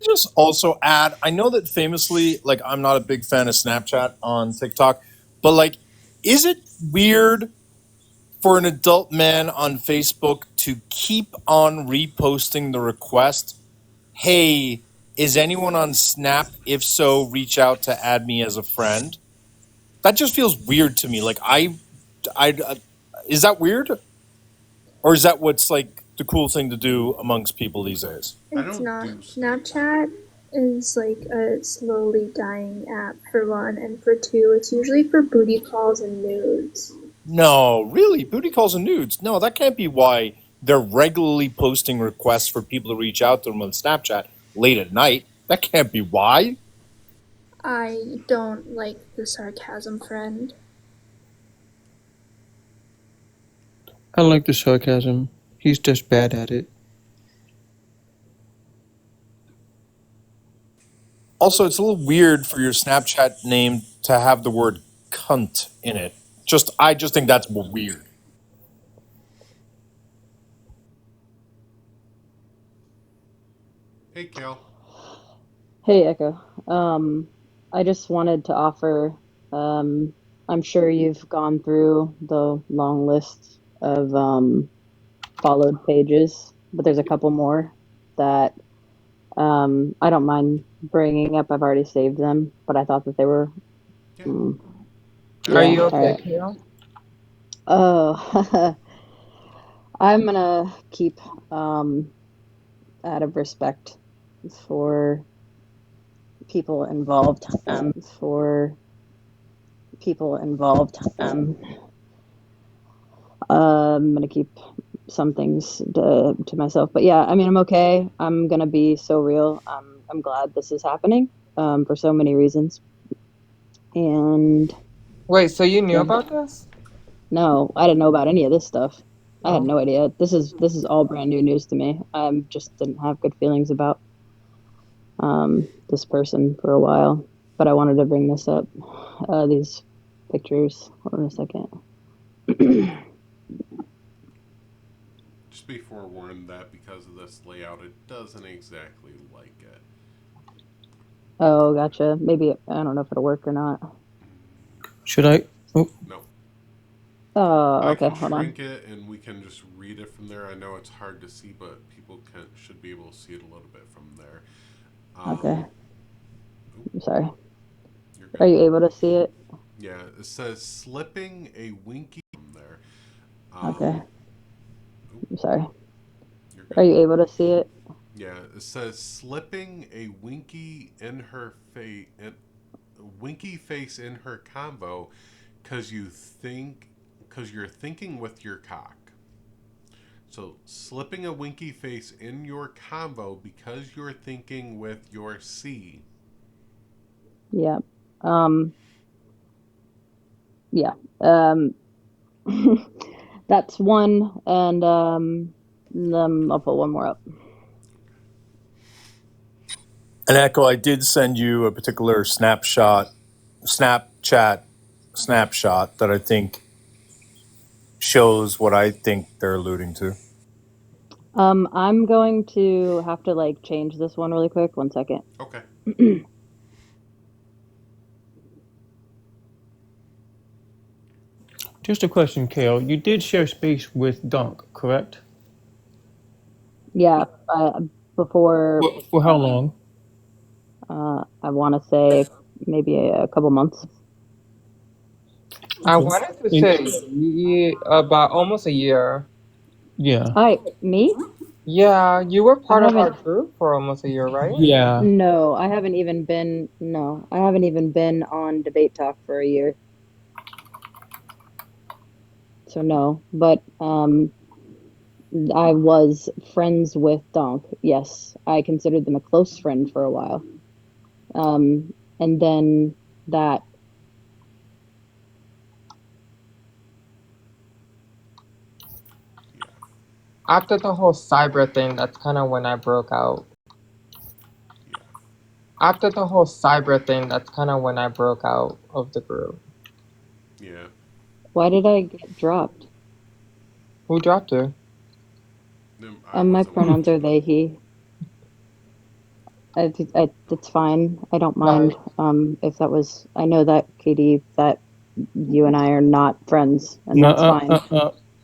Just also add, I know that famously, like, I'm not a big fan of Snapchat on TikTok, but like, is it weird for an adult man on Facebook to keep on reposting the request, hey, is anyone on Snap? If so, reach out to add me as a friend? That just feels weird to me. Like, is that weird? Or is that what's like the cool thing to do amongst people these days? I It's don't not. do Snap. Snapchat is like a slowly dying app for one, and for two, it's usually for booty calls and nudes. No, really, booty calls and nudes. No, that can't be why they're regularly posting requests for people to reach out to them on Snapchat late at night. That can't be why. I don't like the sarcasm, friend. I like the sarcasm. He's just bad at it. Also, it's a little weird for your Snapchat name to have the word cunt in it. I just think that's weird. Hey, Cal. Hey, Echo. I just wanted to offer, I'm sure you've gone through the long list of followed pages, but there's a couple more that I don't mind bringing up. I've already saved them, but I thought that they were, mm, Are yeah, you all okay, right. Kale? Oh, I'm gonna keep out of respect for people involved. For people involved. I'm gonna keep some things to myself, but yeah, I mean, I'm okay. I'm gonna be so real. I'm glad this is happening for so many reasons. And Wait, so you knew yeah, about this? no, I didn't know about any of this stuff. I had Oh. no idea. This is all brand new news to me. I just didn't have good feelings about this person for a while, but I wanted to bring this up. These pictures. Hold on a second. Just be forewarned that because of this layout, it doesn't exactly like it. Oh, gotcha. Maybe I don't know if it'll work or not. Should I? Oh, No. Oh, I okay, can hold on. shrink it and we can just read it from there. I know it's hard to see, but people should be able to see it a little bit from there. Okay. I'm sorry. You're Are good. you able to see it? Yeah, it says slipping a winky from there. Okay. I'm sorry. You're Are good. you able to see it? Yeah, it says slipping a winky in her face, winky face in her convo, because you're thinking with your cock. So slipping a winky face in your convo because you're thinking with your C. Yeah. Yeah. Um, that's one, and I'll put one more up. And Echo, I did send you a particular Snapchat that I think shows what I think they're alluding to. I'm going to have to like change this one really quick. 1 second. Okay. Just a question, Kale. You did share space with Dunk, correct? Yeah. Before. For how long? I want to say maybe a couple months. I wanted to say about almost a year. Yeah. Hi, me? Yeah, you were part of our haven't- group for almost a year, right? Yeah. No, I haven't even been. No, I haven't even been on Debate Talk for a year. So no, but I was friends with Donk. Yes, I considered them a close friend for a while. And then that. After the whole cyber thing, that's kind of when I broke out. After the whole cyber thing, that's kind of when I broke out of the group. Yeah. Why did I get dropped? Who dropped her? My pronouns are they, he. It's fine. I don't mind. If that was, I know that Katie, that you and I are not friends, and that's fine.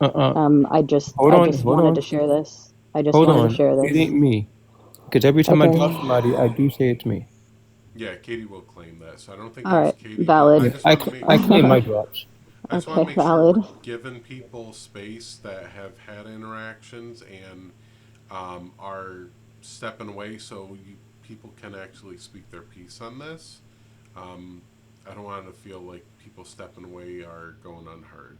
I just wanted to share this. I just Hold wanted on. to share this. It ain't me. Because every time I Okay. drop somebody, I do say it's me. Yeah, Katie will claim that. So I don't think All it was right, Katie. valid. But I just want to make I sure. claim my drops. I just want Okay, to make sure valid. we're giving people space that have had interactions and are stepping away so people can actually speak their piece on this. I don't want to feel like people stepping away are going unheard.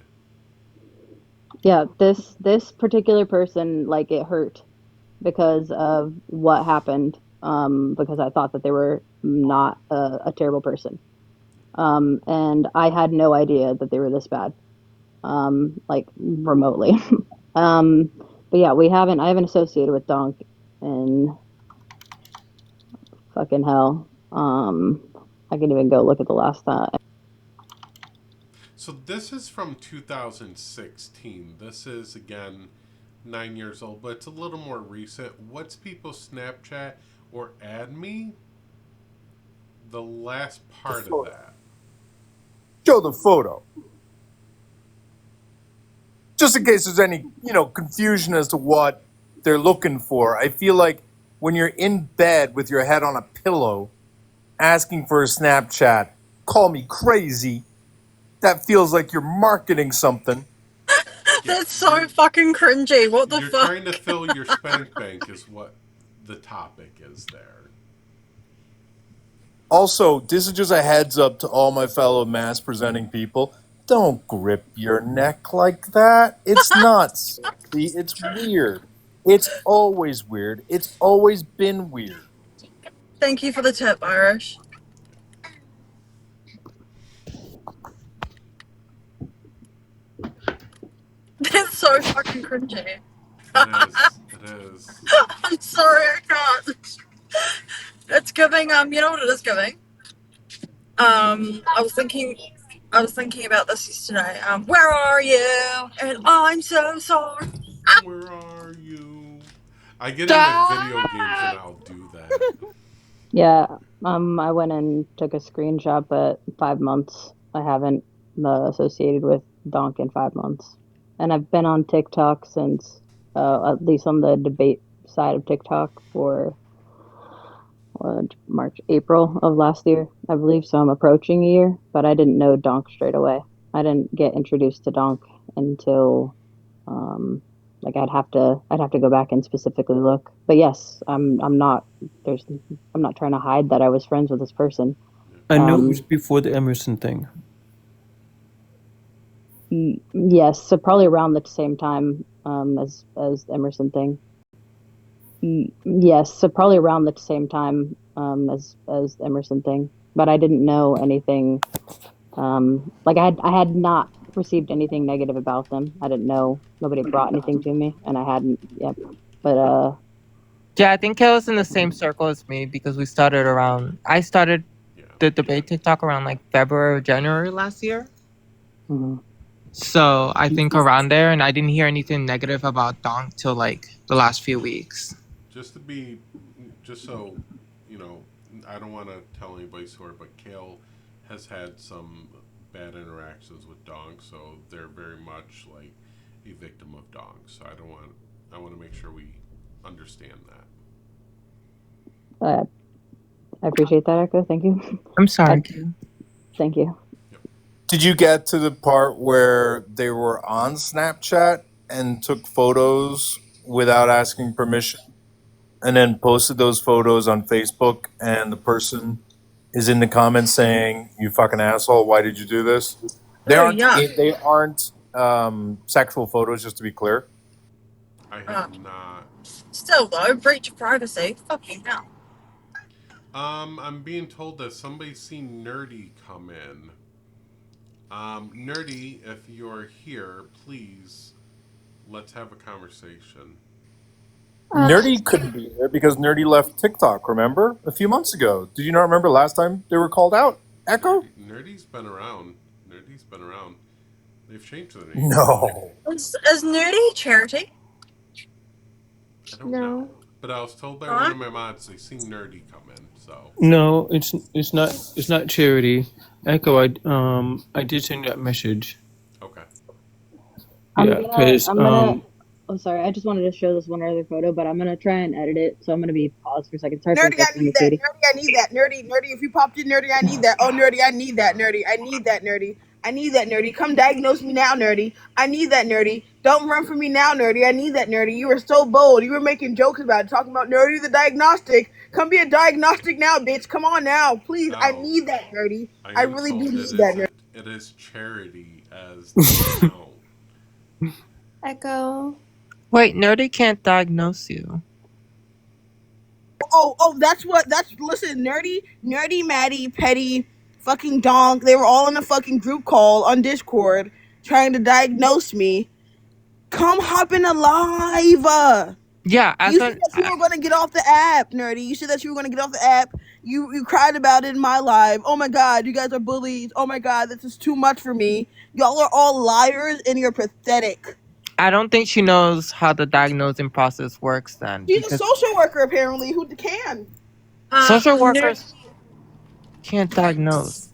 Yeah, this particular person, like, it hurt because of what happened. Because I thought that they were not a terrible person. And I had no idea that they were this bad. Like remotely. But yeah, I haven't associated with Donk in fucking hell. I can even go look at the last time. So this is from 2016. This is again 9 years old, but it's a little more recent. What's people's Snapchat or add me? The last part of that. Show the photo. Just in case there's any, confusion as to what they're looking for. I feel like when you're in bed with your head on a pillow asking for a Snapchat, call me crazy. That feels like you're marketing something. That's so fucking cringy. What the You're fuck? trying to fill your spank bank is what the topic is there. Also, this is just a heads up to all my fellow mass presenting people. Don't grip your neck like that. It's not sexy. It's weird. It's always weird. It's always been weird. Thank you for the tip, Irish. That's so fucking cringy. It is. It is. I'm sorry, I can't. It's giving, you know what it is giving? I was thinking about this yesterday. Where are you? And I'm so sorry. Where are you? I get into video games and I'll do that. Yeah, I went and took a screenshot, but 5 months I haven't associated with Donk in 5 months. And I've been on TikTok since, at least on the debate side of TikTok for March, April of last year, I believe. So I'm approaching a year, but I didn't know Donk straight away. I didn't get introduced to Donk until, like I'd have to go back and specifically look. But yes, I'm not trying to hide that I was friends with this person. I know it was before the Emerson thing. Yes, so probably around the same time as the Emerson thing. Yes, so probably around the same time as the Emerson thing. But I didn't know anything. Like I had not received anything negative about them. I didn't know, nobody brought anything to me, and I hadn't. Yep. But Yeah, I think it was in the same circle as me because I started the debate TikTok around like February or January last year. So I think around there, and I didn't hear anything negative about Donk till like the last few weeks. Just so you know, I don't want to tell anybody's story, but Kale has had some bad interactions with Donk, so they're very much like a victim of Donk. So I want to make sure we understand that. I appreciate that, Echo. Thank you. I'm sorry. Thank you. Did you get to the part where they were on Snapchat and took photos without asking permission and then posted those photos on Facebook, and the person is in the comments saying, "You fucking asshole, why did you do this?" They Oh, aren't yeah. they aren't sexual photos, just to be clear. I have not. Still though, breach of privacy. Fucking hell. I'm being told that somebody's seen Nerdy come in. Nerdy, if you're here, please let's have a conversation. Nerdy couldn't be there because Nerdy left TikTok, remember? A few months ago. Did you not remember last time they were called out? Echo? Nerdy's been around. They've changed their name. No. Is Nerdy charity? I don't know. But I was told by one of my mods they seen Nerdy come in, so. No, it's not charity. Echo, I did send you that message. Okay. Yeah, because I'm sorry. I just wanted to show this one other photo, but I'm gonna try and edit it, so I'm gonna be paused for a second. Sorry for Nerdy, I interrupting you, need that. Katie. Nerdy, I need that. Nerdy, if you popped in, Nerdy, I need that. Oh, Nerdy, I need that. Nerdy, I need that. Nerdy, I need that. Nerdy, come diagnose me now, Nerdy. I need that. Nerdy, don't run from me now, Nerdy. I need that. Nerdy, you were so bold. You were making jokes about it, talking about Nerdy the diagnostic. Come be a diagnostic now, bitch. Come on now, please. I need that, Nerdy. I really do need that, Nerdy. It is charity as they know. Echo. Wait, Nerdy can't diagnose you. Oh, listen, Nerdy, Maddie, Petty, fucking Donk, they were all in a fucking group call on Discord trying to diagnose me. Come hop in a live. Yeah, you said that you were gonna get off the app, Nerdy. You said that you were gonna get off the app. You cried about it in my live. Oh my god, you guys are bullies. Oh my god, this is too much for me. Y'all are all liars and you're pathetic. I don't think she knows how the diagnosing process works then. She's a social worker apparently who can. Social workers can't diagnose.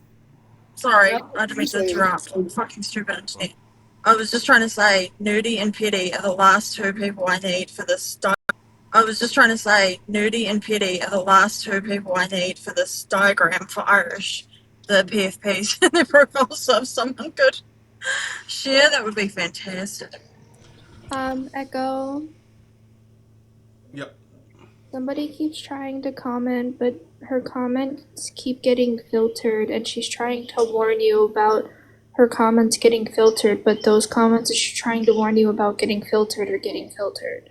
Sorry, I didn't mean to interrupt. I'm fucking stupid internet. I was just trying to say, Nerdy and Petty are the last two people I need for this. Nerdy and Petty are the last two people I need for this diagram for Irish, the PFPs in their profile. So if someone could share, that would be fantastic. Echo. Yep. Somebody keeps trying to comment, but her comments keep getting filtered, and she's trying to warn you about her comments getting filtered, but those comments that she's trying to warn you about getting filtered are getting filtered.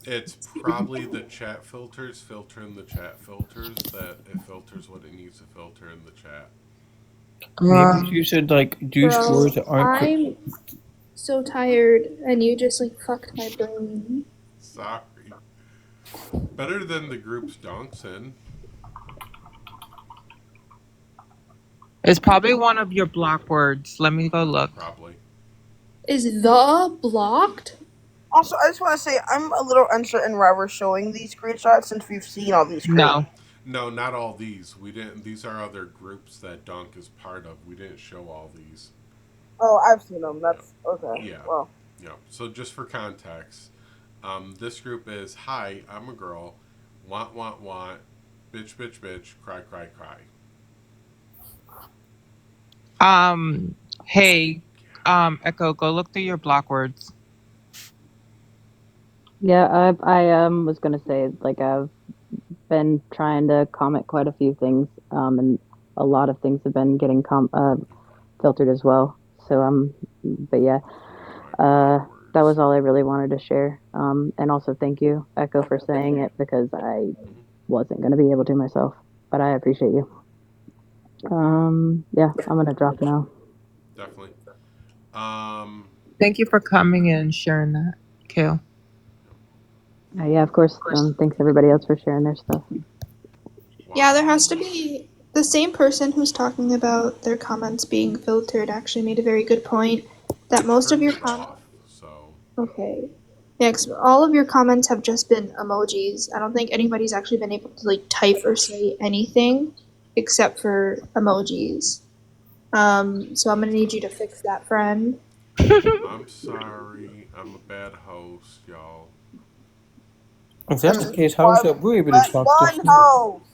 It's probably the chat filters filtering the chat filters that it filters what it needs to filter in the chat. Maybe you said like juice Bro, words that aren't. I'm so tired, and you just like fucked my brain. Sorry. Better than the group's donks in. It's probably one of your block words. Let me go look. Probably. Is the blocked? Also, I just want to say I'm a little uncertain why we're showing these screenshots since we've seen all these. No, not all these. We didn't. These are other groups that Donk is part of. We didn't show all these. Oh, I've seen them. That's okay. Yeah. Well, Yeah. So just for context, this group is hi, I'm a girl, want, bitch, bitch, bitch, cry, cry, cry. Hey, Echo, go look through your block words. Yeah, I was gonna say, like, I've been trying to comment quite a few things, and a lot of things have been getting filtered as well. So but yeah, that was all I really wanted to share. And also thank you, Echo, for saying it because I wasn't gonna be able to myself, but I appreciate you. Yeah, I'm gonna drop now. Definitely. Thank you for coming and sharing that, Kale. Yeah, of course. Thanks everybody else for sharing their stuff. Yeah, there has to be the same person who's talking about their comments being filtered actually made a very good point that most of your comments. So Okay. Yeah, 'cause all of your comments have just been emojis. I don't think anybody's actually been able to like type or say anything except for emojis. So I'm gonna need you to fix that, friend. I'm sorry. I'm a bad host, y'all. If that's the case, how is but that we're able to talk to Bun Phil? host.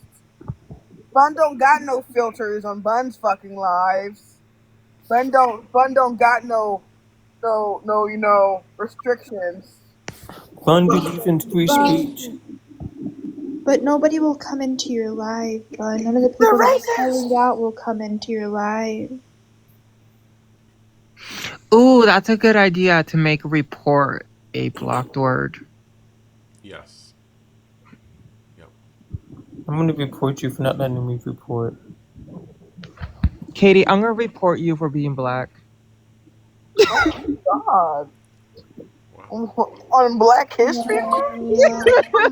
Bun don't got no filters on Bun's fucking lives. Bun don't got no restrictions. Bun believes in free speech. But nobody will come into your live, but none of the They're people that are racist. calling out will come into your live. Ooh, that's a good idea to make report a blocked word. Yes. Yep. I'm gonna report you for not letting me report. Katie, I'm gonna report you for being black. Oh my god. On Black History Month?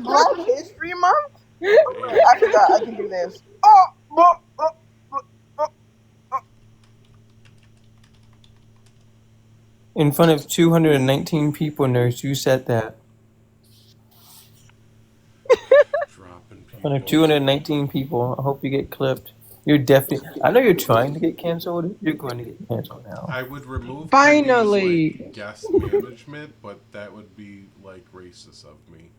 Black History Month? Okay, I forgot I can do this. In front of 219 people, nurse, you said that. Dropping In front of people. 219 people. I hope you get clipped. You're definitely. I know you're trying to get canceled. You're going to get canceled now. I would remove Penny's Finally. like guest management, but that would be like racist of me.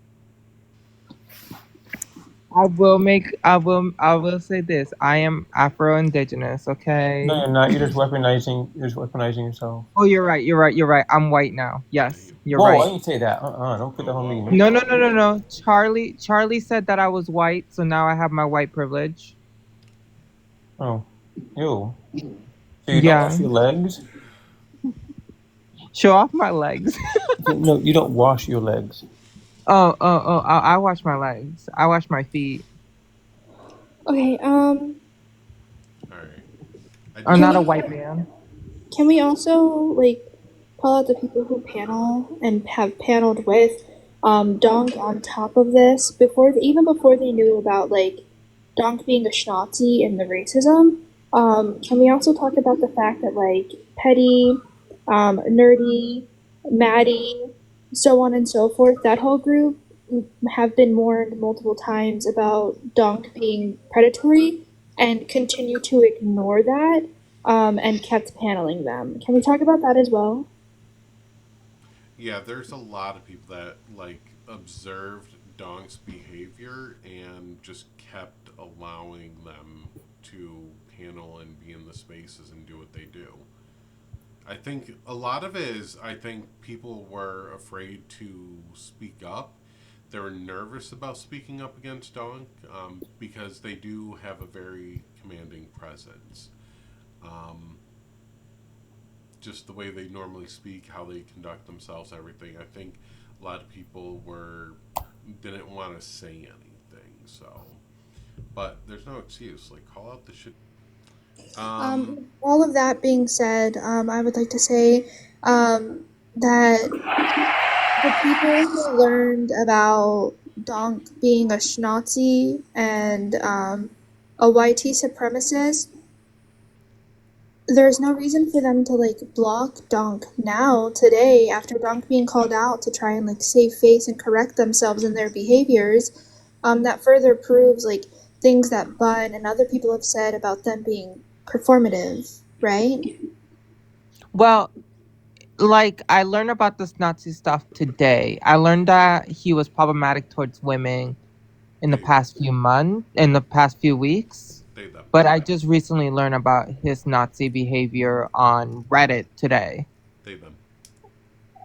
I will say this. I am Afro-Indigenous, okay? No, you're not. You're just weaponizing. You're just weaponizing yourself. Oh, you're right. I'm white now. Yes, you're Whoa! right. I didn't say that. Don't put that on me. No. Charlie said that I was white, so now I have my white privilege. Oh, ew. So you don't wash your legs? Show off my legs. No, you don't wash your legs. Oh. I wash my legs. I wash my feet. Okay, All right. I'm not a white man. Can we also like call out the people who panel and have paneled with Donk on top of this even before they knew about like Donk being a schnazi and the racism? Can we also talk about the fact that like Petty, Nerdy, Maddie, so on and so forth, that whole group have been warned multiple times about Donk being predatory and continue to ignore that and kept paneling them. Can we talk about that as well? Yeah, there's a lot of people that like observed Donk's behavior and just kept allowing them to panel and be in the spaces and do what they do. I think a lot of it is I think people were afraid to speak up. They were nervous about speaking up against Donk because they do have a very commanding presence. Um, just the way they normally speak, how they conduct themselves, everything. I think a lot of people didn't want to say anything. So, but there's no excuse. Like call out the shit. All of that being said, I would like to say that the people who learned about Donk being a schnazi and a YT supremacist, there's no reason for them to like block Donk now, today, after Donk being called out to try and like save face and correct themselves in their behaviors. That further proves like things that Bun and other people have said about them being performative, right? Well, like I learned about this Nazi stuff today. I learned that he was problematic towards women in the past few weeks. They them. But I just recently learned about his Nazi behavior on Reddit today. They them.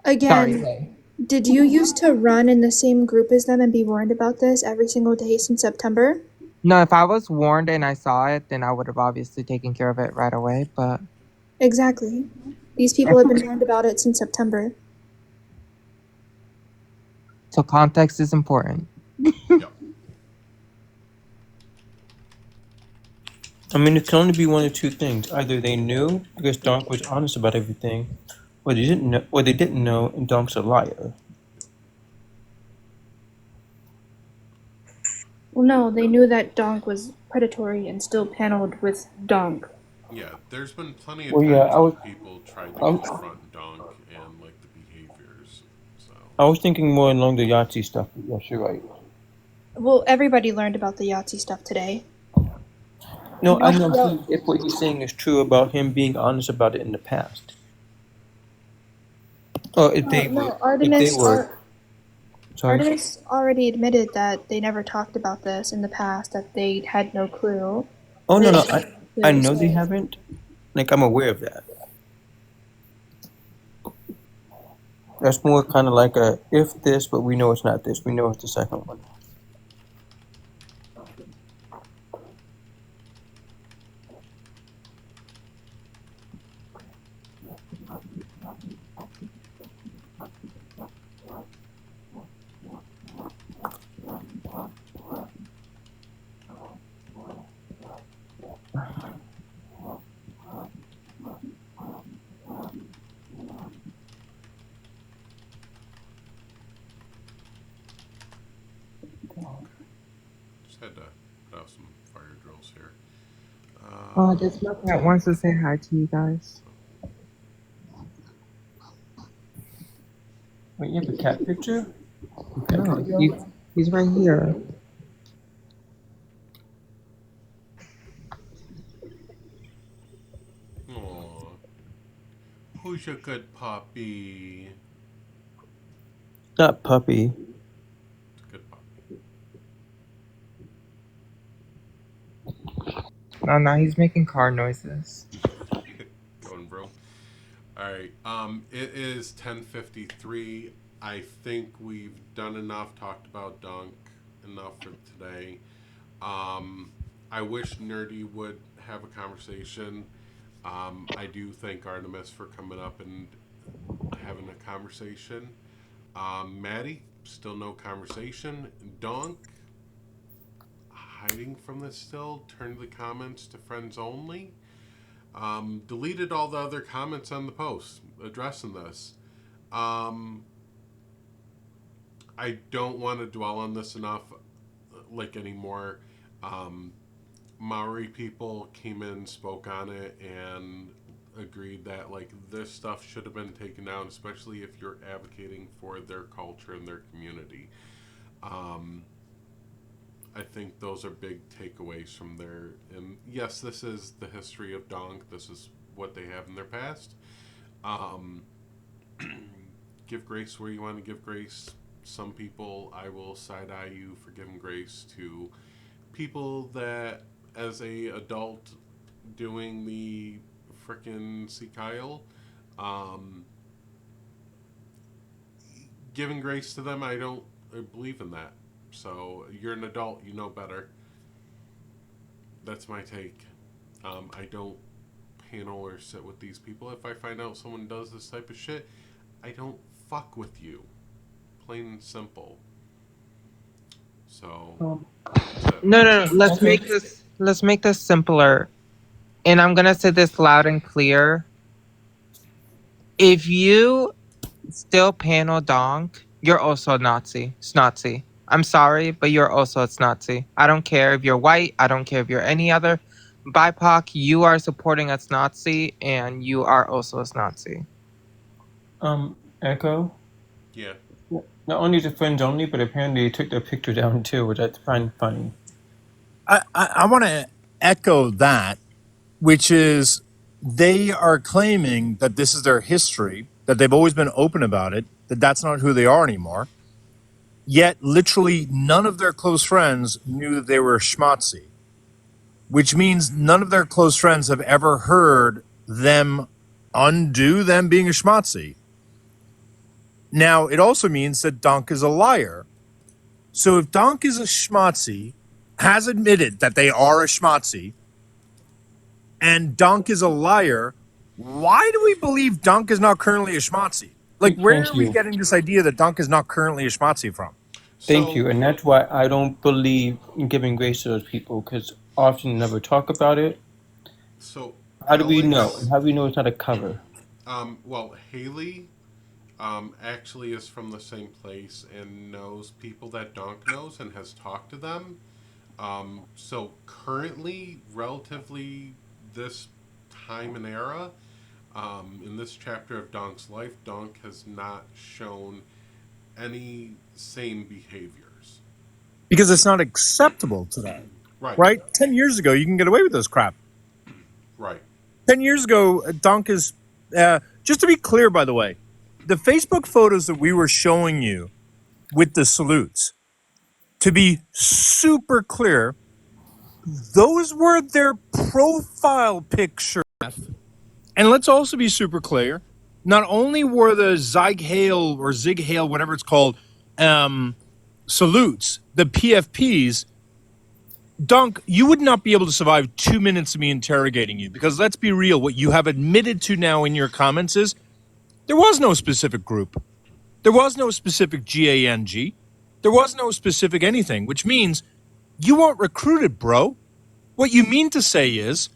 Again, Sorry. did you used to run in the same group as them and be warned about this every single day since September? No, if I was warned and I saw it, then I would have obviously taken care of it right away. But Exactly. These people have been warned about it since September. so context is important. I mean, it can only be one of two things: either they knew because Donk was honest about everything, or they didn't know, and Donk's a liar. Well, no, they knew that Donk was predatory and still paneled with Donk. Yeah, there's been plenty of Well, yeah, times when people tried to confront Donk and like the behaviors. So I was thinking more along the Yahtzee stuff. But yes, you're right. Well, everybody learned about the Yahtzee stuff today. No, I know if what he's saying is true about him being honest about it in the past. Or if they were, Sorry. Artemis already admitted that they never talked about this in the past, that they had no clue. Oh no, I know they haven't. Like I'm aware of that. That's more kind of like a if this, but we know it's not this. We know it's the second one. just had to put out some fire drills here. Oh, there's nothing that wants to say hi to you guys. Wait, you have a cat picture? No, he's right here. Aww. Who's your good puppy? Not puppy. It's a good puppy. No, he's making car noises. Going, bro. Alright, it is 10:53. I think we've done enough, talked about Dunk enough for today. I wish Nerdy would have a conversation. I do thank Artemis for coming up and having a conversation. Maddie, still no conversation. Donk, hiding from this still. Turned the comments to friends only. Deleted all the other comments on the post addressing this. I don't want to dwell on this enough, like anymore. Maori people came in, spoke on it, and agreed that like this stuff should have been taken down, especially if you're advocating for their culture and their community. I think those are big takeaways from there. And yes, this is the history of Donk. This is what they have in their past. Give grace where you want to give grace. Some people, I will side-eye you for giving grace to people that, as a adult doing the frickin' see Kyle, giving grace to them, I don't believe in that. So you're an adult, you know better. That's my take. I don't panel or sit with these people. If I find out someone does this type of shit, I don't fuck with you. Plain and simple. So No. Let's make this simpler. And I'm gonna say this loud and clear. If you still panel Donk, you're also a Nazi. Snotsy. I'm sorry, but you're also a Snotsy. I don't care if you're white. I don't care if you're any other BIPOC. You are supporting a Nazi, and you are also a Nazi. Echo? Yeah. Not only is it friends only, but apparently they took their picture down too, which I find funny. I want to echo that, which is they are claiming that this is their history, that they've always been open about it, that that's not who they are anymore. Yet, literally, none of their close friends knew that they were schmatzy, which means none of their close friends have ever heard them undo them being a schmatzy. Now, it also means that Dunk is a liar. So if Dunk is a schmatzy, has admitted that they are a schmatzy, and Dunk is a liar, why do we believe Dunk is not currently a schmatzy? Like, where Thank are we you. getting this idea that Dunk is not currently a schmatzy from? Thank you. And that's why I don't believe in giving grace to those people, because often never talk about it. So How do we know? Alex, And how do we know it's not a cover? well, Haley actually is from the same place and knows people that Donk knows and has talked to them. So currently, relatively this time and era, in this chapter of Donk's life, Donk has not shown any same behaviors. Because it's not acceptable today. Right. Right? 10 years ago, you can get away with this crap. Right. 10 years ago, Dunk is, just to be clear, by the way, the Facebook photos that we were showing you with the salutes, to be super clear, those were their profile picture. And let's also be super clear, not only were the Zig Hail or Zig Hail, whatever it's called, salutes, the PFPs, Dunk, you would not be able to survive 2 minutes of me interrogating you, because let's be real, what you have admitted to now in your comments is there was no specific group. There was no specific GANG. There was no specific anything, which means you weren't recruited, bro. What you mean to say is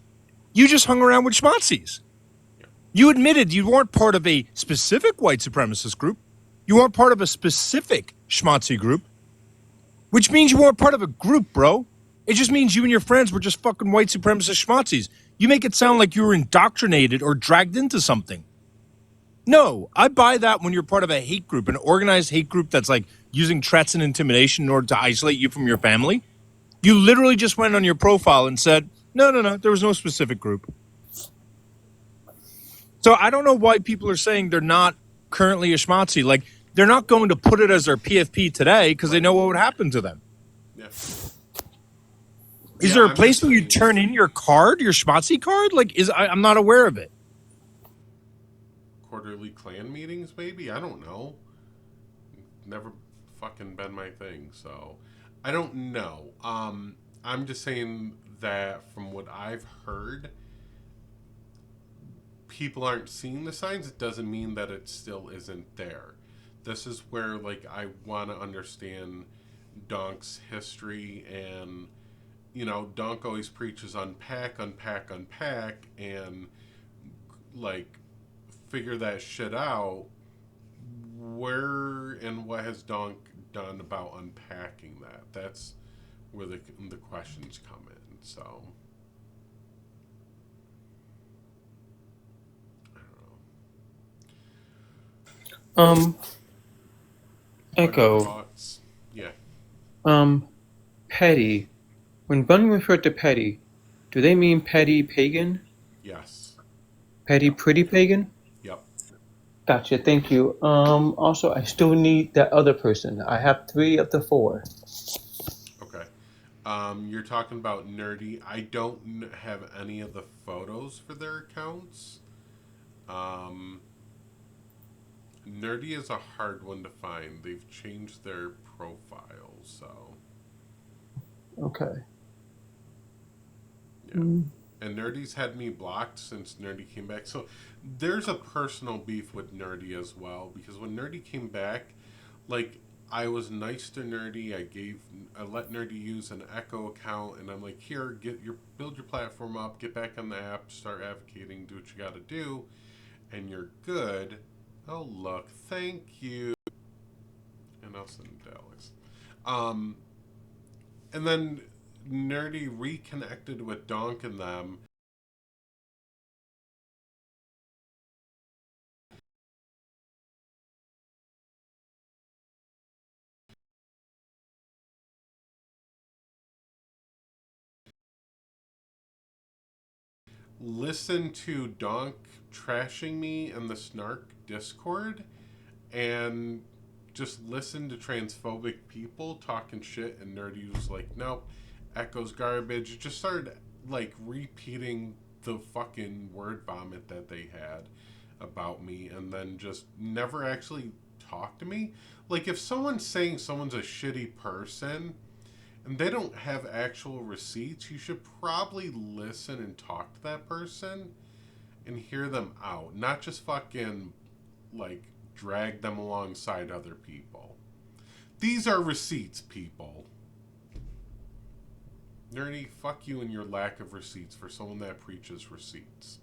you just hung around with schmatzis. You admitted you weren't part of a specific white supremacist group. You weren't part of a specific schmatzi group, which means you weren't part of a group, bro. It just means you and your friends were just fucking white supremacist schmatzis. You make it sound like you were indoctrinated or dragged into something. No, I buy that when you're part of a hate group, an organized hate group that's like using threats and intimidation in order to isolate you from your family. You literally just went on your profile and said, no, there was no specific group. So I don't know why people are saying they're not currently a schmatzi. Like, they're not going to put it as their PFP today because they know what would happen to them. Yeah. Is there a place where you turn in your card, your schmatzi card? Like, I'm not aware of it. Quarterly clan meetings, maybe? I don't know. Never fucking been my thing, so I don't know. I'm just saying that from what I've heard, people aren't seeing the signs. It doesn't mean that it still isn't there. This is where, like, I want to understand Donk's history, and Donk always preaches unpack, unpack, unpack, and like figure that shit out. Where and what has Donk done about unpacking that? That's where the questions come in. So what are Echo. thoughts? Yeah. Petty. When Bunny referred to petty, do they mean petty pagan? Yes. Petty pretty pagan? Yep. Gotcha, thank you. Also, I still need that other person. I have 3 of the 4. Okay. You're talking about Nerdy. I don't have any of the photos for their accounts. Nerdy is a hard one to find. They've changed their profile, so Okay. yeah. And Nerdy's had me blocked since Nerdy came back. So there's a personal beef with Nerdy as well, because when Nerdy came back, like, I was nice to Nerdy. I let Nerdy use an Echo account, and I'm like, here, build your platform up, get back on the app, start advocating, do what you got to do, and you're good. Oh look, thank you. And I'll send it to Alex. And then Nerdy reconnected with Donk and them. listen to Donk trashing me in the Snark Discord and just listen to transphobic people talking shit, and Nerdy was like, nope, Echo's garbage. It just started like repeating the fucking word vomit that they had about me, and then just never actually talk to me. Like, if someone's saying someone's a shitty person and they don't have actual receipts, you should probably listen and talk to that person and hear them out, not just fucking like drag them alongside other people. These are receipts, people. Nerdy, fuck you and your lack of receipts for someone that preaches receipts.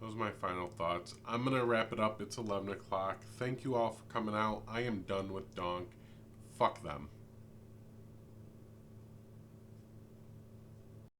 Those are my final thoughts. I'm going to wrap it up. It's 11 o'clock. Thank you all for coming out. I am done with Donk. Fuck them.